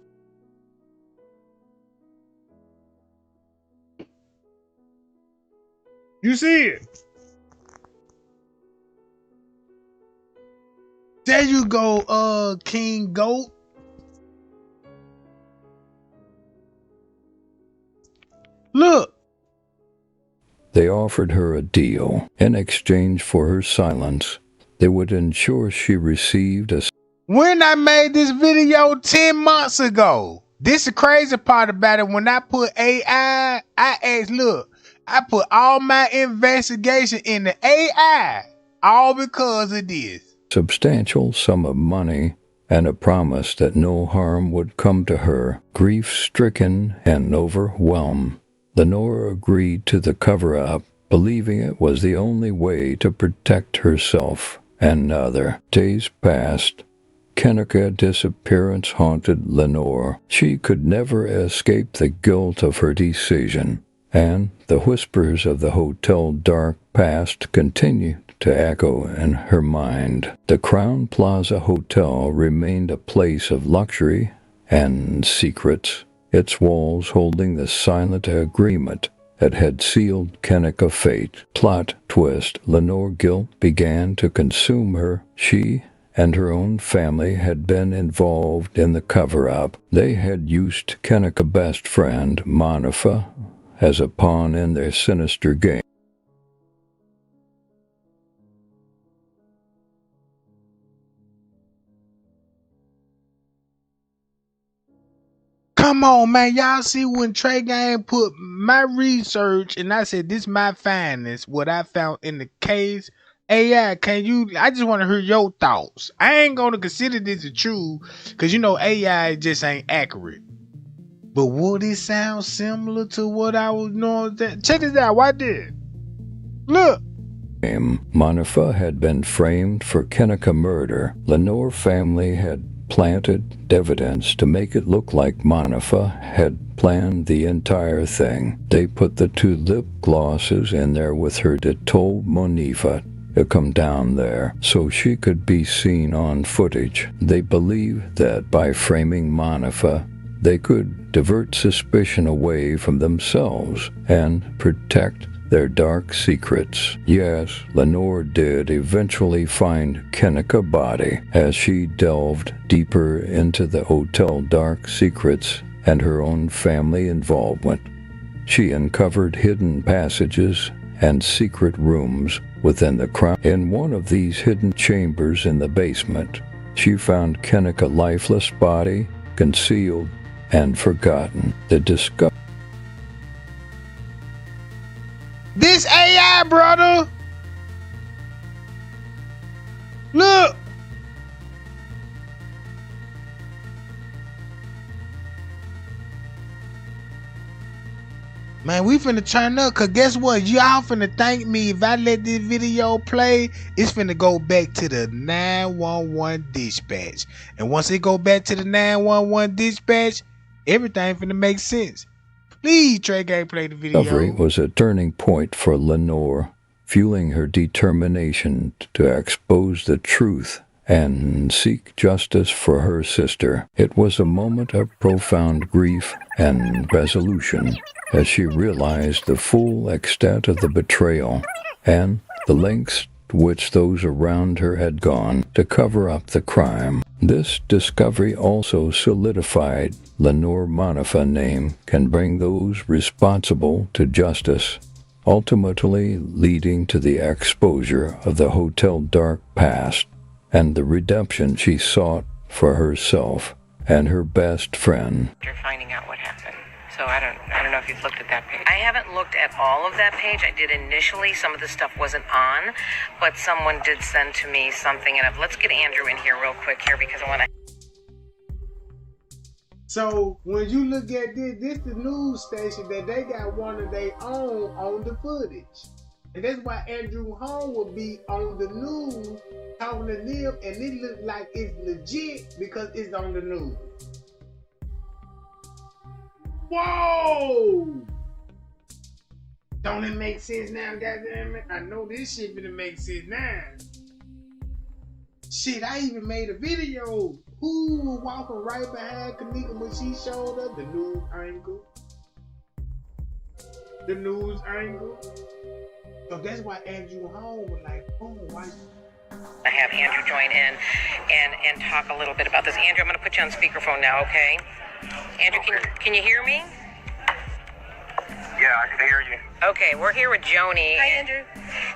You see it. There you go, King Goat. Look. They offered her a deal. In exchange for her silence, they would ensure she received a... When I made this video 10 months ago, this is the crazy part about it. When I put AI, I asked, look, I put all my investigation in the AI, all because of this. Substantial sum of money and a promise that no harm would come to her. Grief-stricken and overwhelmed, Lenore agreed to the cover-up, believing it was the only way to protect herself and other. Days passed. Kenneka disappearance haunted Lenore. She could never escape the guilt of her decision, and the whispers of the hotel dark past continued to echo in her mind. The Crown Plaza Hotel remained a place of luxury and secrets, its walls holding the silent agreement that had sealed Kenneka fate. Plot twist, Lenore guilt began to consume her. She and her own family had been involved in the cover-up. They had used Kenneka's best friend, Monifa, as a pawn in their sinister game. Come on, man. Y'all see when Trey Gang put my research and I said, this is my findings, what I found in the case. AI, I just want to hear your thoughts. I ain't going to consider this a true because, you know, AI just ain't accurate. But would it sound similar to what I was knowing? Check this out. Watch this. Look. Monifa had been framed for Kenneka murder. Lenore family had planted evidence to make it look like Monifa had planned the entire thing. They put the 2 lip glosses in there with her that told Monifa to come down there so she could be seen on footage. They believed that by framing Monifa, they could divert suspicion away from themselves and protect their dark secrets. Yes, Lenore did eventually find Kenneka's body as she delved deeper into the hotel dark secrets and her own family involvement. She uncovered hidden passages and secret rooms within the Crown. In one of these hidden chambers in the basement, she found Kenneka's lifeless body, concealed and forgotten. The discovery. This AI, brother. Man, we finna turn up, cause guess what? Y'all finna thank me if I let this video play. It's finna go back to the 911 dispatch. And once it go back to the 911 dispatch, everything finna make sense. Please, Trey Gang, play the video. Discovery was a turning point for Lenore, fueling her determination to expose the truth and seek justice for her sister. It was a moment of profound grief and resolution as she realized the full extent of the betrayal and the lengths to which those around her had gone to cover up the crime. This discovery also solidified Lenore Monifa's name can bring those responsible to justice, ultimately leading to the exposure of the hotel's dark past and the redemption she sought for herself and her best friend. You're finding out what happened. So I don't know if you've looked at that page. I haven't looked at all of that page. I did initially. Some of the stuff wasn't on, but someone did send to me something. And let's get Andrew in here real quick here because I want to. So when you look at this the news station that they got one of their own on the footage. And that's why Andrew Holm will be on the news talking to them, and it look like it's legit because it's on the news. Whoa! Don't it make sense now, goddamn it? I know this shit gonna make sense now. Shit, I even made a video. Who was walking right behind Kenneka when she showed up? The news angle. The news angle. So that's why Andrew Holm was like, oh, why? I have Andrew join in and talk a little bit about this. Andrew, I'm going to put you on speakerphone now, okay? Andrew, can you hear me? Yeah, I can hear you. Okay, we're here with Joni. Hi, Andrew.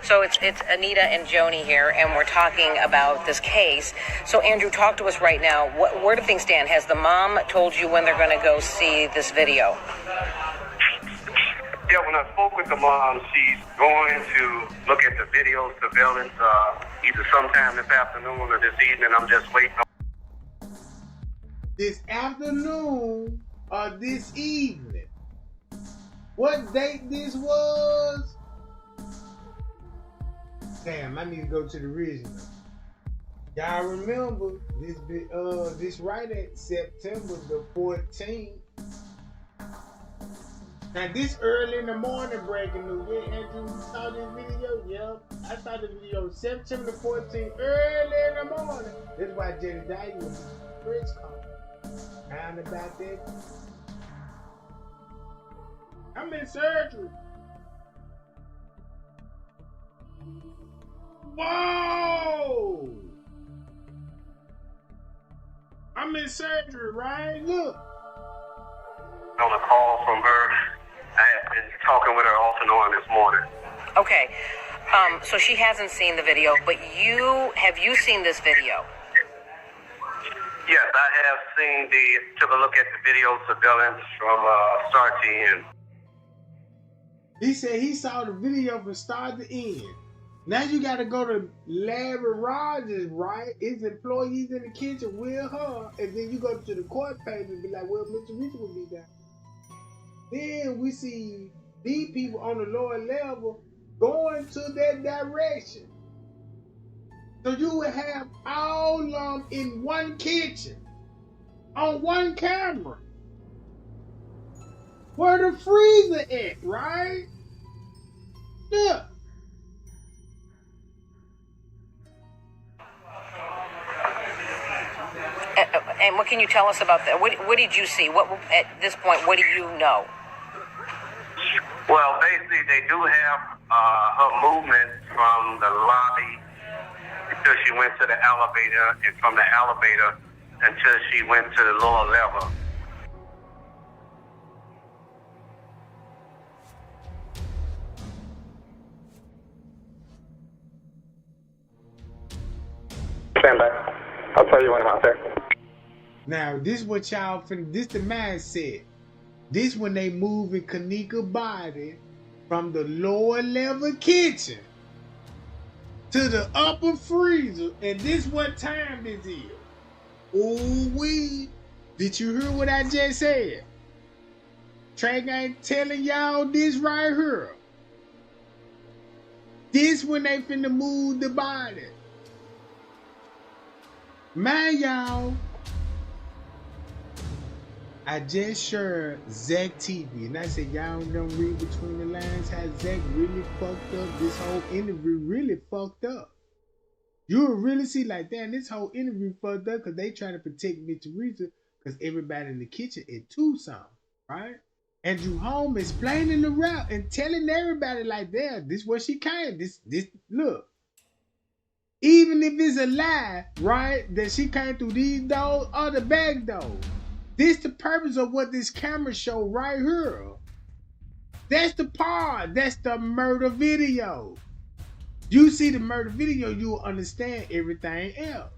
So it's Anita and Joni here, and we're talking about this case. So Andrew, talk to us right now. Where do things stand? Has the mom told you when they're going to go see this video? Yeah, when I spoke with the mom, she's going to look at the video surveillance either sometime this afternoon or this evening. I'm just waiting on this afternoon or this evening. What date this was? Damn, I need to go to the original. Y'all remember this right at September the 14th. Now this early in the morning breaking news. Yeah, Andrew, you saw this video? Yeah, I saw the video September the 14th, early in the morning. That's why Jenny Dyke was press conference. Found about that. I'm in surgery. Whoa! I'm in surgery, right? Look. On a call from her. I have been talking with her off and on this morning. Okay. So she hasn't seen the video, but have you seen this video? Yes, I have took a look at the video surveillance from start to end. He said he saw the video from start to end. Now you got to go to Larry Rogers, right? His employees in the kitchen with her, and then you go to the court page and be like, well, Mr. Richard will be there. Then we see these people on the lower level going to that direction. So you would have all of them in one kitchen, on one camera. Where the freezer at, right? Look. And what can you tell us about that? What did you see? At this point, what do you know? Well, basically, they do have her movement from the lobby until she went to the elevator, and from the elevator until she went to the lower level. Stand by. I'll tell you when I'm out there. Now, this what y'all finna, this the mindset. This when they moving Kenneka body from the lower level kitchen to the upper freezer. And this what time this is. Ooh wee. Did you hear what I just said? Trey ain't telling y'all this right here. This when they finna move the body. Man, y'all, I just shared Zach TV, and I said, y'all don't read between the lines how Zach really fucked up. This whole interview really fucked up. You'll really see like, damn, this whole interview fucked up because they trying to protect Miss Teresa because everybody in the kitchen in Tucson, right? Andrew Holmes explaining the route and telling everybody like, damn, this where she came. This, look. Even if it's a lie, right, that she came through these doors or the back door. This the purpose of what this camera show right here. That's the part. That's the murder video. You see the murder video, you'll understand everything else.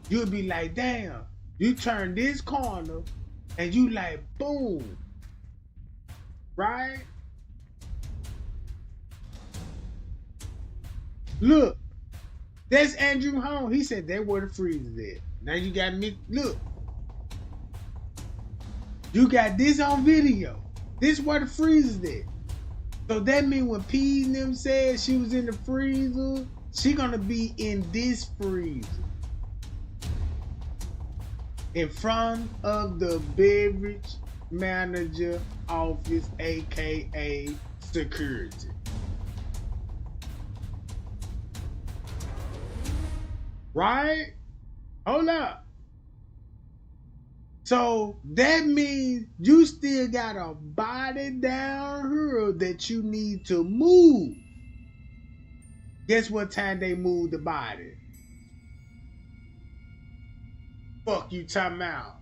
You'll be like, damn, you turn this corner and you like, boom. Right? Look, that's Andrew Holmes. He said that where the freezer's at. Now you got me, look. You got this on video. This where the freezer's at. So that means when P and them said she was in the freezer, she gonna be in this freezer. In front of the beverage manager office, aka security. Right? Hold up. So that means you still got a body down here that you need to move. Guess what time they moved the body? Fuck you talking about?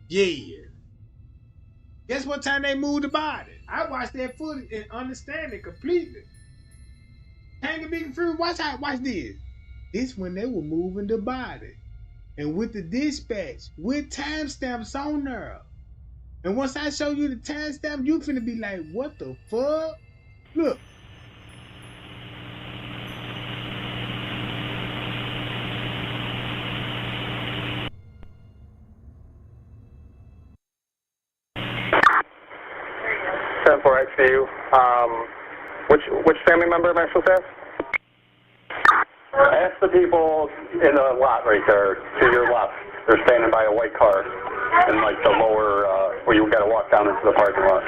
Yeah. Guess what time they moved the body? I watched that footage and understand it completely. Can't be confused. Watch this. This when they were moving the body. And with the dispatch, with timestamps on there. And once I show you the timestamp, you finna be like, what the fuck? Look. For XU. Which family member am I supposed to ask? Ask the people in the lot right there, to your left. They're standing by a white car in like the lower, where you gotta walk down into the parking lot.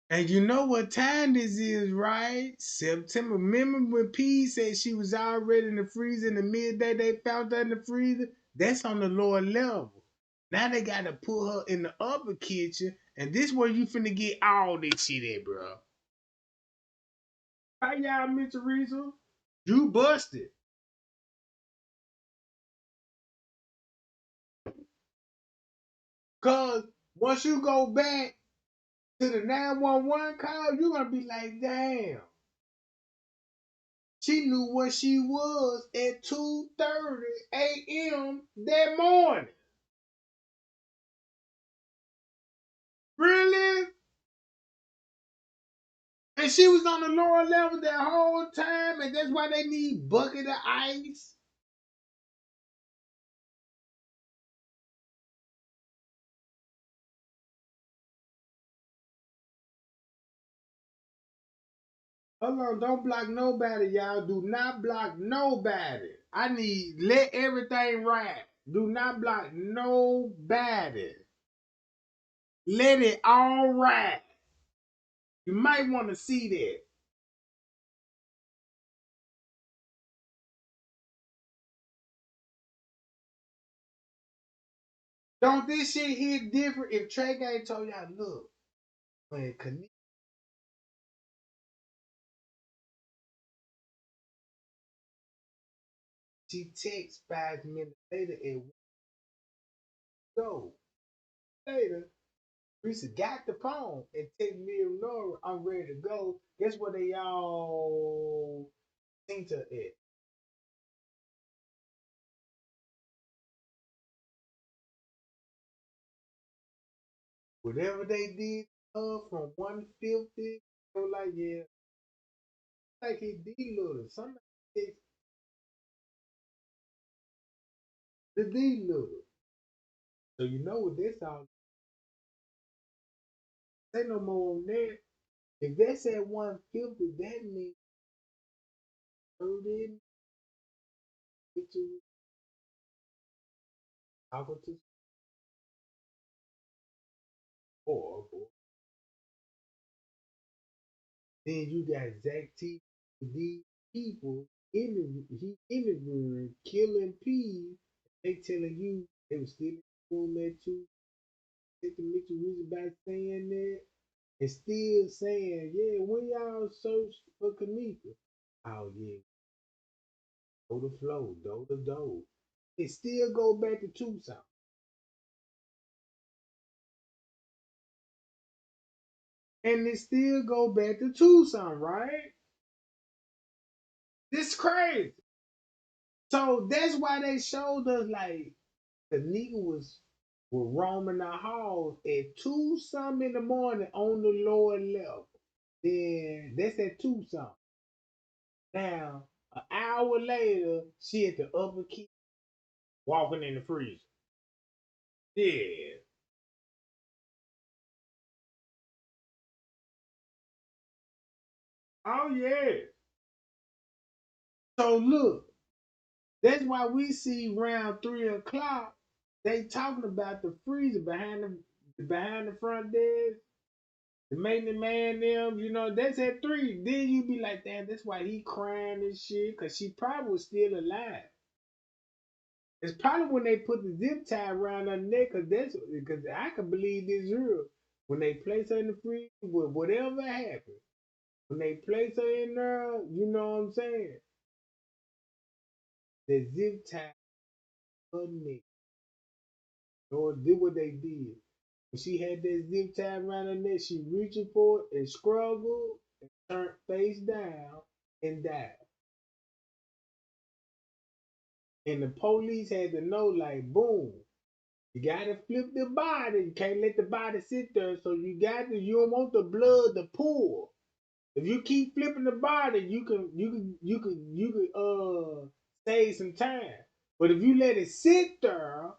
And you know what time this is, right? September. Remember when P said she was already in the freezer in the midday? They found her in the freezer. That's on the lower level. Now they got to put her in the upper kitchen, and this where you finna get all this shit at, bro. How y'all, Miss Teresa? You busted. Cause once you go back to the 911 call, you're gonna be like, damn. She knew where she was at 2:30 a.m. that morning. Really? And she was on the lower level that whole time, and that's why they need bucket of ice. Hold on, don't block nobody, y'all. Do not block nobody. I need, let everything ride. Do not block nobody. Let it all ride. You might want to see that. Don't this shit hit different if Trey Gang told y'all, look, when Kenneka, she texts 5 minutes later and go. Later, Risa got the phone and text me and Nora, I'm ready to go. Guess what they all seen to it? Whatever they did from 150, they were like, yeah, like he D-Little. Somebody text the D-Little. So you know what this all. Say no more on that. If that's at 150, that means 30 to talking to 4. Then you got Zach T. These people interviewing, killing P. They telling you they was still in the room at 2. Taking Mitchell Reese about saying that. And still saying, yeah, when y'all search for Kenneka. Oh, yeah. Door to flow, door to door. It still go back to Tucson. And it still go back to Tucson, right? This crazy. So that's why they showed us like Kenneka was roaming the halls at 2 something in the morning on the lower level. Then that's at Tucson. Now, an hour later, she at the upper key walking in the freezer. Yeah. Oh yeah. So look, that's why we see around 3 o'clock, they talking about the freezer behind the front desk. The maintenance man, them, you know, that's at 3. Then you be like, damn, that's why he crying and shit, because she probably was still alive. It's probably when they put the zip tie around her neck, because I can believe this real. When they place her in the freezer, whatever happened, when they place her in there, you know what I'm saying? The zip tie her neck. Or did what they did. When she had that zip tie around her neck, she reaching for it and struggled and turned face down and died. And the police had to know, like, boom, you gotta flip the body. You can't let the body sit there. So you don't want the blood to pour. If you keep flipping the body, you can save some time. But if you let it sit there,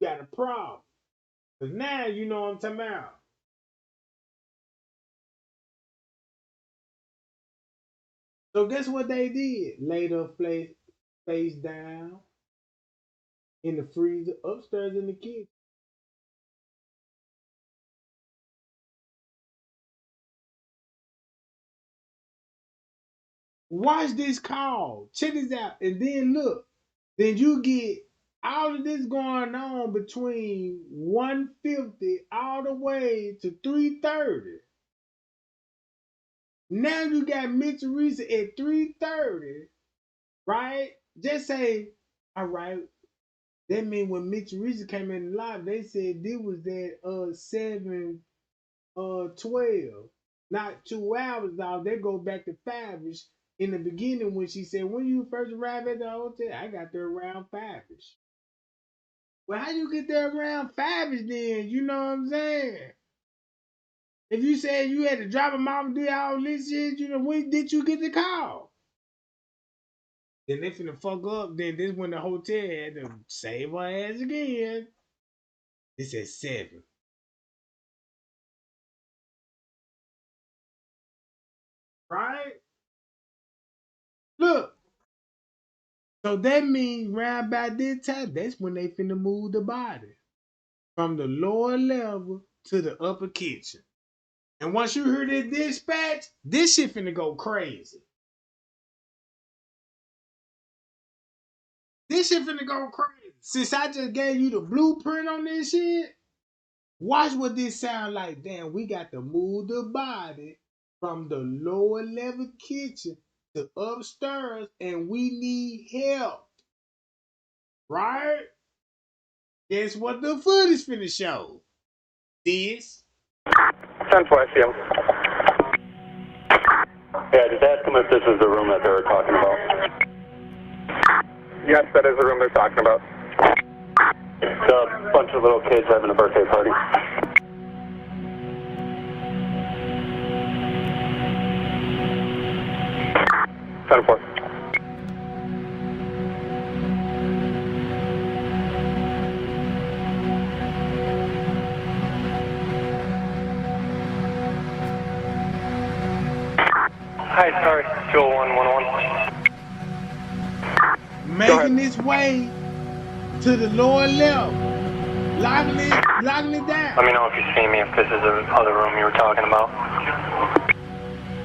you got a problem. Cause now you know what I'm talking about. So guess what they did? Laid her face down in the freezer upstairs in the kitchen. Watch this call. Check this out. And then look. Then you get all of this going on between 150 all the way to 3:30. Now you got Mitch Reese at 3:30, right? Just say, all right. That means when Mitch Reese came in live, they said this was at 7:12. Not 2 hours off. They go back to 5ish. In the beginning, when she said, when you first arrived at the hotel, I got there around 5ish. Well, how you get there around 5ish then? You know what I'm saying? If you said you had to drop him off and do all this shit, you know, when did you get the call? Then they finna fuck up. Then this when the hotel had to save her ass again. This at 7. Right? Look. So that means round by this time, that's when they finna move the body from the lower level to the upper kitchen. And once you hear this dispatch, this shit finna go crazy. This shit finna go crazy. Since I just gave you the blueprint on this shit, watch what this sound like. Damn, we got to move the body from the lower level kitchen to upstairs, and we need help. Right? Guess what the footage finna show? This. 10-4, him. Yeah, just ask them if this is the room that they were talking about. Yes, that is the room they're talking about. It's a bunch of little kids having a birthday party. 10-4. Hi, sorry, Joel 111. Making its way to the lower level. Locking it down. Let me know if you see me, if this is the other room you were talking about.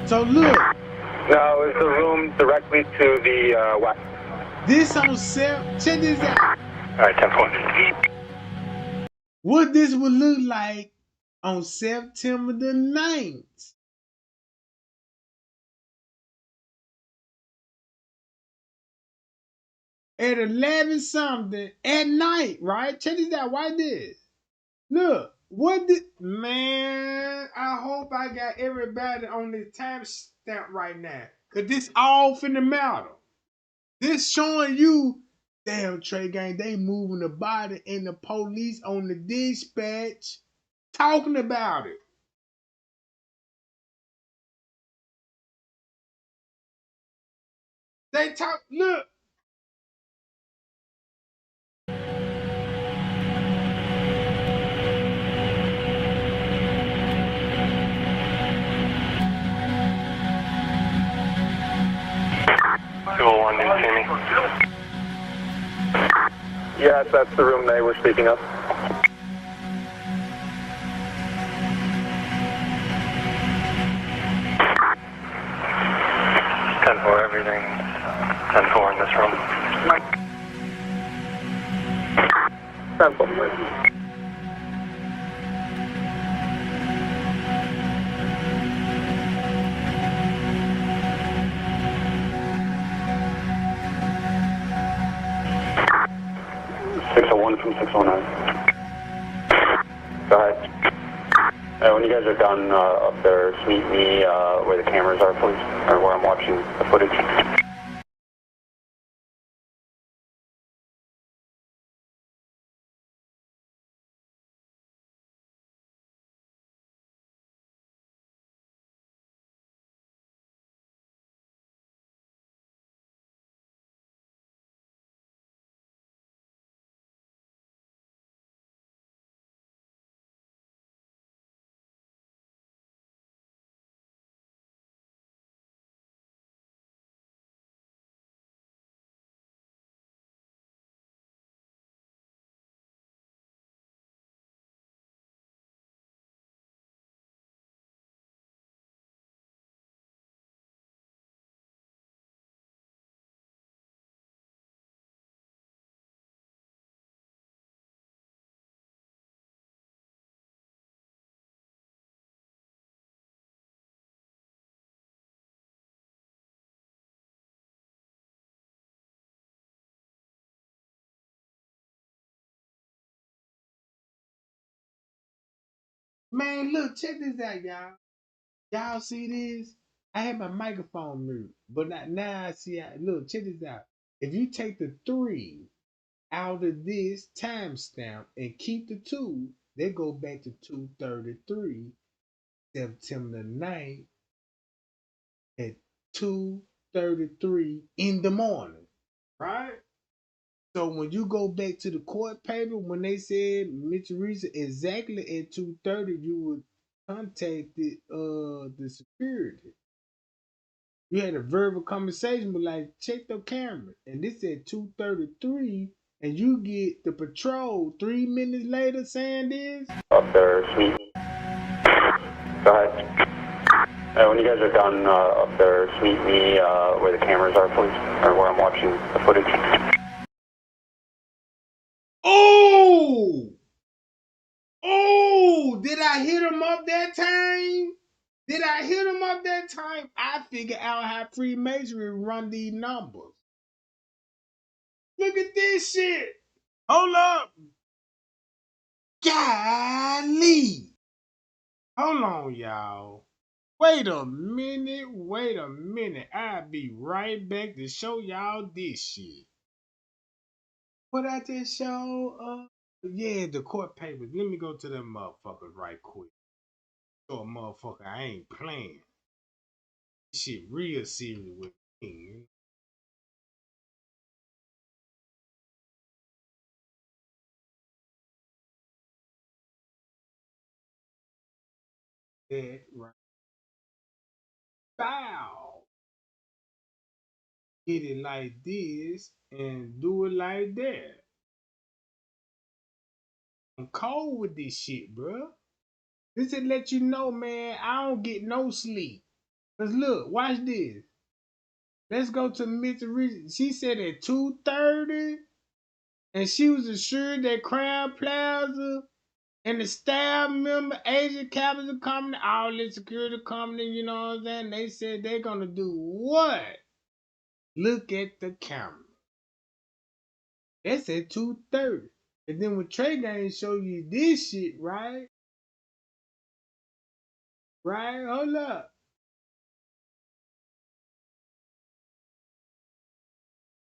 So look. No, it's the room directly to the west. This on check this out. Alright, 10-4. What this would look like on September the 9th. At 11 something at night, right? Check this out. Why this? Look, man, I hope I got everybody on this timestamp right now. Cause this all finna matter. This showing you, damn Trey Gang, they moving the body and the police on the dispatch talking about it. They talk, look. Yes, that's the room they were speaking of. Everything 10-4 in this room. 10-4. 601 from 609. Go ahead. When you guys are done up there, just meet me where the cameras are, please, or where I'm watching the footage. Man, look, check this out, y'all. Y'all see this? I had my microphone mute, but now I see. Look, check this out. If you take the 3 out of this timestamp and keep the 2, they go back to 2:33, September 9th at 2:33 in the morning, right? So when you go back to the court paper, when they said Mr. Reese exactly at 2:30, you would contact the security. You had a verbal conversation, but like check the camera, and this at 2:33, and you get the patrol 3 minutes later saying this. Up there, sweet. Go ahead. When you guys are done up there, just meet me where the cameras are, please, or where I'm watching the footage. Oh! Oh! Did I hit him up that time? Did I hit him up that time? I figured out how Freemasonry run these numbers. Look at this shit. Hold up. Golly. Hold on, y'all. Wait a minute. I'll be right back to show y'all this shit. What I just show? Yeah, the court papers. Let me go to them motherfuckers right quick. So a motherfucker, I ain't playing. This shit real serious with me. That right. Bow. Hit it like this and do it like that. I'm cold with this shit, bro. This to let you know, man, I don't get no sleep. Cause look, watch this. Let's go to Mitsubishi. She said at 2:30, and she was assured that Crown Plaza and the staff member, Asian Capital Company, all the security company, you know what I'm saying? They said they're gonna do what? Look at the camera. That's at 2:30. And then when Trey Gang show you this shit, right? Right? Hold up.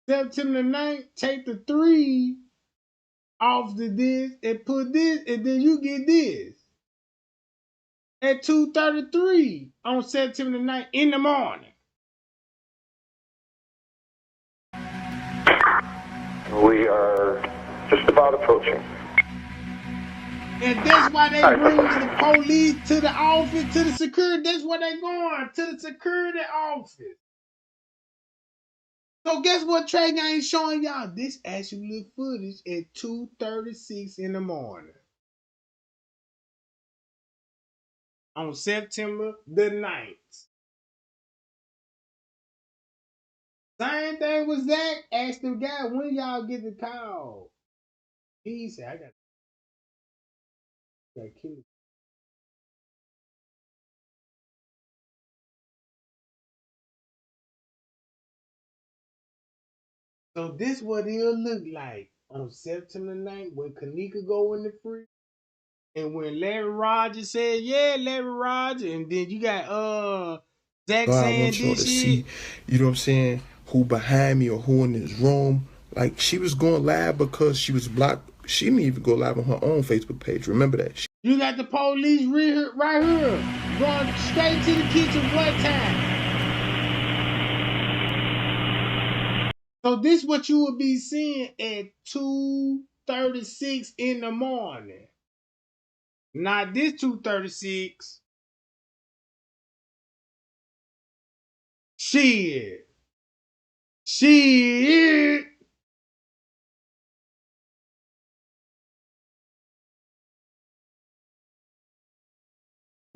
September 9th, take the 3 off the this and put this, and then you get this. At 2:33 on September 9th in the morning. We are just about approaching. And that's why they bringing the police to the office, to the security. That's where they going, to the security office. So guess what Trey Gang showing y'all? This actually footage at 2:36 in the morning. On September the 9th. Same thing with Zach. Asked the guy, when y'all get the call? He said, I got killed. So this what it'll look like on September 9th when Kenneka go in the free. And when Larry Rogers said, yeah, Larry Rogers, and then you got Zach God saying wants y'all this to shit. see, you know what I'm saying, who behind me or who in this room. Like, she was going live because she was blocked. She didn't even go live on her own Facebook page. Remember that. You got the police right here, going straight to the kitchen what time? So this what you will be seeing at 2:36 in the morning. Not this 2:36. Shit.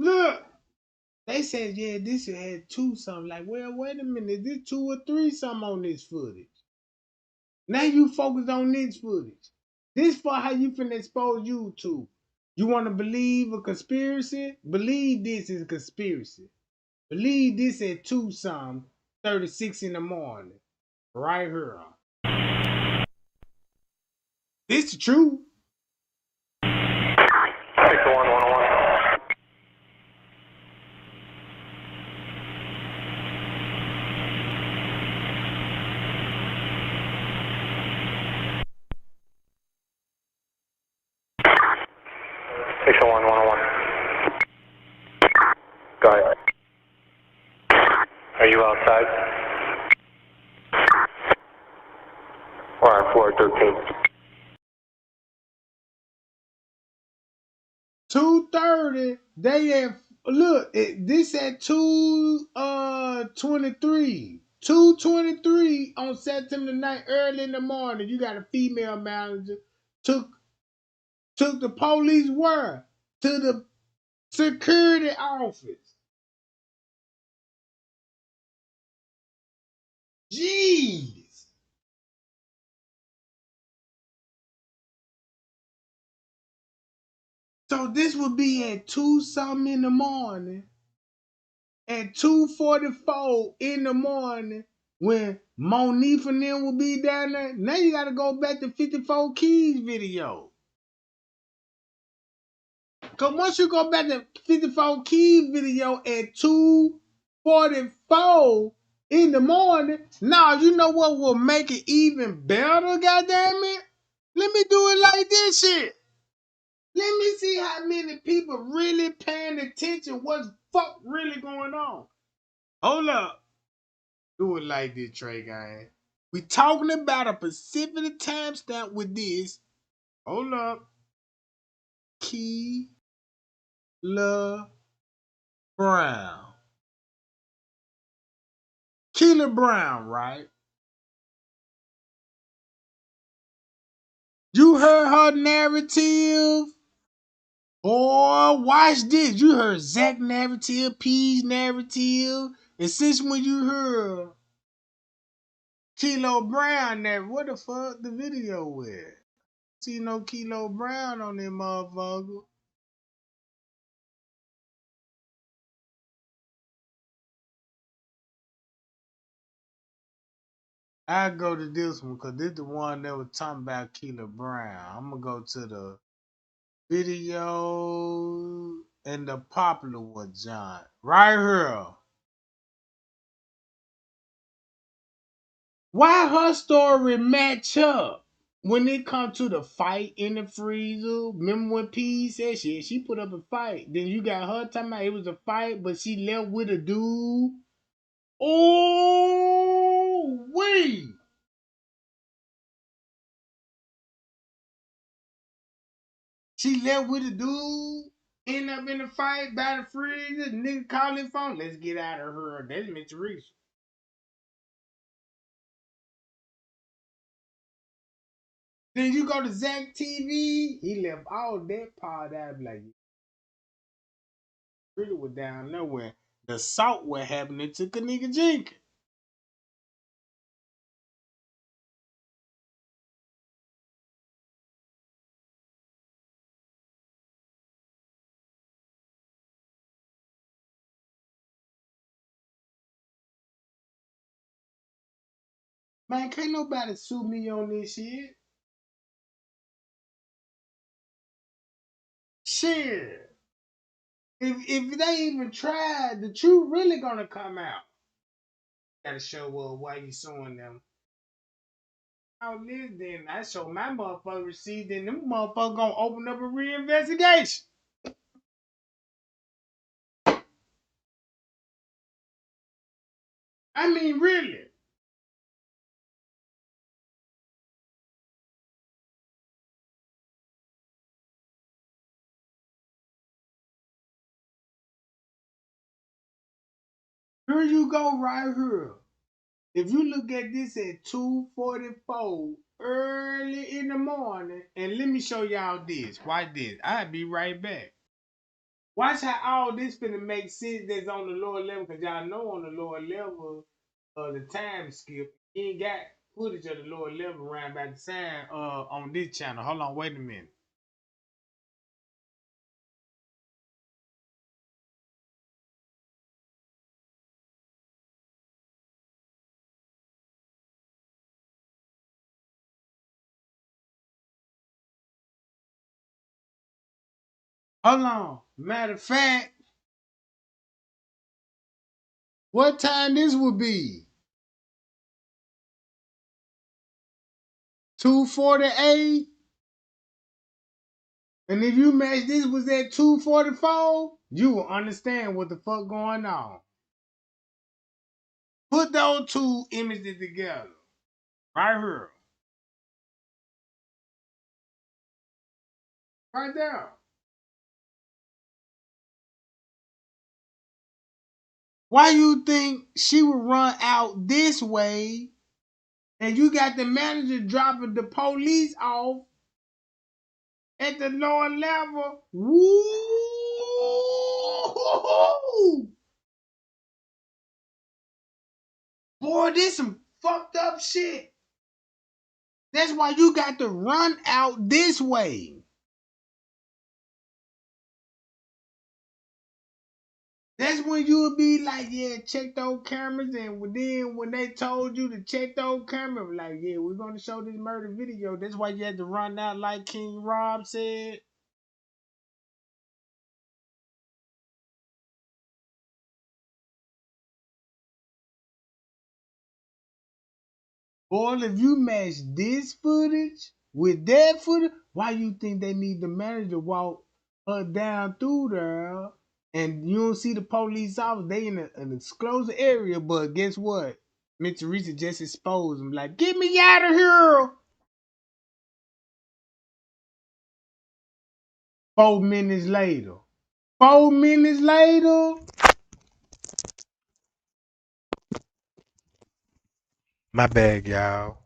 Look. They said, yeah, this had 2 something. Like, well, wait a minute. This 2 or 3 something on this footage. Now you focus on this footage. This for how you finna expose YouTube. You want to believe a conspiracy? Believe this is a conspiracy. Believe this at 2 something, 36 in the morning. Right here. This the truth. Go ahead. Are you outside? We're on floor 13. 2:30. They have look. This at 2:23. 2:23 on September 9th, early in the morning. You got a female manager took the police where to the security office. Jeez. So this would be at 2 something in the morning. At 2:44 in the morning, when Monique and them will be down there. Now you got to go back to 54 Keys video. Because once you go back to 54 Keys video at 2:44 in the morning, now you know what will make it even better, goddamn it? Let me do it like this shit. Let me see how many people really paying attention. What's fuck really going on? Hold up. Do it like this, Trey Gang. We talking about a specific timestamp with this. Hold up. Keela Brown. Keela Brown, right? You heard her narrative? Boy, watch this. You heard Zach narrative, P's narrative. And since when you heard Kilo Brown narrative, what the fuck the video with? See no Kilo Brown on them motherfucker. I go to this one because this the one that was talking about Kilo Brown. I'm gonna go to the video and the popular one, John. Right here. Why her story match up? When it come to the fight in the freezer, remember when P said she put up a fight. Then you got her talking about it was a fight, but she left with a dude. Oh, wait. She left with a dude, end up in a fight by the freezer, nigga call his phone. Let's get out of her. That's Mitch Reese. Then you go to Zach TV, he left all that part out like really was down nowhere. The salt what happening to Kenneka Jenkins. Man, can't nobody sue me on this shit. Shit. If they even tried, the truth really gonna come out. Gotta show why you suing them. All this then I show my motherfucker receipt, then them motherfuckers gonna open up a reinvestigation. I mean, really. Here you go right here. If you look at this at 2:44 early in the morning, and let me show y'all this. Watch this. I'll be right back. Watch how all this finna make sense that's on the lower level, because y'all know on the lower level the time skip. You ain't got footage of the lower level around by the time on this channel. Hold on, wait a minute. Hold on. Matter of fact, what time this would be? 2:48. And if you match this was at 2:44, you will understand what the fuck going on. Put those two images together. Right here. Right there. Why you think she would run out this way and you got the manager dropping the police off at the lower level? Woo! Boy, this some fucked up shit. That's why you got to run out this way. That's when you would be like, yeah, check those cameras. And then when they told you to check those cameras, like, yeah, we're going to show this murder video. That's why you had to run out like King Rob said. Boy, if you match this footage with that footage, why you think they need the manager walk her down through there and you don't see the police officer? They in an exclusive area, but guess what? Mr. Teresa just exposed them like, get me out of here. 4 minutes later. 4 minutes later. My bad, y'all.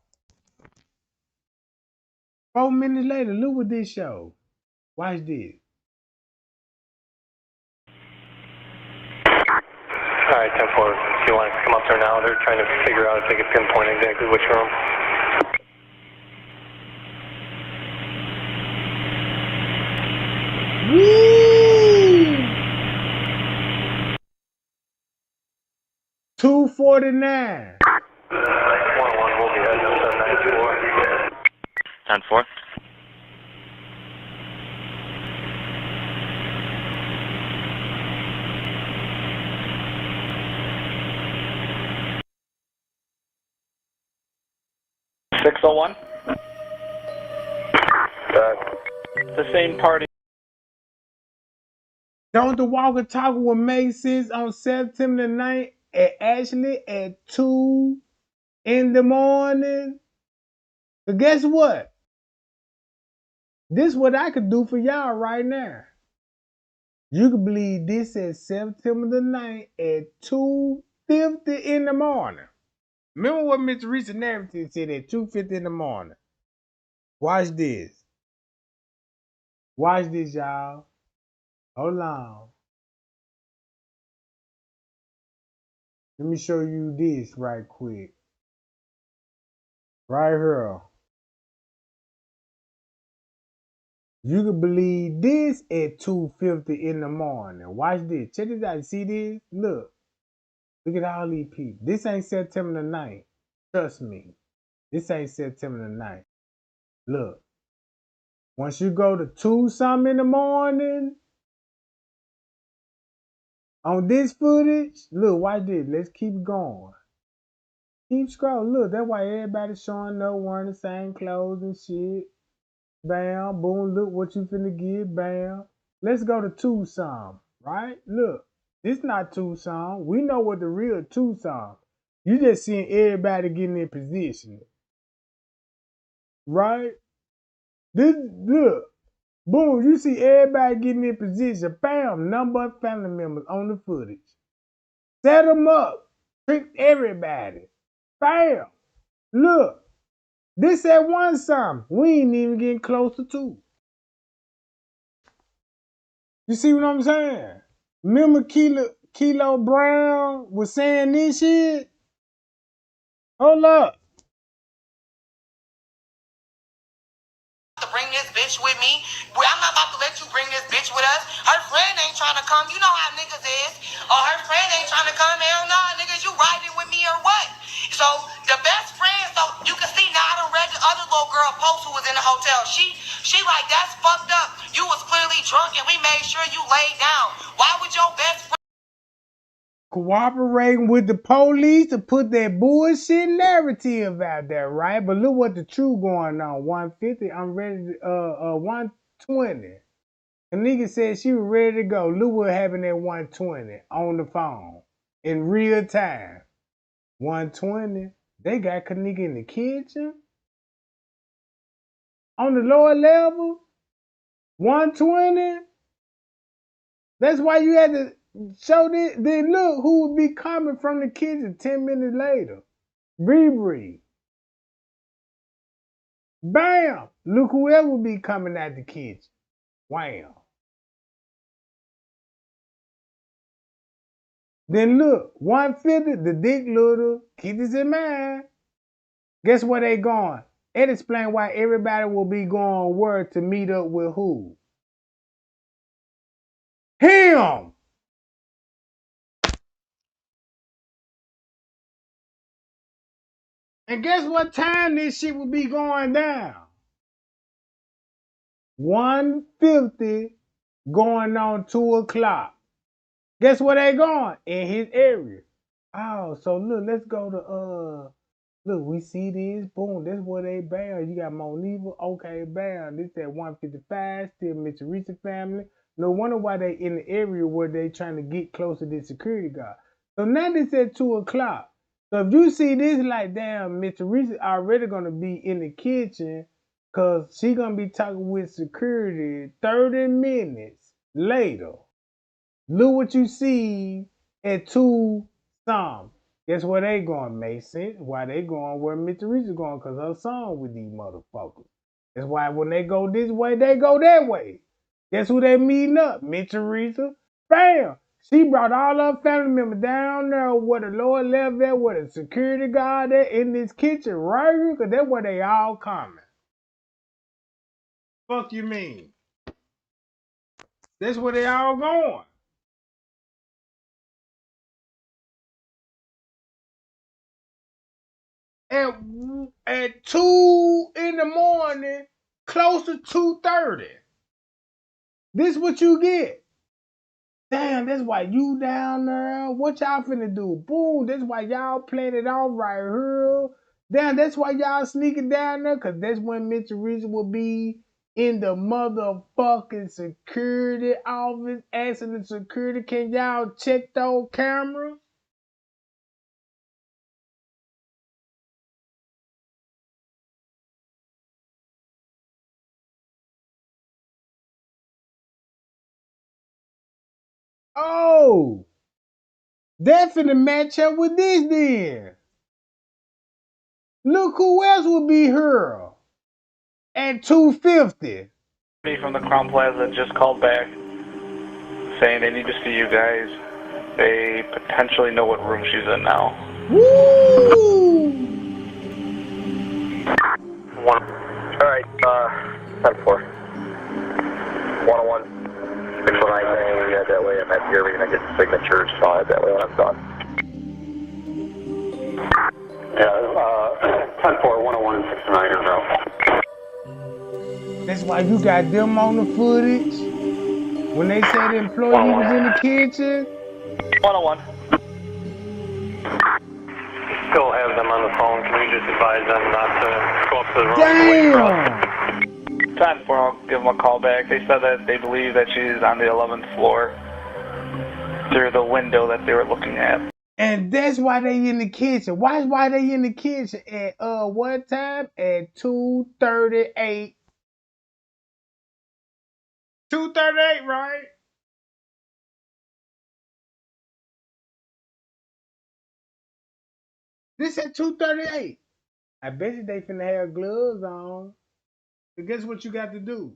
4 minutes later, look what this show. Watch this. All right, 10-4. If you want to come up there now, they're trying to figure out if they can pinpoint exactly which room. Woo! 249. 1-1 will be heading up to 9-4. 10-4. The same party. Don't the walkie talkie will make sense on September the 9th at actually at 2 in the morning? But guess what? This is what I could do for y'all right now. You can believe this at September the 9th at 2:50 in the morning. Remember what Mr. Reese Narrative said at 2:50 in the morning. Watch this. Watch this, y'all. Hold on. Let me show you this right quick. Right here. You can believe this at 2:50 in the morning. Watch this. Check this out. See this? Look. Look at all these people. This ain't September the 9th. Trust me. This ain't September the 9th. Look. Once you go to 2-something in the morning, on this footage, look, watch this. Let's keep going. Keep scrolling. Look, that's why everybody's showing up wearing the same clothes and shit. Bam, boom, look what you finna get, bam. Let's go to Tucson, right? Look, this not Tucson. We know what the real Tucson. You just seeing everybody getting in position. Right? This, look, boom, you see everybody getting in position. Bam, number of family members on the footage. Set them up. Trick everybody. Bam. Look, this at 1-something. We ain't even getting close to 2. You see what I'm saying? Remember Kilo Brown was saying this shit? Hold up. To bring this bitch with me. Well, I'm not about to let you bring this bitch with us. Her friend ain't trying to come. You know how niggas is. Or her friend ain't trying to come. Hell nah, niggas, you riding with me or what? So the best friend, so you can see now I done read the other little girl post who was in the hotel. She like, that's fucked up. You was clearly drunk and we made sure you laid down. Why would your best friend Cooperating with the police to put that bullshit narrative out there, right? But look what the truth going on. 150, I'm ready to, 120. The nigga said she was ready to go. Look what happened at 120 on the phone in real time. 120, they got Kenneka in the kitchen. On the lower level, 120. That's why you had to show this. Then look who would be coming from the kitchen 10 minutes later. Bree. Bam! Look whoever would be coming out the kitchen. Wham. Then look, 150, the dick little, keep this in mind. Guess where they going? It explain why everybody will be going where to meet up with who? Him! And guess what time this shit will be going down? 150 going on 2 o'clock. Guess where they going? In his area. Oh, so look, let's go to look, we see this, boom, that's where they bam. You got Moniva, okay, bam. This at 155, still Mitchell family. No wonder why they in the area where they trying to get closer to the security guard. So now this at 2 o'clock. So if you see this, like, damn, Mr. Reese already gonna be in the kitchen because she gonna be talking with security 30 minutes later. Look what you see at 2 something. Guess where they going, make sense? Why they going where Mr. Reese is going? Because her song with these motherfuckers. That's why when they go this way, they go that way. Guess who they meeting up? Miss Teresa. Bam! She brought all her family members down there where the Lord left there, where the security guard there in this kitchen right here, because that's where they all coming. Fuck you mean? That's where they all going. At 2 in the morning, close to 2:30. This what you get. Damn, that's why you down there. What y'all finna do? Boom, that's why y'all playing it off right here. Damn, that's why y'all sneaking down there, because that's when Miss Teresa will be in the motherfucking security office asking the security, can y'all check those cameras? Oh, that finna match up with this then. Look who else would be here at 2:50. From the Crown Plaza just called back saying they need to see you guys. They potentially know what room she's in now. Woo! Alright, 10-4. 101. 619 saying we head that way. I'm at here. We're going to get signatures, so I'll head that way when I'm done. Yeah, 10-4, 101 and 619 are now. That's why you got them on the footage. When they said the employee was in the kitchen. 101. Still have them on the phone. Can we just advise them not to go up to the room? Damn! 10-4, I'll give them a call back. They said that they believe that she's on the 11th floor through the window that they were looking at. And that's why they in the kitchen. Why they in the kitchen at what time? At 2:38. 2:38, right? This at 2:38. I bet you they finna have gloves on. But guess what you got to do?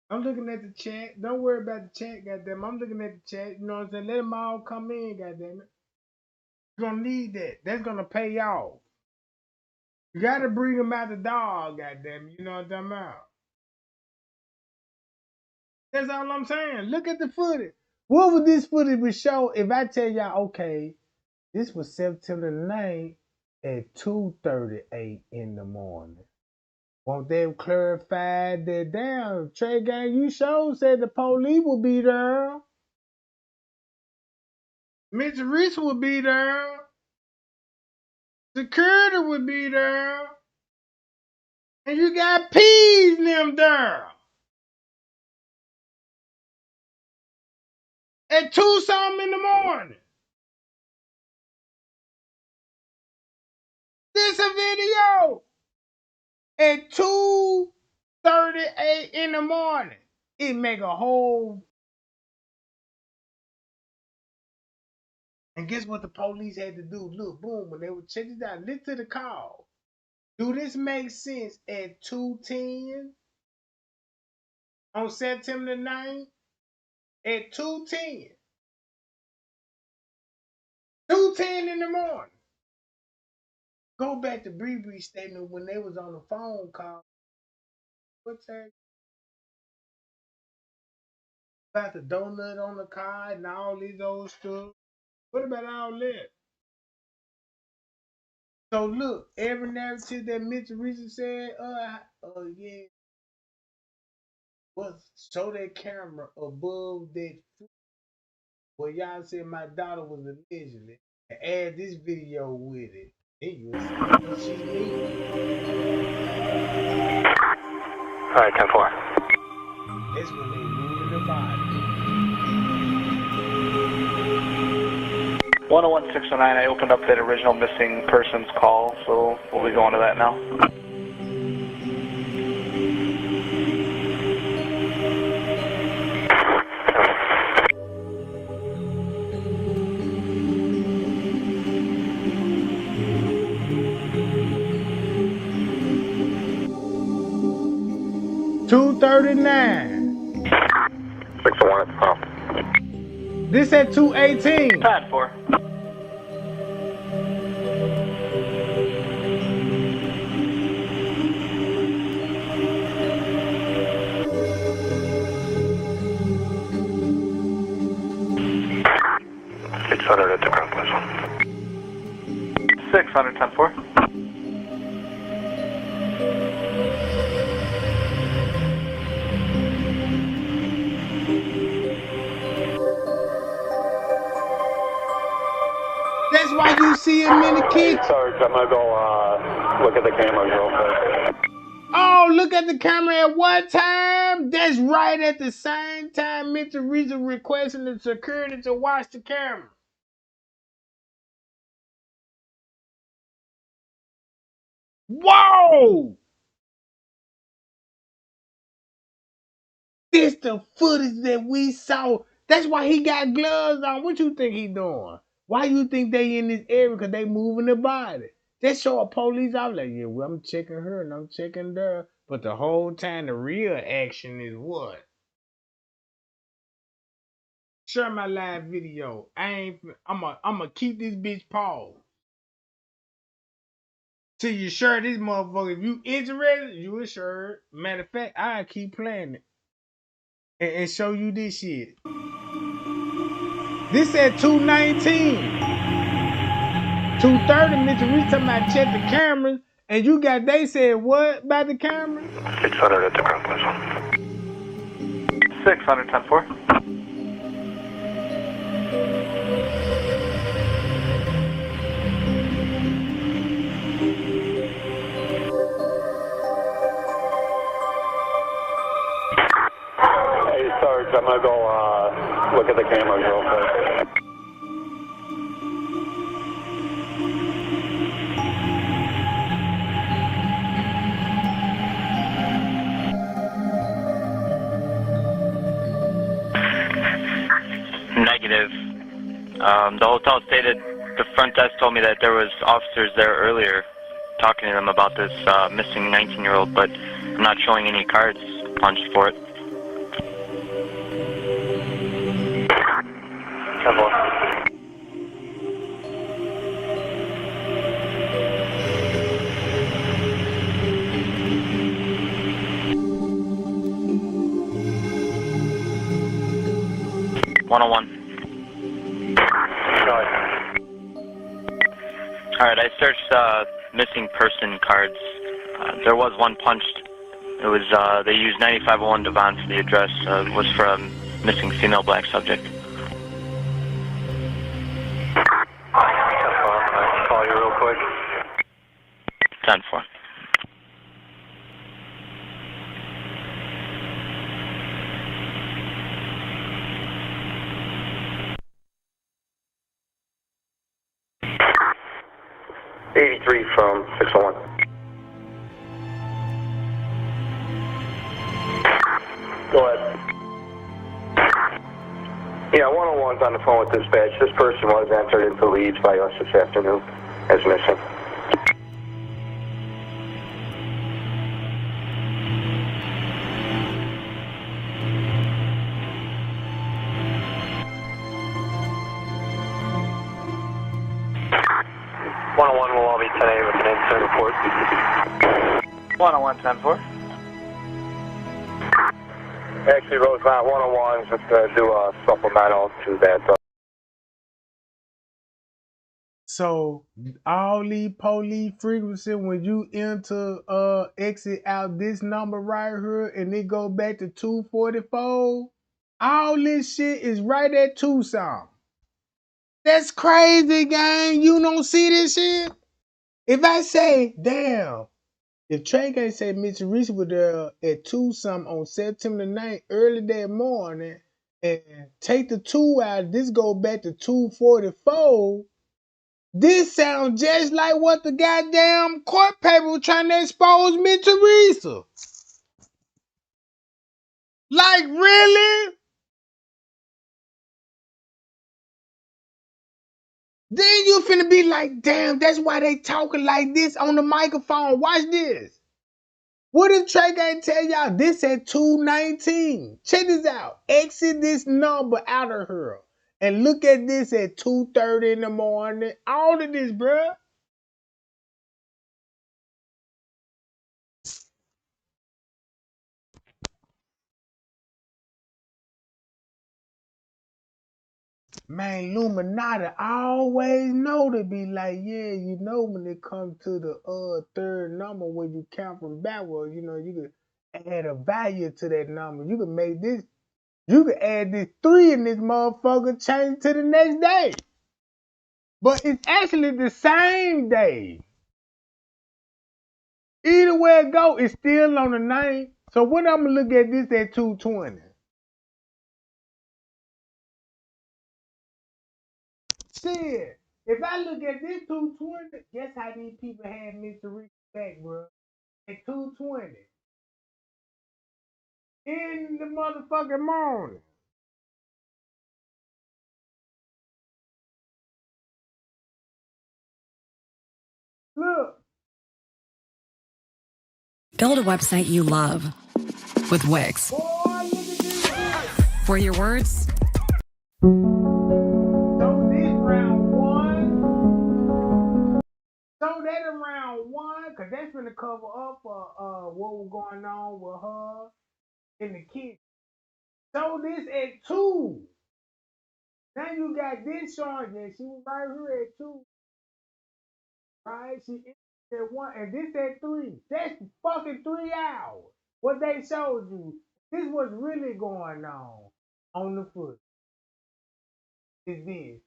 I'm looking at the chat. Don't worry about the chat, goddamn. I'm looking at the chat. You know what I'm saying? Let them all come in, goddamn it. You're gonna need that. That's gonna pay off. You gotta bring them out the dog, goddamn. You know what I'm talking about? That's all I'm saying. Look at the footage. What would this footage show if I tell y'all, okay, this was September 9th at 2:38 in the morning? Won't they clarify that down? Trey Gang, you sure said the police will be there. Mr. Reese will be there. Security will be there. And you got P's in them there. At 2-something in the morning. This a video. At 2:38 in the morning. It make a whole. And guess what the police had to do? Look, boom, when they were checking it out, listen to the call. Do this make sense at 2:10 on September 9th? At 2:10. 2:10 in the morning. Go back to Bree statement when they was on the phone call. What's that? About the donut on the car and all these old stuff. What about all that? So look, every narrative that Mitch Reese said, yeah, was show that camera above that where y'all said my daughter was allegedly, and add this video with it. Then you'll see she's leaving. All right, 10-4. That's when they moving the body. 101-609, I opened up that original missing persons call, so we'll be going to that now. 239. 601 at the pump. This at 218. Pad 4. At the ground, please. 600, 10-4. That's why you see him in the kitchen. Sarge, I'm gonna go look at the cameras real quick. Oh, look at the camera at what time? That's right at the same time Mr. Reason requesting the security to watch the camera. Whoa! This the footage that we saw. That's why he got gloves on. What you think he doing? Why you think they in this area? Because they moving the body. They show a police out like, yeah, well, I'm checking her and I'm checking there. But the whole time, the real action is what? Share my live video. I'm gonna keep this bitch paused. Till you share this motherfucker. If you interested, you sure. Matter of fact, I'll keep playing it. And show you this shit. This at 219. 230, Mr. Reese talking about check the cameras. And you got, they said what about the cameras? 600 at the ground, please. 600, 10-4. Hey, Sarge, I'm gonna go look at the cameras real quick. Negative. The hotel stated, the front desk told me that there was officers there earlier talking to them about this missing 19-year-old, but I'm not showing any cards punched for it. Alright, I searched missing person cards. There was one punched. It was, they used 9501 Devon for the address. It was for a missing female black subject. I'll call you real quick. 10-4. From 601. Go ahead. Yeah, 101's on the phone with dispatch. This person was entered into leads by us this afternoon as missing. Will all be 10A with an incident report. 101, 10-4. Actually, Rosemont 101 just to do a supplemental to that. So all these police frequency, when you enter exit out this number right here and it go back to 244, all this shit is right at Tucson. That's crazy, gang. You don't see this shit? If I say, damn, if Trey can't say Mr. Reese was there at 2-something on September 9th, early that morning, and take the 2 out, this go back to 244, this sounds just like what the goddamn court paper was trying to expose Mr. Reese. Like, really? Then you finna be like, damn, that's why they talking like this on the microphone. Watch this. What if Trey can't tell y'all this at 2:19? Check this out. Exit this number out of her. And look at this at 2:30 in the morning. All of this, bruh. Man, Illuminati always know to be like, yeah, you know, when it comes to the third number, when you count from backwards, you know, you could add a value to that number. You could make this, you could add this 3 in this motherfucker, change it to the next day. But it's actually the same day. Either way it go, it's still on the name. So what I'm gonna look at this at 2:20. Shit. If I look at this 2:20, guess how these people had Mr. Reach back, bro? At 2:20. In the motherfucking morning. Look. Build a website you love with Wix. For your words. So this round 1. So that around 1, cause that's gonna cover up what was going on with her in the kitchen. So this at 2. Now you got this showing that she was right here at 2. Right? She at 1, and this at 3. That's fucking 3 hours. What they showed you. This was really going on the foot. Is this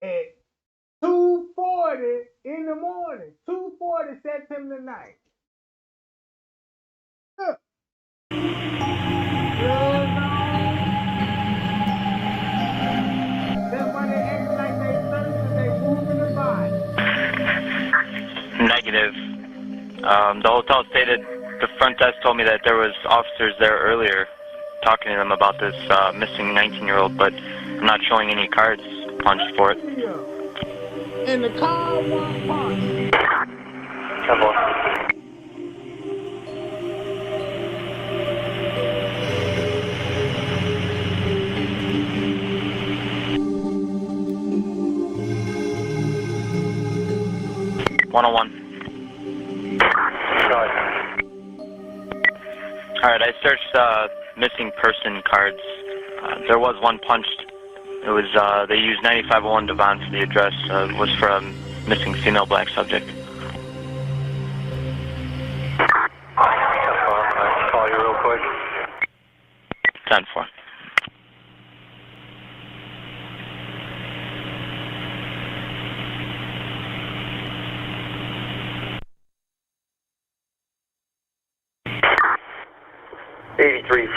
at 2:40 in the morning, 2:40 September 9th. Look. That's why they acting like they thirsty, they moving the body. Negative. The hotel stated, the front desk told me that there was officers there earlier talking to them about this missing 19-year-old, but I'm not showing any cards punched for it. And the car was punched. Come 101. Alright, I searched missing person cards. There was one punched. It was, they used 9501 Devon for the address. It was for a missing female black subject. I'll call you real quick. 10-4.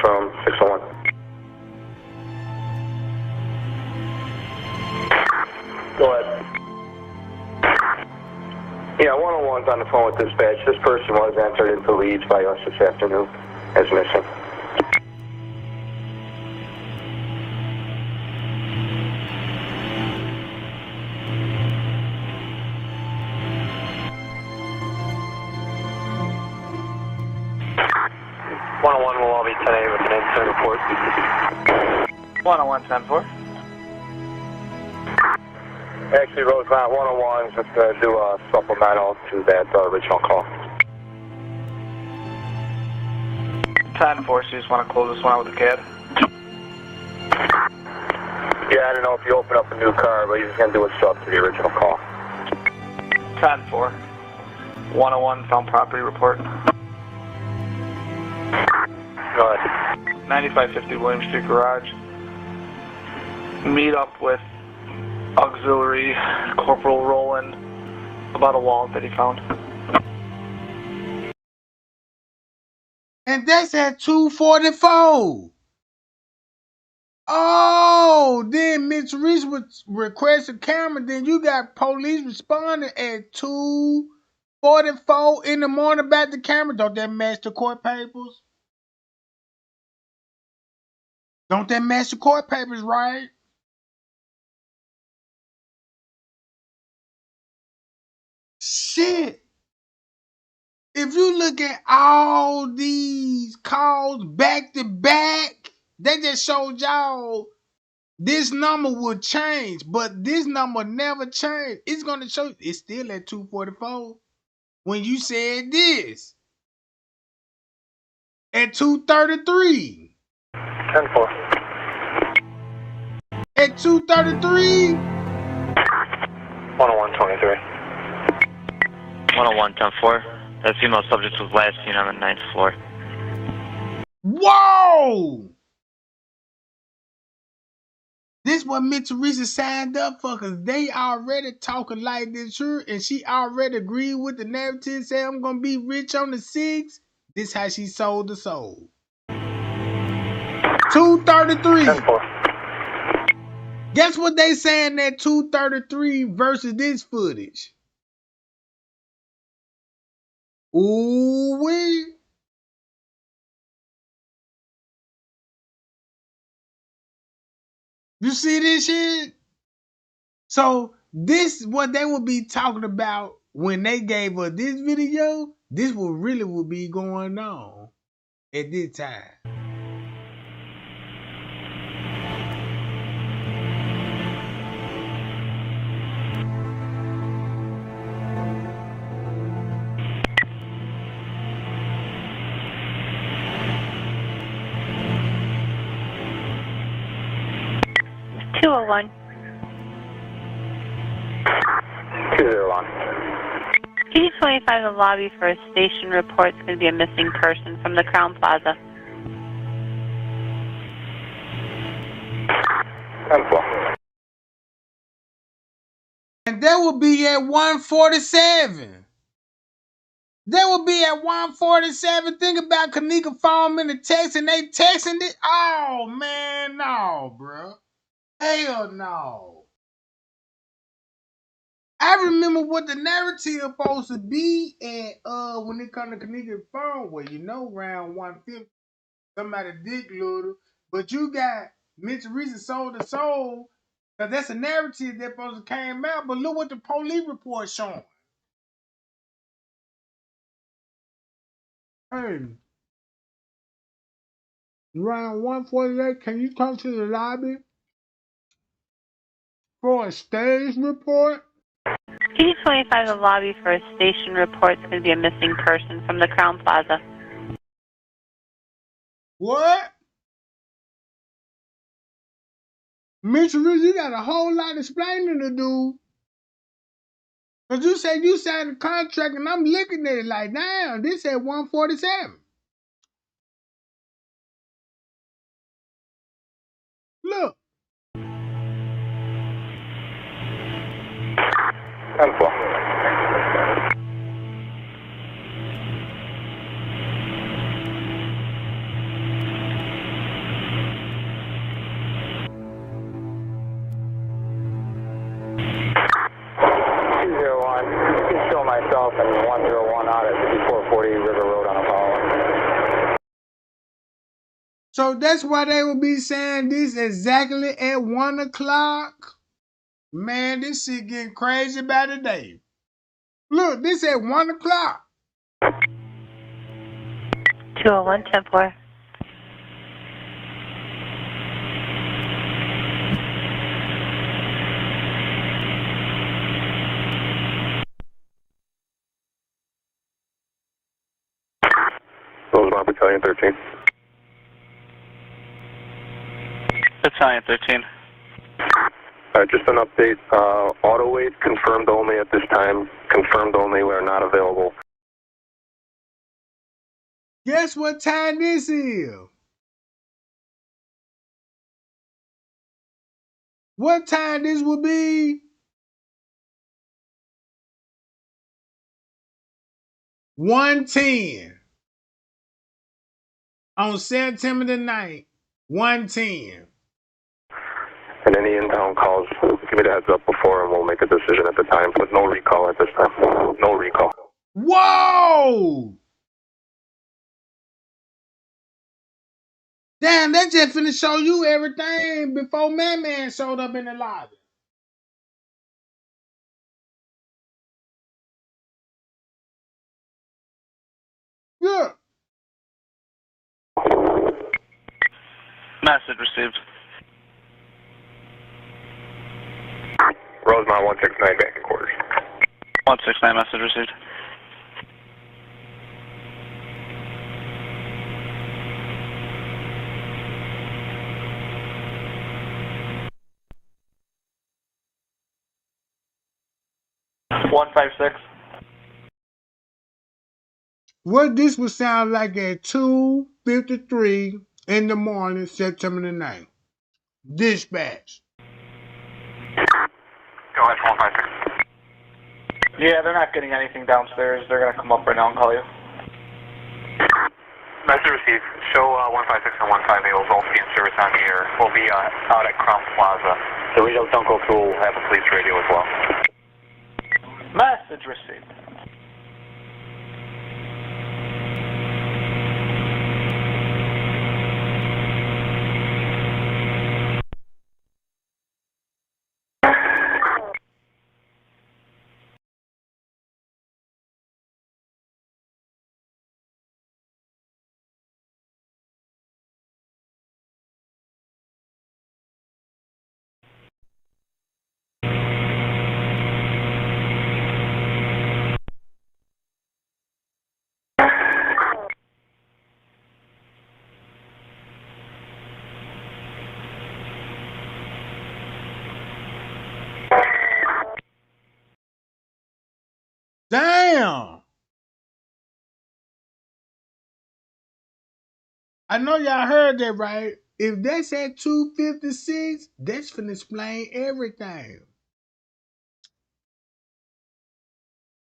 From 601. Go ahead. Yeah, 101's on the phone with dispatch. This person was entered into leads by us this afternoon as missing. Will all be 10A with an incident report. 101, 10-4. Actually, Rosemont 101 is just going to do a supplemental to that original call. 10-4, so you just want to close this one out with the CAD? Yeah, I don't know if you open up a new car, but you're just going to do a sub to the original call. 10-4. 101, found property report. Go ahead. 9550 William Street Garage. Meet up with Auxiliary Corporal Roland about a wallet that he found. And that's at 2:44. Oh, then Mitch Reese would request a camera. Then you got police responding at 2:44 in the morning about the camera. Don't that match the court papers? Don't that match the court papers, right? Shit. if you look at all these calls back to back, they just showed y'all this number would change, but this number never changed. It's gonna show you it's still at 244 when you said this at 233. 10-4. At 233. 101-23. 101, 10-4. That female subject was last seen on the 9th floor. Whoa! This what Miss Teresa signed up for, because they already talking like this, sure, and she already agreed with the narrative, say I'm going to be rich on the 6. This how she sold the soul. 233. 10-4. Guess what they saying that 233 versus this footage? Ooh-wee. You see this shit? So this what they would be talking about when they gave us this video. This what really would be going on at this time. $201. 201. PD25, the lobby for a station report's going to be a missing person from the Crown Plaza. 10-4. And they will be at 147. They will be at 147. Think about Kenneka phone in the text and they texting it. Oh man, no, bro. Hell no. I remember what the narrative supposed to be at when it come to Kenneka's phone. Well, you know, round 150, somebody dick little, but you got Mitch Teresa sold the soul, because that's a narrative that supposed to came out. But look what the police report showing. Hey, round 148, can you come to the lobby for a stage report? PD25, the lobby for a station report's going to be a missing person from the Crown Plaza. What? Mitch Teresa, you got a whole lot of explaining to do. Because you said you signed a contract, and I'm looking at it like, damn, this at 147. Look. 10-4. Myself and 101 out at 5440 River Road on Apollo. So that's why they will be saying this exactly at 1 o'clock. Man, this shit getting crazy by the day. Look, this at 1 o'clock. 201, 10-4. Rosemont Battalion 13. Battalion 13. Just an update. Auto wait confirmed only at this time. Confirmed only. We are not available. Guess what time this is? What time this will be? 1:10. On September the 9th, 1:10. And any in-town calls, give me the heads up before and we'll make a decision at the time. But no recall at this time. No recall. Whoa! Damn, that just finna show you everything before Man showed up in the lobby. Yeah. Message received. Rosemont 169 back in quarters. 169 message received. What this would sound like at 2:53 in the morning, September the 9th. Dispatch. Go ahead, 156. Yeah, they're not getting anything downstairs. They're going to come up right now and call you. Message received. Show 156 and 158 will both be in service on the air. We'll be out at Crown Plaza. The regional Uncle Tool will have a police radio as well. Message received. Damn. I know y'all heard that right. If that's at 2:56, that's finna explain everything.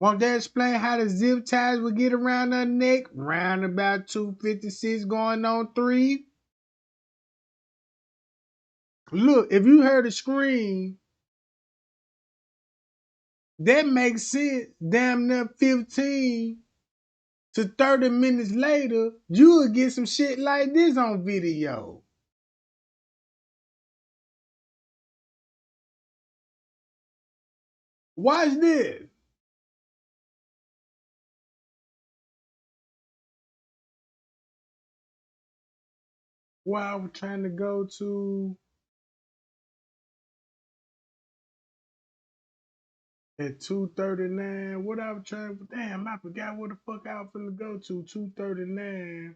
Won't that explain how the zip ties would get around her neck? Round about 2:56 going on 3. Look, if you heard a scream, that makes sense. Damn near 15 to 30 minutes later, you will get some shit like this on video. Watch this. What I was trying to go to at 2:39. What I was trying to, damn, I forgot where the fuck I was finna go to. 2:39.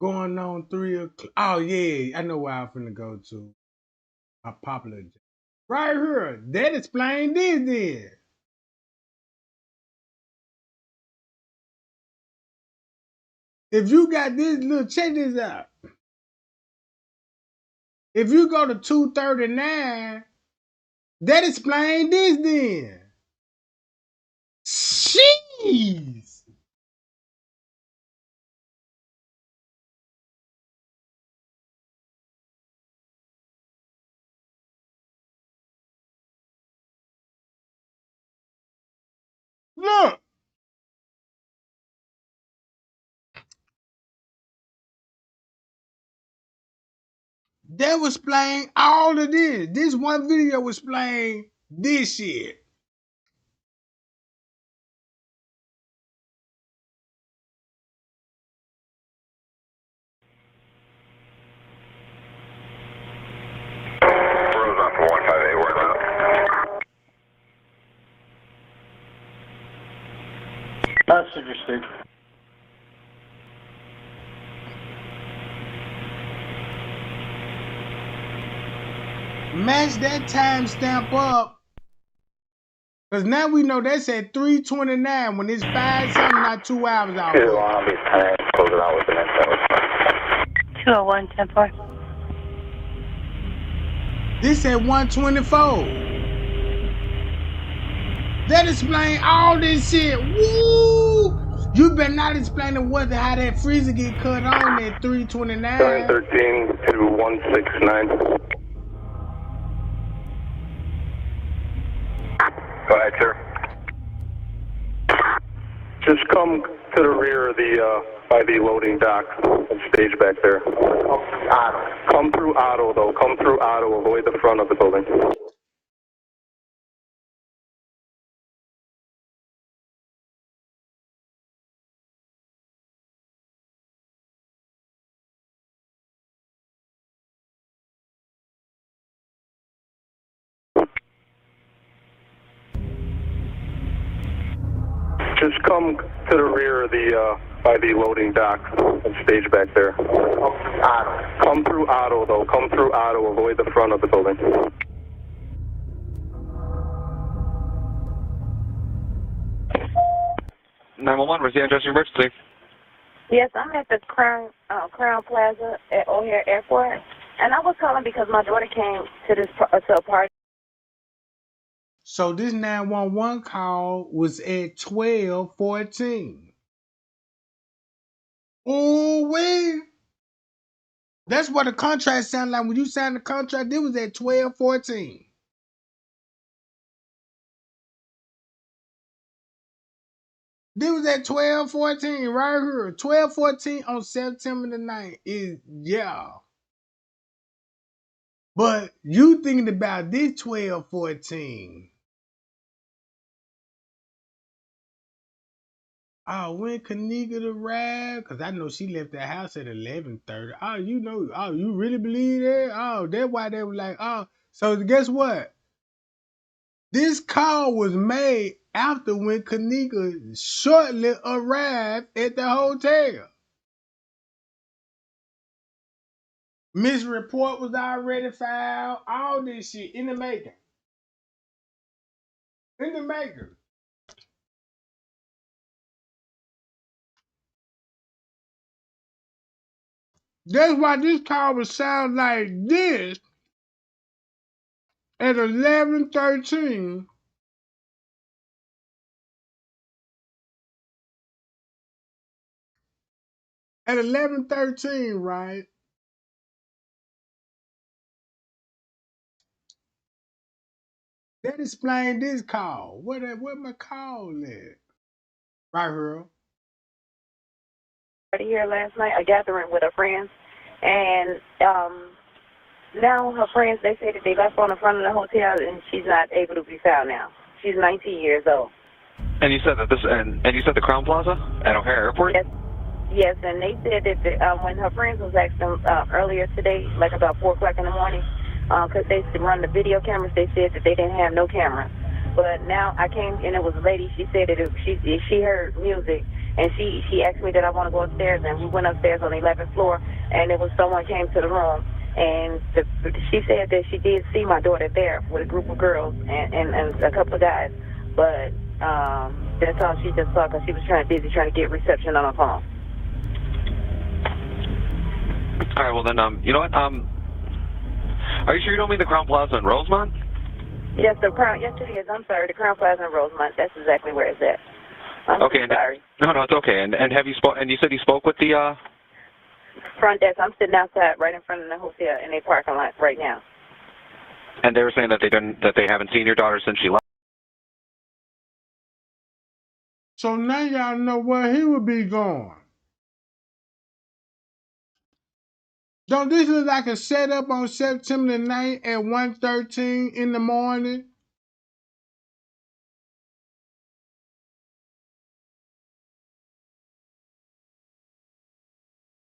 Going on 3 o'clock. Oh yeah, I know where I'm finna go to. A popular job. Right here. That explained this then. If you got this, look, check this out. If you go to 2:39, that explained this then. Jeez. Look. That was explain all of this. This one video was explain this shit. Rosemont 158, word out. Message received. Match that timestamp up. Because now we know that's at 3:29 when it's 5 something, not 2 hours out. 201, 10-4. This at 1:24. That explain all this shit. Woo! You better not explain how that freezer get cut on at 3:29. 913 to 169. Go ahead, sir. Just come to the rear of the by the loading dock and stage back there. Come through auto though. Come through auto. Avoid the front of the building. Just come to the rear of the, by the loading dock and stage back there. Come through Otto, though. Come through Otto. Avoid the front of the building. 911, where's the address of your emergency? Yes, I'm at the Crown Plaza at O'Hare Airport, and I was calling because my daughter came to to a party. So this 911 call was at 12:14. Oh, wait. That's what the contract sounded like when you signed the contract. It was at 12:14. This was at 12:14 right here. 12:14 on September the 9th is, yeah. But you thinking about this 12:14. Oh, when Kenneka arrived, because I know she left the house at 11:30. Oh, you know, oh, you really believe that? Oh, that's why they were like, oh. So guess what? This call was made after when Kenneka shortly arrived at the hotel. Misreport was already filed. All this shit in the making. In the making. That's why this call would sound like this at 11:13. At 11:13, right? That explained this call. What my call at? Right here. Here last night, a gathering with her friends, and now her friends, they say that they left her on the front of the hotel, and she's not able to be found now. She's 19 years old. And you said that and you said the Crown Plaza at O'Hare Airport? Yes, and they said that when her friends was asking earlier today, like about 4 o'clock in the morning, because they run the video cameras, they said that they didn't have no cameras. But now I came, and it was a lady, she said that she heard music, and she asked me that I want to go upstairs, and we went upstairs on the 11th floor, and it was someone came to the room, and she said that she did see my daughter there with a group of girls and a couple of guys, but that's all she just saw because she was busy trying to get reception on her phone. All right, well then, you know what? Are you sure you don't mean the Crown Plaza in Rosemont? Yes, the Crown. Yes, it is. I'm sorry, the Crown Plaza in Rosemont. That's exactly where it's at. I'm sorry. No, it's okay. And have you spoke? And you said you spoke with the front desk. I'm sitting outside, right in front of the hotel in their parking lot right now. And they were saying that they haven't seen your daughter since she left. So now y'all know where he would be going. Don't this look like a setup on September the 9th at 1:13 in the morning?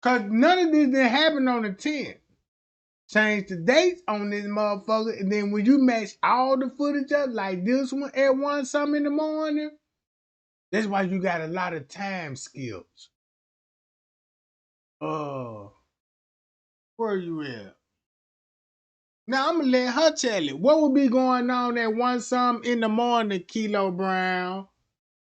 Because none of this didn't happen on the 10th. Change the dates on this motherfucker, and then when you match all the footage up, like this one at 1 something in the morning, that's why you got a lot of time skills. Where you at? Now I'm gonna let her tell it. What would be going on at 1 something in the morning, Kilo Brown?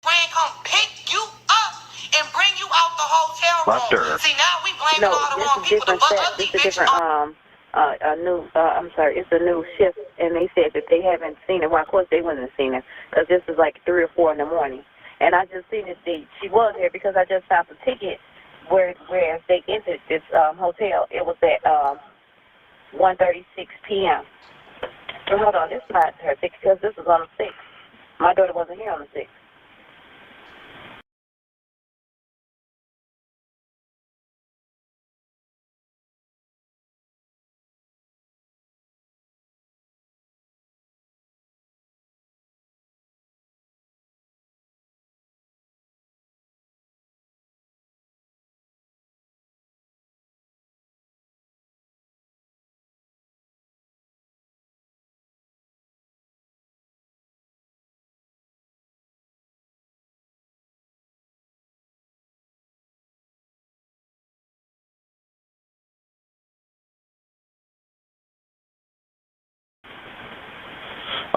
Friend come pick you up and bring you out the hotel room. See, now we blaming all the wrong people. This is different. It's a new shift, and they said that they haven't seen it. Well, of course they wouldn't have seen it because this is like 3 or 4 in the morning. And I just seen that she was here because I just found the ticket where they entered this hotel. It was at 1:36 p.m. So hold on, this is not her ticket because this was on the 6th. My daughter wasn't here on the 6th.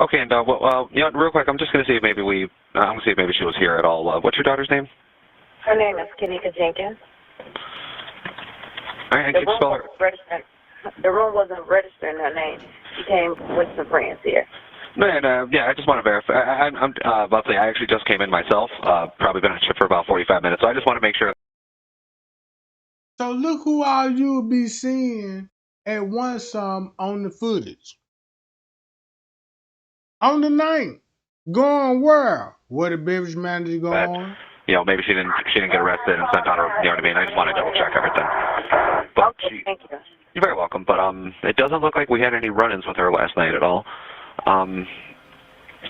Okay, and real quick, I'm just going to see if maybe I'm going to see if maybe she was here at all. What's your daughter's name? Her name is Kenneka Jenkins. All right, can you spell her? The room wasn't registering her name. She came with some friends here. And, I just want to verify. I'm about to say I actually just came in myself. Probably been on shift for about 45 minutes, so I just want to make sure. So look who all you'll be seeing at one some on the footage. On the night. Going where? Where the beverage manager going? Maybe she didn't get arrested and sent on her. You know what I mean? I just want to double check everything. But thank you. You're very welcome. But it doesn't look like we had any run-ins with her last night at all. Do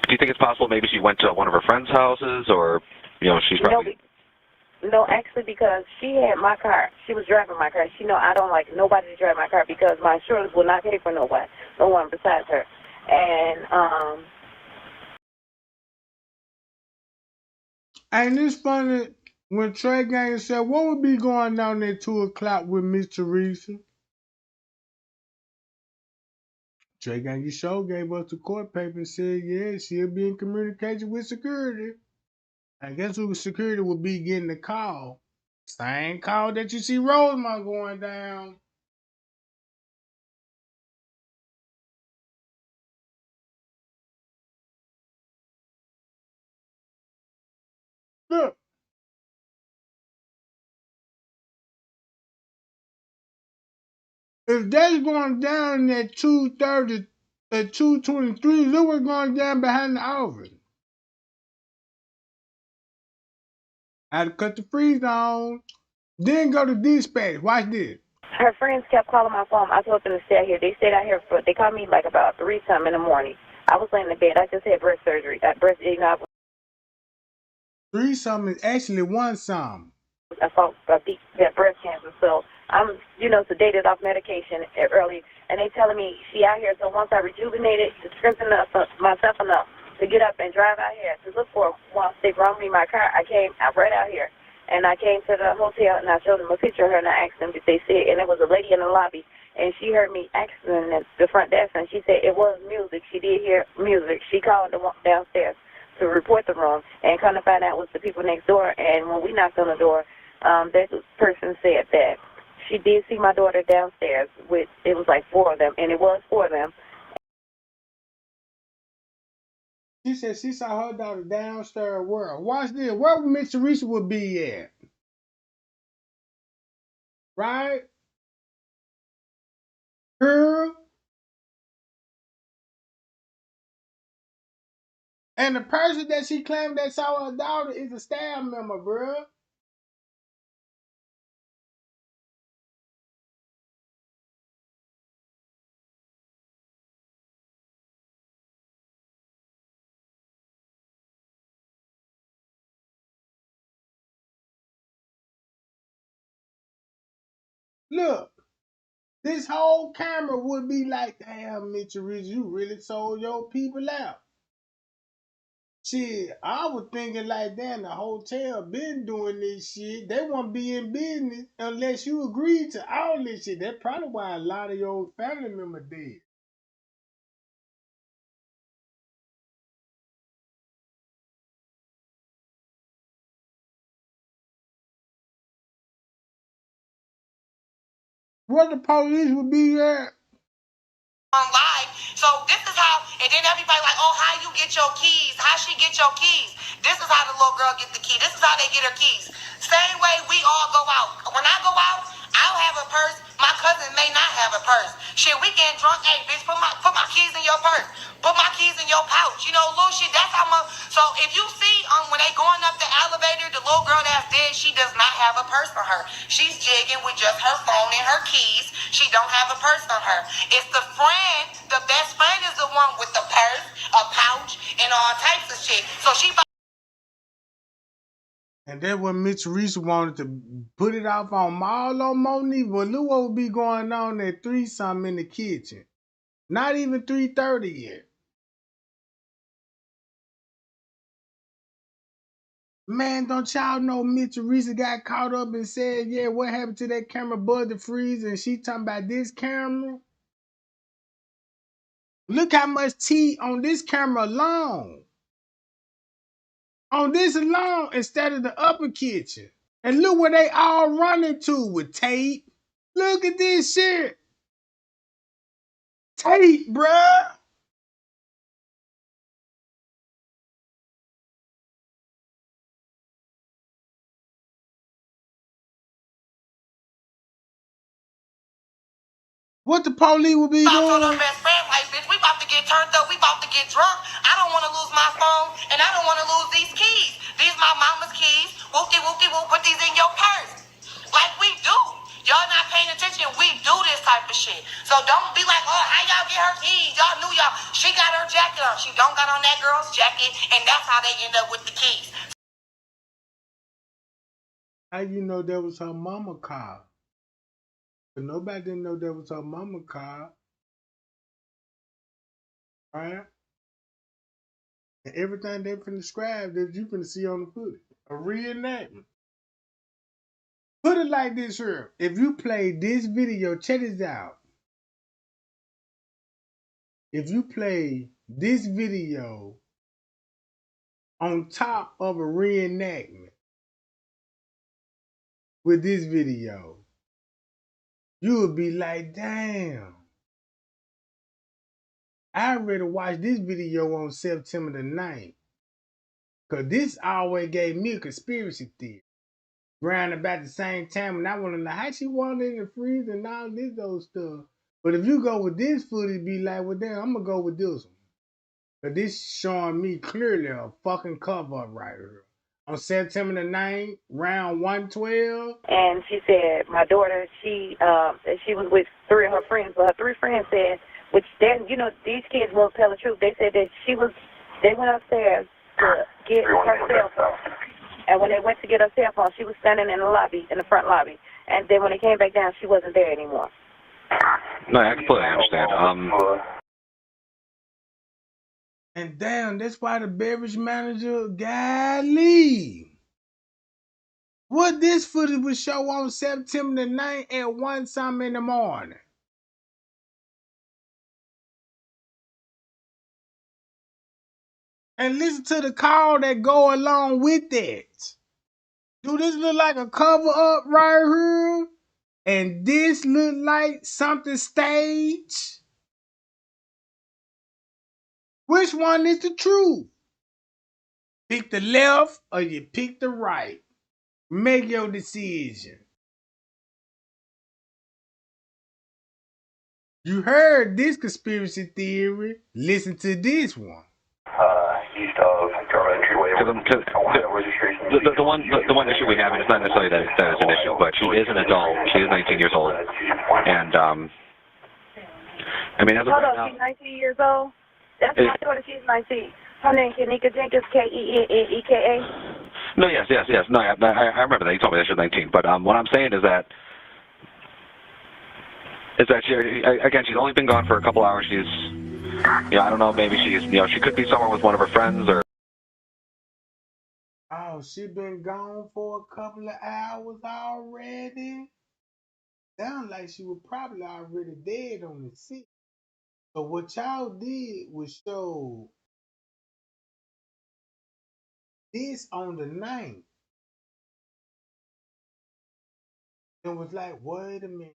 you think it's possible maybe she went to one of her friends' houses, or she's probably? No, actually, because she had my car. She was driving my car. She know I don't like nobody to drive my car because my insurance will not pay for no one besides her. And Ain't this funny when Trey Gang said, what would be going down at 2 o'clock with Miss Teresa? Trey Gang, you sure gave us the court paper and said, yeah, she'll be in communication with security. I guess who security would be getting the call. Same call that you see Rosemont going down. Look. If that's going down at 2:30, at 2:23, look what's going down behind the office. I had to cut the freeze on, then go to dispatch. Watch this. her friends kept calling my phone. I told them to stay out here. They stayed out here they called me like about 3-something in the morning. I was laying in bed. I just had breast surgery. 3-something is actually 1-something. I thought I had breast cancer, so I'm, sedated off medication early, and they telling me she out here. So once I rejuvenated, to strengthen myself enough to get up and drive out here to look for once they brought me my car, I right out here, and I came to the hotel and I showed them a picture of her and I asked them if they see it, and it was a lady in the lobby, and she heard me asking at the front desk, and she said it was music. She did hear music. She called the one downstairs to report the room, and come to find out it was the people next door. And when we knocked on the door, that person said that she did see my daughter downstairs with, it was like 4 of them, and it was 4 of them. She said she saw her daughter downstairs where? Watch this. Where would Miss Teresa would be at? Right? Her. And the person that she claimed that saw her daughter is a staff member, bruh. Look, this whole camera would be like, damn, Miss Teresa, you really sold your people out. Shit, I was thinking like that. The hotel been doing this shit. They won't be in business unless you agree to all this shit. That's probably why a lot of your family members dead. What the police would be at? On live. So this is how, and then everybody like, oh, how you get your keys? How she get your keys? This is how the little girl get the key. This is how they get her keys. Same way we all go out. When I go out, I'll have a purse. My cousin may not have a purse. Shit, we getting drunk. Hey, bitch, put my keys in your purse. Put my keys in your pouch. Little shit. That's how much. So if you see when they going up the elevator, the little girl that's dead, she does not have a purse on her. She's jigging with just her phone and her keys. She don't have a purse on her. It's the friend, the best friend is the one with the purse, a pouch, and all types of shit. So she. And that's what Miss Teresa wanted to put it off on Marlo Monique. But look what would be going on at 3-something in the kitchen. Not even 3:30 yet. Man, don't y'all know Miss Teresa got caught up and said, yeah, what happened to that camera buzzer freeze? And she talking about this camera? Look how much tea on this camera alone. On this alone, instead of the upper kitchen. And look where they all running to with tape. Look at this shit. Tape, bruh. What the police will be doing? I told her best friend, like, bitch, we about to get turned up. We about to get drunk. I don't want to lose my phone, and I don't want to lose these keys. These my mama's keys. Whoop-de-whoop-de-whoop, put these in your purse. Like we do. Y'all not paying attention. We do this type of shit. So don't be like, oh, how y'all get her keys? Y'all knew y'all. She got her jacket on. She don't got on that girl's jacket, and that's how they end up with the keys. How you know that was her mama car? But nobody didn't know that was her mama car. Right? And everything they finna describe that you finna see on the footage. A reenactment. Put it like this here. If you play this video, check this out. If you play this video on top of a reenactment with this video, you would be like, damn. I already watched this video on September the 9th. Because this always gave me a conspiracy theory. Around about the same time, and I want to know how she wanted in the freezer and all this old stuff. But if you go with this footage, be like, well, damn, I'm going to go with this one. But this showing me clearly a fucking cover up right here. On September the 9th, round 112. And she said, my daughter, she was with three of her friends. But her three friends said, which then, you know, these kids won't tell the truth. They said that they went upstairs to get her cell phone. And when they went to get her cell phone, she was standing in the lobby, in the front lobby. And then when they came back down, she wasn't there anymore. No, I completely understand. And damn, that's why the beverage manager, golly. What this footage would show on September the 9th at 1 something in the morning. And listen to the call that go along with that. Do this look like a cover up right here? And this look like something staged? Which one is the truth? Pick the left or you pick the right. Make your decision. You heard this conspiracy theory. Listen to this one. East of Garment Entryway. The one issue we have, and it's not necessarily that it's an issue, but she is an adult. She is 19 years old. And, I mean, as of right now... She's 19 years old? That's my daughter, she's 19. Her name Kenneka Jenkins, K-E-N-N-E-K-A. No, yes. No, I remember that. You told me that she was 19. But what I'm saying is that she, again, she's only been gone for a couple hours. She's, I don't know, maybe she's, she could be somewhere with one of her friends or... Oh, she been gone for a couple of hours already? Sounds like she was probably already dead on the scene. So what y'all did was show this on the 9th. And was like, wait a minute.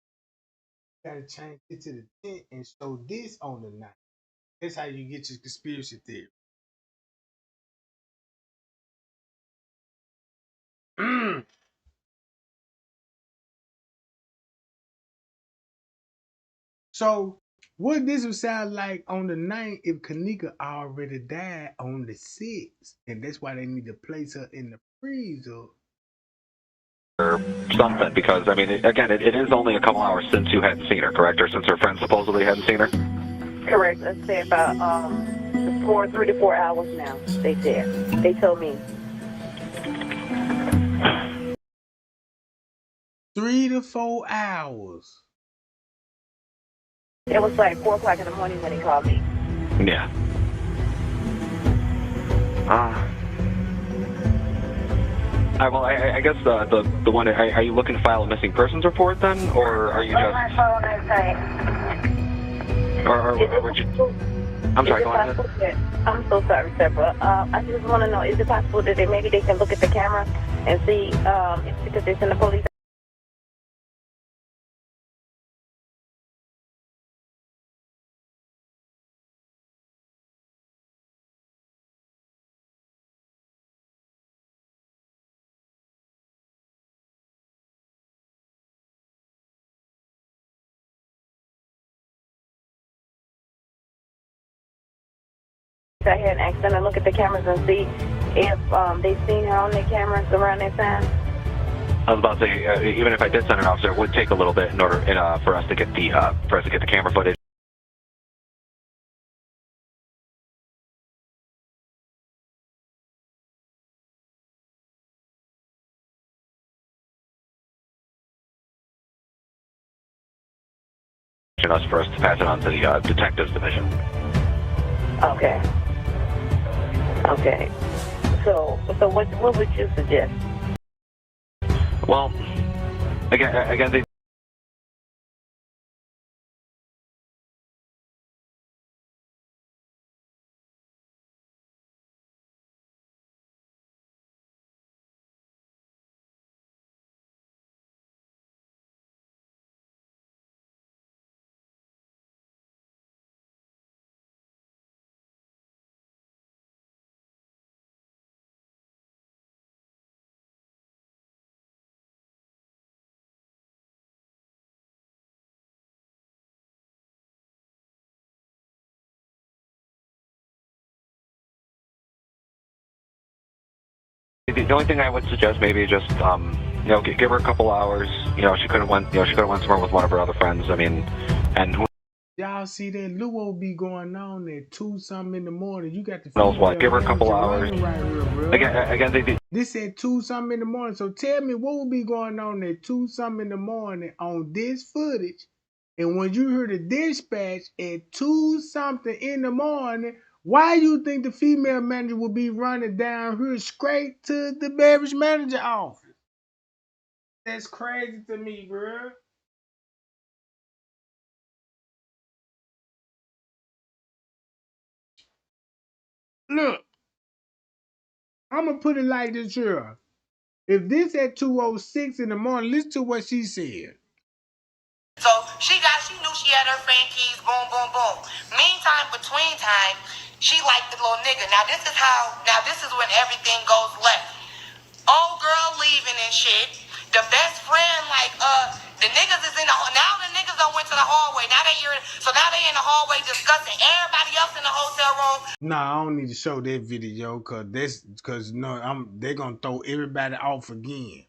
Gotta change it to the 10th and show this on the 9th. That's how you get your conspiracy theory. So, what this would sound like on the 9th if Kenneka already died on the 6th. And that's why they need to place her in the freezer. Or something, because, I mean, again, it is only a couple hours since you hadn't seen her, correct? Or since her friends supposedly hadn't seen her? Correct. Let's say about 3 to 4 hours now, they said. They told me. 3 to 4 hours. It was like 4 o'clock in the morning when he called me. Yeah. Well, I guess the one, are you looking to file a missing persons report then, or are you just... On my phone, I'm saying. Or would you... I'm sorry, Is it go on ahead. possible that, I'm so sorry, sir, but I just want to know, is it possible that maybe they can look at the camera and see because it's in the police? I had asked them to look at the cameras and see if they've seen her on the cameras around that time. I was about to say, even if I did send an officer, it would take a little bit in order for us to get the camera footage. For us to pass it on to the detectives division. Okay. Okay. So what would you suggest? Well, again, they. The only thing I would suggest maybe just give her a couple hours. She could have went somewhere with one of her other friends. I mean, and who Y'all see that Luo be going on at 2-something in the morning. You got the knows what? Give her a couple manager hours. running right here, bro. Again, they. This at 2-something in the morning. So tell me what will be going on at 2-something in the morning on this footage. And when you hear the dispatch at 2-something in the morning, why you think the female manager will be running down here straight to the beverage manager office? That's crazy to me, bro. Look, I'm going to put it like this here. If this at 2:06 in the morning, listen to what she said. So she knew she had her friend keys, boom, boom, boom. Meantime, between time, she liked the little nigga. Now this is when everything goes left. Old girl leaving and shit. The best friend, the niggas is now the niggas done went to the hallway. Now they in the hallway discussing everybody else in the hotel room. Nah, I don't need to show that video they're gonna throw everybody off again.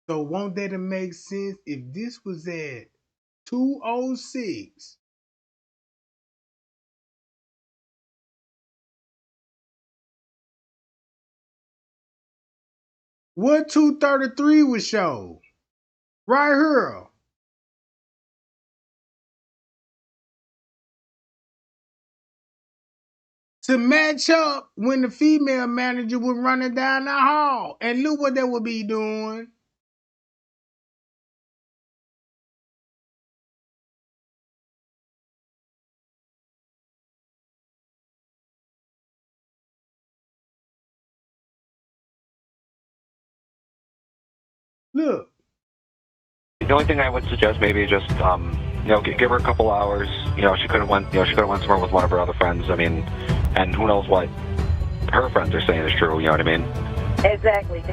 So won't that make sense if this was at 2:06? What 2:33 was shown? Right here. To match up when the female manager was running down the hall. And look what they would be doing. Look. The only thing I would suggest maybe just give her a couple hours. She could have went somewhere with one of her other friends. I mean, and who knows what her friends are saying is true. You know what I mean? Exactly. You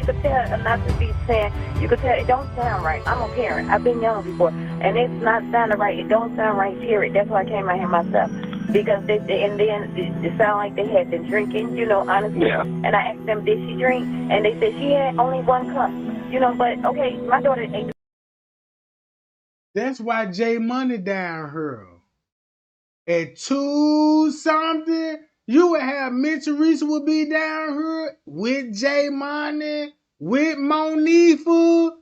could tell, not to be saying, you could tell it don't sound right. I'm a parent. I've been young before, and it's not sounding right. It don't sound right, period. That's why I came out here myself. Because then it sounded like they had been drinking, honestly. Yeah. And I asked them, did she drink? And they said she had only one cup, but okay, my daughter ate. That's why J Money down here. At 2-something, you would have Miss Teresa would be down here with J Money, with Monifa,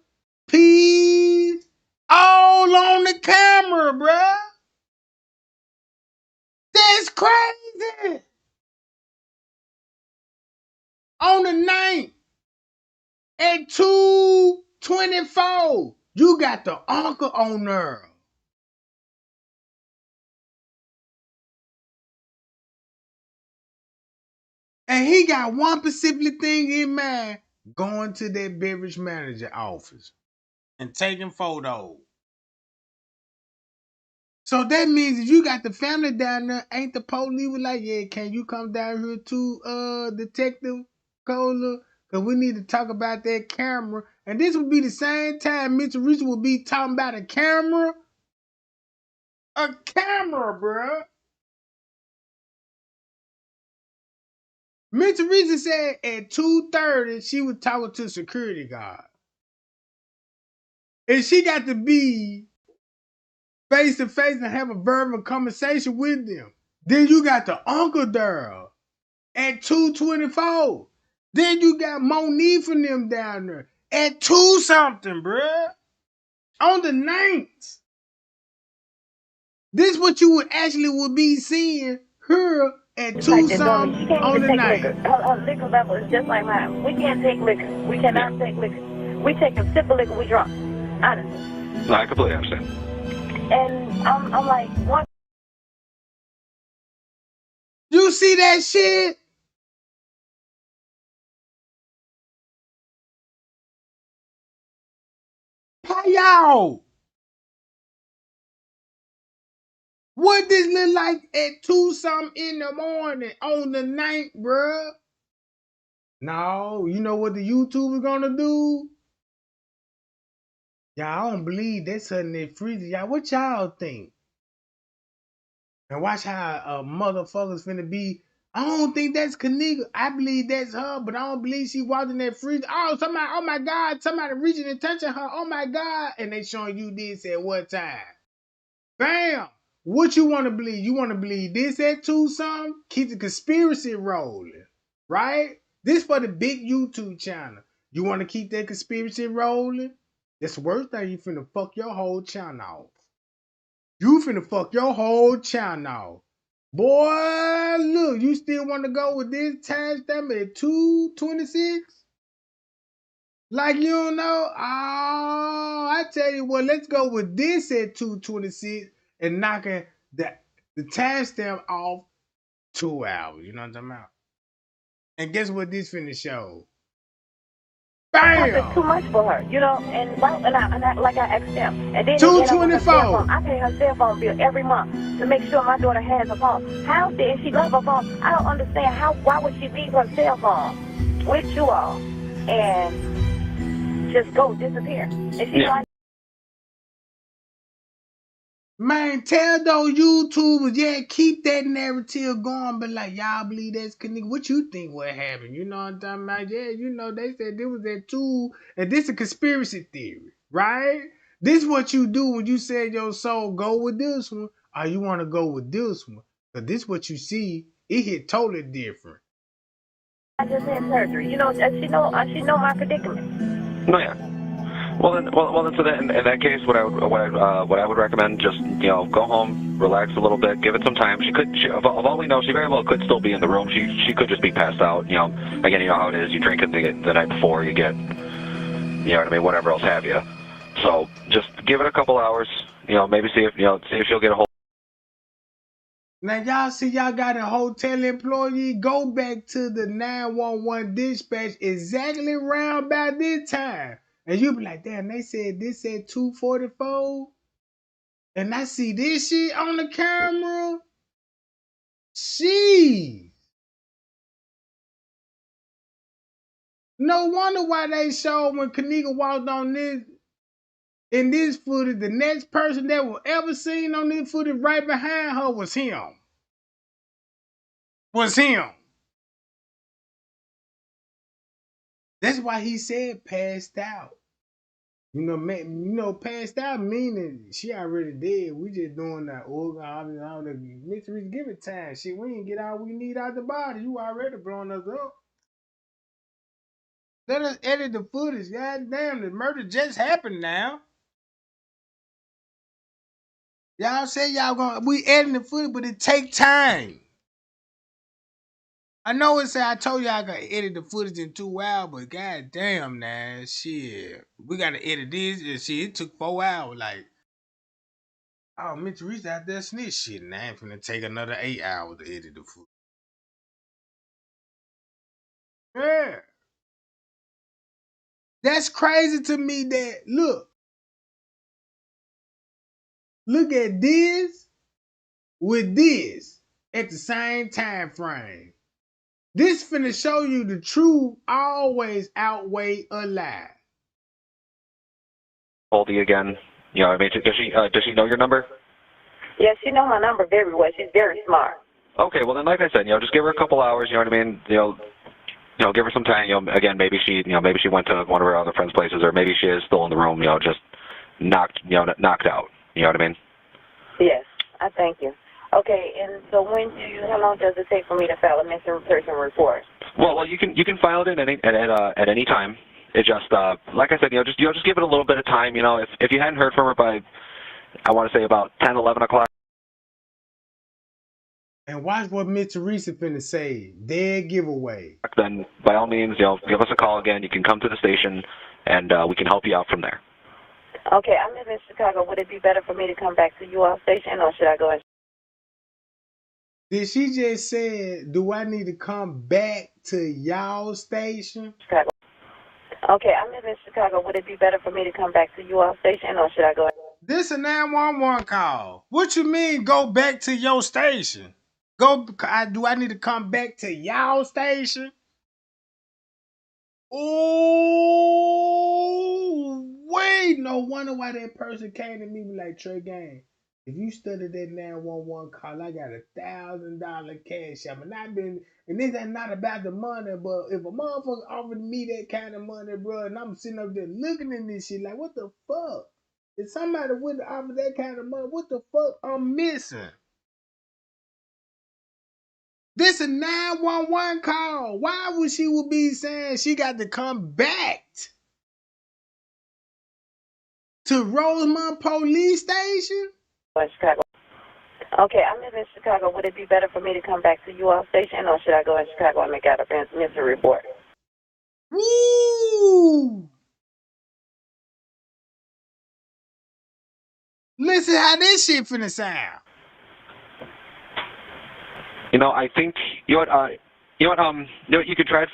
Peas, all on the camera, bruh. That's crazy. On the 9th at 2:24, you got the uncle on there. And he got one specific thing in mind, going to that beverage manager office and taking photos. So that means if you got the family down there, ain't the police was like, yeah, can you come down here to Detective Kohler? Cause we need to talk about that camera. And this would be the same time Mr. Reese would be talking about a camera. A camera, bruh. Mr. Reese said at 2:30 she was talking to security guard. And she got to be face to face and have a verbal conversation with them. Then you got the uncle there at 2:24. Then you got Monique from them down there at 2 something, bruh. On the 9th. This what you would be seeing her at 2 something on the 9th. Her liquor level is just like mine. We can't take liquor. We cannot take liquor. We take a sip of liquor, we drunk. Honestly. No, I completely understand. And I'm like, what? You see that shit? Y'all. What this look like at 2 something in the morning on the 9th, bruh? No, you know what the YouTuber gonna do? Y'all, I don't believe that's something that freezes. Y'all, what y'all think? And watch how motherfuckers finna be. I don't think that's Kenneka. I believe that's her, but I don't believe she walked in that freezer. Oh, somebody, oh my God, somebody reaching and touching her. Oh my God. And they showing you this at what time? Bam! What you want to believe? You want to believe this at 2 something? Keep the conspiracy rolling, right? This for the big YouTube channel. You want to keep that conspiracy rolling? That's the worst thing. You finna fuck your whole channel off. You finna fuck your whole channel off. Boy, look, you still want to go with this timestamp at 2:26? Like you don't know? Oh, I tell you what, let's go with this at 2:26 and knocking the timestamp off 2 hours. You know what I'm talking about? And guess what this finna show? Sometimes Bam! it's too much for her, you know, and I like I asked them. And then 2:24. I pay her cell phone bill every month to make sure my daughter has a phone. How did she love her phone? I don't understand why would she leave her cell phone with you all and just go disappear? And she's like, Man, tell those YouTubers, yeah, keep that narrative going, but like, y'all believe that's Kenneka. What you think what happened? You know what I'm talking about? Yeah, you know, they said there was that 2, and this is a conspiracy theory, right? This what you do when you said your soul go with this one, or you want to go with this one. But this what you see, it hit totally different. I just had surgery. You know, she know my predicament. No, yeah. Well, then, so in that case, what I would recommend, just go home, relax a little bit, give it some time. Of all we know, she very well could still be in the room. She could just be passed out. Again, you know how it is. You drink it the night before, you get, you know what I mean, whatever else have you. So just give it a couple hours. Maybe see if she'll get a hold. Now y'all see y'all got a hotel employee, go back to the 911 dispatch exactly around about this time. And you be like, damn, they said this at 2:44. And I see this shit on the camera. Jeez. No wonder why they showed when Kenneka walked on this in this footage, the next person that was ever seen on this footage right behind her was him. That's why he said passed out. Passed out meaning she already dead. We just doing that organ, all the mysteries. Give it time. Shit, we ain't get all we need out the body. You already blowing us up. Let us edit the footage. God damn, the murder just happened now. Y'all say we editing the footage, but it take time. I know it say I told y'all I gotta edit the footage in 2 hours, but god damn, man, shit. We gotta edit this and shit. It took 4 hours. Like, oh, Mitch Reese out there snitch shit. Now I'm finna take another 8 hours to edit the footage. Yeah. That's crazy to me that, look at this with this at the same time frame. This finna show you the truth always outweigh a lie. Hold you again. You know, I mean, does she know your number? Yeah, she know my number very well. She's very smart. Okay, well then, like I said, just give her a couple hours. You know what I mean? Give her some time. Again, maybe she went to one of her other friends' places, or maybe she is still in the room. Just knocked out. You know what I mean? Yes, I thank you. Okay, and so how long does it take for me to file a missing person report? Well, you can file it at any time. It just like I said, just give it a little bit of time. If you hadn't heard from her by, I want to say about 10, 11 o'clock. And watch what Miss Teresa finna say. Dead giveaway. Then by all means, give us a call again. You can come to the station, and we can help you out from there. Okay, I live in Chicago. Would it be better for me to come back to you all station, or should I go in? Did she just say, do I need to come back to y'all station? Chicago. Okay, I live in Chicago. Would it be better for me to come back to you all station, or should I go in? This a 911 call. What you mean go back to your station? Do I need to come back to y'all station? Oh, wait. No wonder why that person came to me like, Trey Gang, if you studied that 911 call, I got $1,000 cash out. And this ain't not about the money, but if a motherfucker offered me that kind of money, bro, and I'm sitting up there looking at this shit like, what the fuck? If somebody wouldn't offer that kind of money, what the fuck I'm missing? This a 911 call. Why would she be saying she got to come back to Rosemont Police Station? Chicago. Okay, I live in Chicago. Would it be better for me to come back to you all station, or should I go in Chicago and make out a missing report? Woo! Listen how this shit finna sound. I think you can try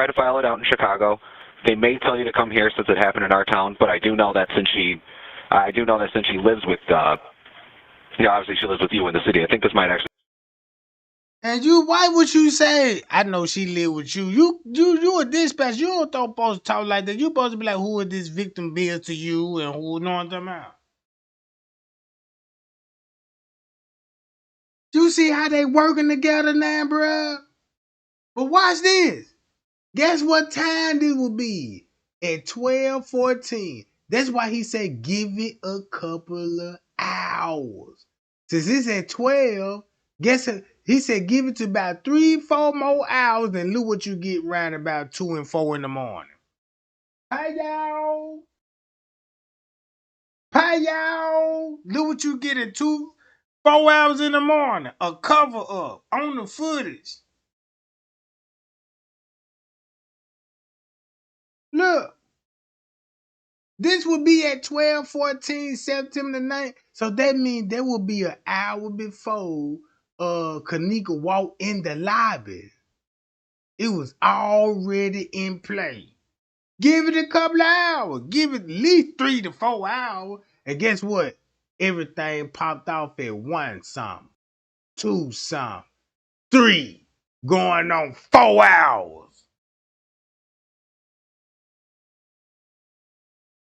to file it out in Chicago. They may tell you to come here since it happened in our town, but I do know that since she lives with obviously she lives with you in the city. I think this might actually. And why would you say, I know she live with you? You a dispatch. You don't supposed to talk like that. You supposed to be like, who would this victim be to you, and who know what I'm talking about? You see how they working together now, bruh? But watch this. Guess what time this will be? At 12:14. That's why he said give it a couple of hours. Since it's at 12, he said give it to about 3-4 more hours, and look what you get around about 2 and 4 in the morning. Hi, y'all. Hi, y'all. Look what you get at 4 hours in the morning. A cover up on the footage. Look. This will be at 12:14 September 9th. So that means there will be an hour before Kenneka walked in the lobby. It was already in play. Give it a couple of hours. Give it at least 3 to 4 hours. And guess what? Everything popped off at 1 something, 2 something, 3, going on 4 hours.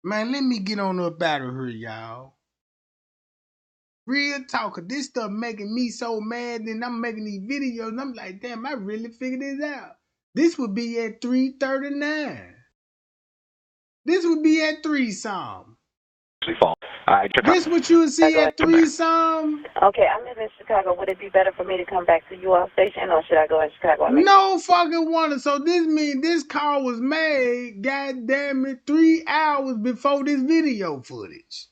Man, let me get on up out of here, y'all. Real talk, cause this stuff making me so mad, and I'm making these videos, and I'm like, damn, I really figured this out. This would be at 3:39. This would be at 3 something. This what you would see at 3 something. Okay, I live in Chicago. Would it be better for me to come back to you all station, or should I go in Chicago? No fucking wonder. So this means this call was made, goddamn it, 3 hours before this video footage.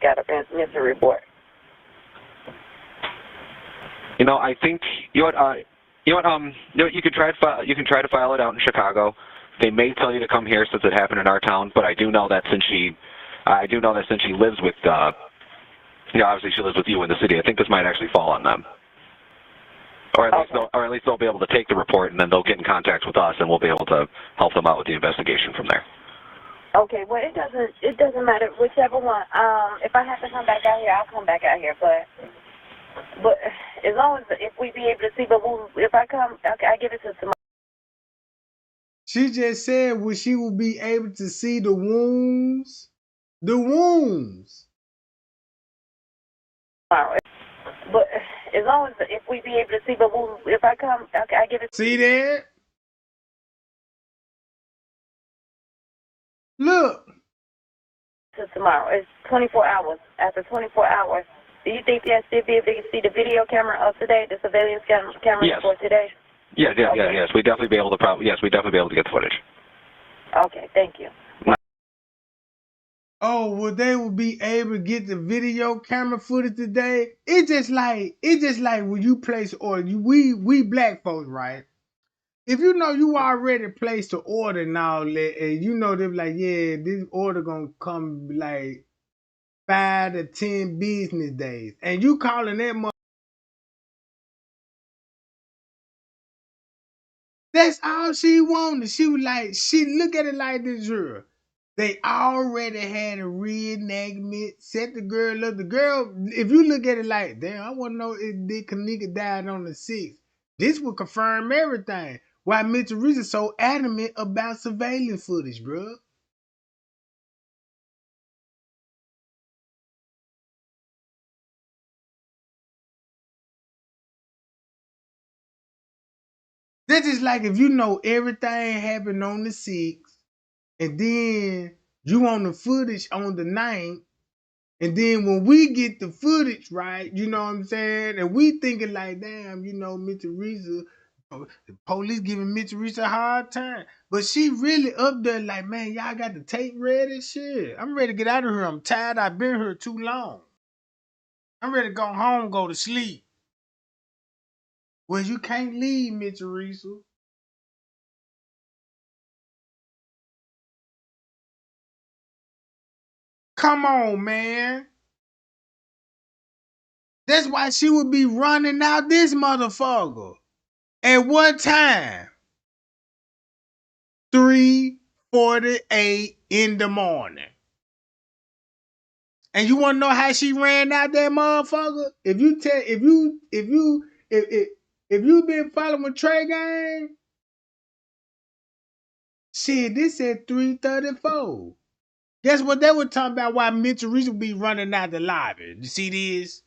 Got a missing report. I think you can try to file it out in Chicago. They may tell you to come here since it happened in our town, but I do know that since she I do know that since she lives with, obviously she lives with you in the city. I think this might actually fall on them. Or at least they'll be able to take the report, and then they'll get in contact with us, and we'll be able to help them out with the investigation from there. Okay, well, it doesn't matter, whichever one. If I have to come back out here, I'll come back out here, but as long as, if we be able to see, but if I come, okay, I give it to tomorrow. She just said she will be able to see the wounds. The wounds. Tomorrow. But as long as, if we be able to see, but if I come, okay, I give it. See that? Look. To tomorrow. It's 24 hours. After 24 hours, do you think they'll still be able to see the video camera of today, the surveillance camera Yes. for today? Yes. We definitely be able to get the footage. Okay, thank you. Oh, well, they will be able to get the video camera footage today. It's just like when you place order. We black folks, right? If you know you already placed the order and all that, and you know they're like, yeah, this order gonna come like 5 to 10 business days, and you calling that that's all she wanted. She was like, she look at it like this, girl. They already had a reenactment, set the girl up. The girl, if you look at it like, damn, I want to know if Dick Kenneka died on the 6th. This would confirm everything. Why Mitchell Reese is so adamant about surveillance footage, bro. That's just like if you know everything happened on the 6th, and then you on the footage on the 9th, and then when we get the footage, right, you know what I'm saying? And we thinking like, damn, you know, Mitchell Reese, the police giving Mitchell Reese a hard time. But she really up there like, man, y'all got the tape ready? Shit. I'm ready to get out of here. I'm tired. I've been here too long. I'm ready to go home, go to sleep. Well, you can't leave, Mitchell Reese. Come on, man. That's why she would be running out this motherfucker. At what time? 3:48 in the morning. And you want to know how she ran out that motherfucker? If you been following Trey Gang, shit, this said 3:34. Guess what they were talking about? Why Mitchell Reese would be running out the lobby. You see this?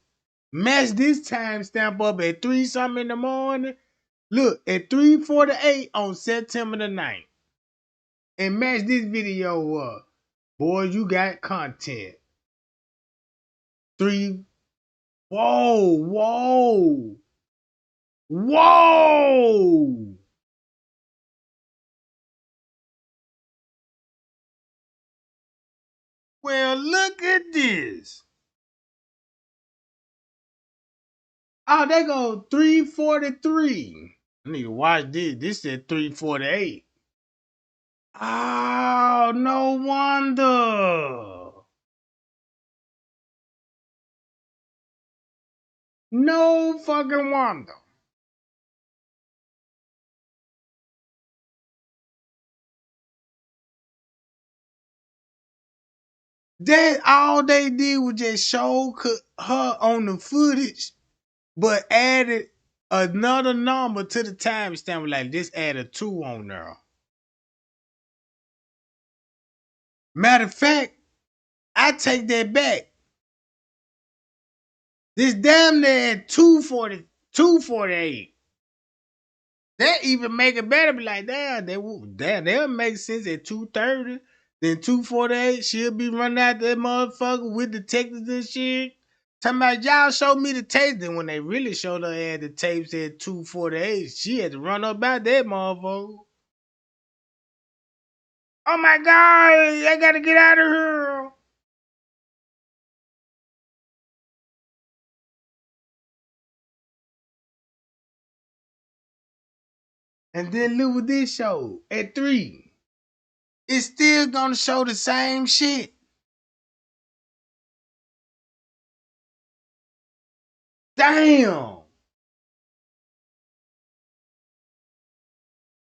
Match this timestamp up at 3 something in the morning. Look, at 3:48 on September the 9th. And match this video up. Boy, you got content. 3. Whoa. Well, look at this. Oh, they go 3:43. I need to watch this. This said 3:48. Oh, no wonder. No fucking wonder. That all they did was just show her on the footage, but added another number to the timestamp. Like, this added 2 on there. Matter of fact, I take that back. This damn near at 2:48. That even make it better. Be like, they'll make sense at 2:30. Then 2:48, she'll be running out that motherfucker with detectives and shit. Talking about y'all show me the tape. Then when they really showed her at the tapes at 2:48, she had to run up out that motherfucker. Oh my God, I gotta get out of here. And then look what this show at 3. It's still gonna show the same shit. Damn.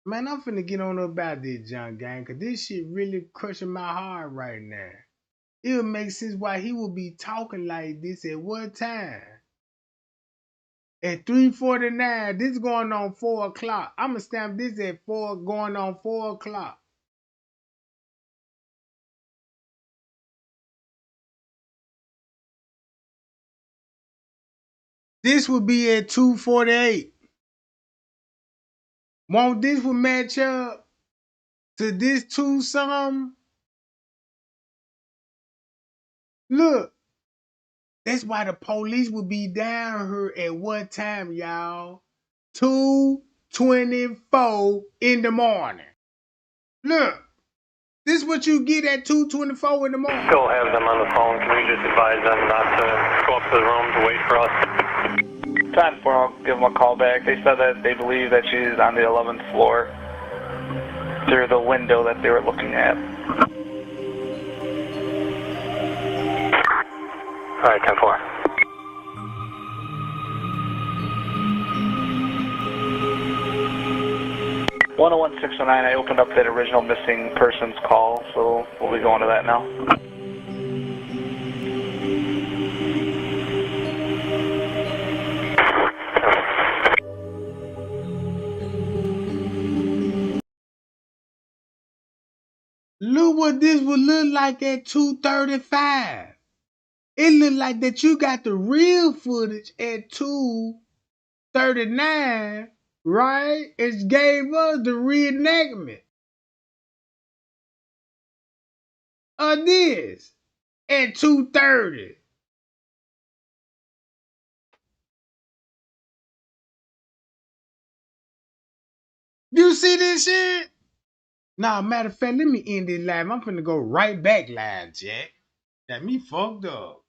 Man, I'm finna get on about this junk gang, cause this shit really crushing my heart right now. It'll make sense why he will be talking like this at what time? At 3:49, this going on 4 o'clock. I'ma stamp this at 4, going on 4 o'clock. This would be at 2:48. Won't this would match up to this 2 something? Look, that's why the police would be down here at what time, y'all? 2:24 in the morning. Look, this is what you get at 2:24 in the morning. Still have them on the phone. Can we just advise them not to go up to the room to wait for us? Time for I'll give them a call back. They said that they believe that she's on the 11th floor through the window that they were looking at. All right, 10-4. (101-609), I opened up that original missing persons call, so we'll be going to that now. Look what this would look like at 2:35. It looked like that you got the real footage at 2:39, right? It gave us the reenactment of this at 2:30. You see this shit? Nah, matter of fact, let me end this live. I'm finna go right back live, Jack. Got me fucked up.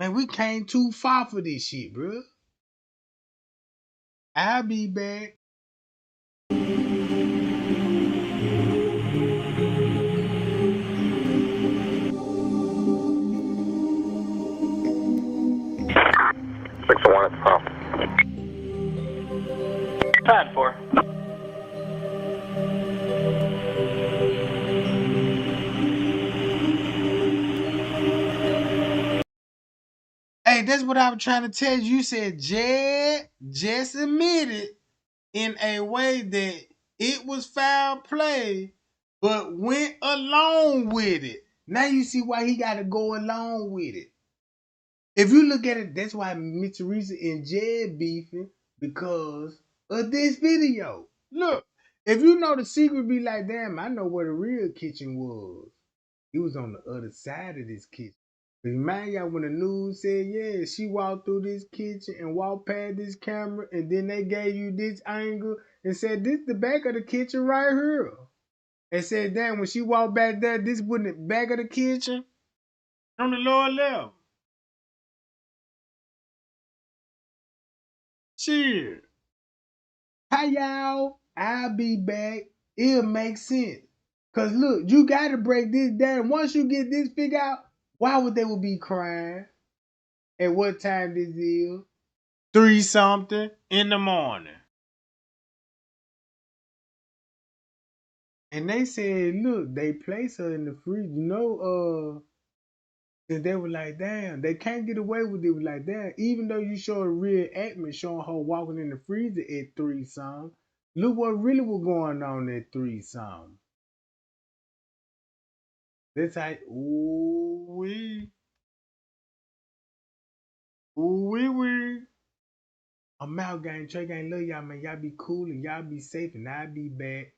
Man, we came too far for this shit, bro. I'll be back. Six to 1 at the pump. Time for. Hey, that's what I was trying to tell you. You said Jed just admitted in a way that it was foul play, but went along with it. Now you see why he got to go along with it. If you look at it, that's why Mitch Teresa and Jed beefing, because of this video. Look, if you know the secret, be like, damn, I know where the real kitchen was. It was on the other side of this kitchen. Remind y'all when the news said, yeah, she walked through this kitchen and walked past this camera, and then they gave you this angle and said, this the back of the kitchen right here. And said, damn, when she walked back there, this wasn't the back of the kitchen on the lower level. Shit. Hi, y'all. I'll be back. It'll make sense. Because, look, you got to break this down. Once you get this figured out, why would they would be crying? At what time this is? 3 something in the morning. And they said, look, they placed her in the freezer. You know, and they were like, damn, they can't get away with it. Like, damn, even though you show a real actment showing her walking in the freezer at 3 something, look what really was going on at 3 something. That's like, ooh-wee. Ooh-wee-wee. I'm out, gang. Trey gang, love y'all, man. Y'all be cool and y'all be safe, and I'll be back.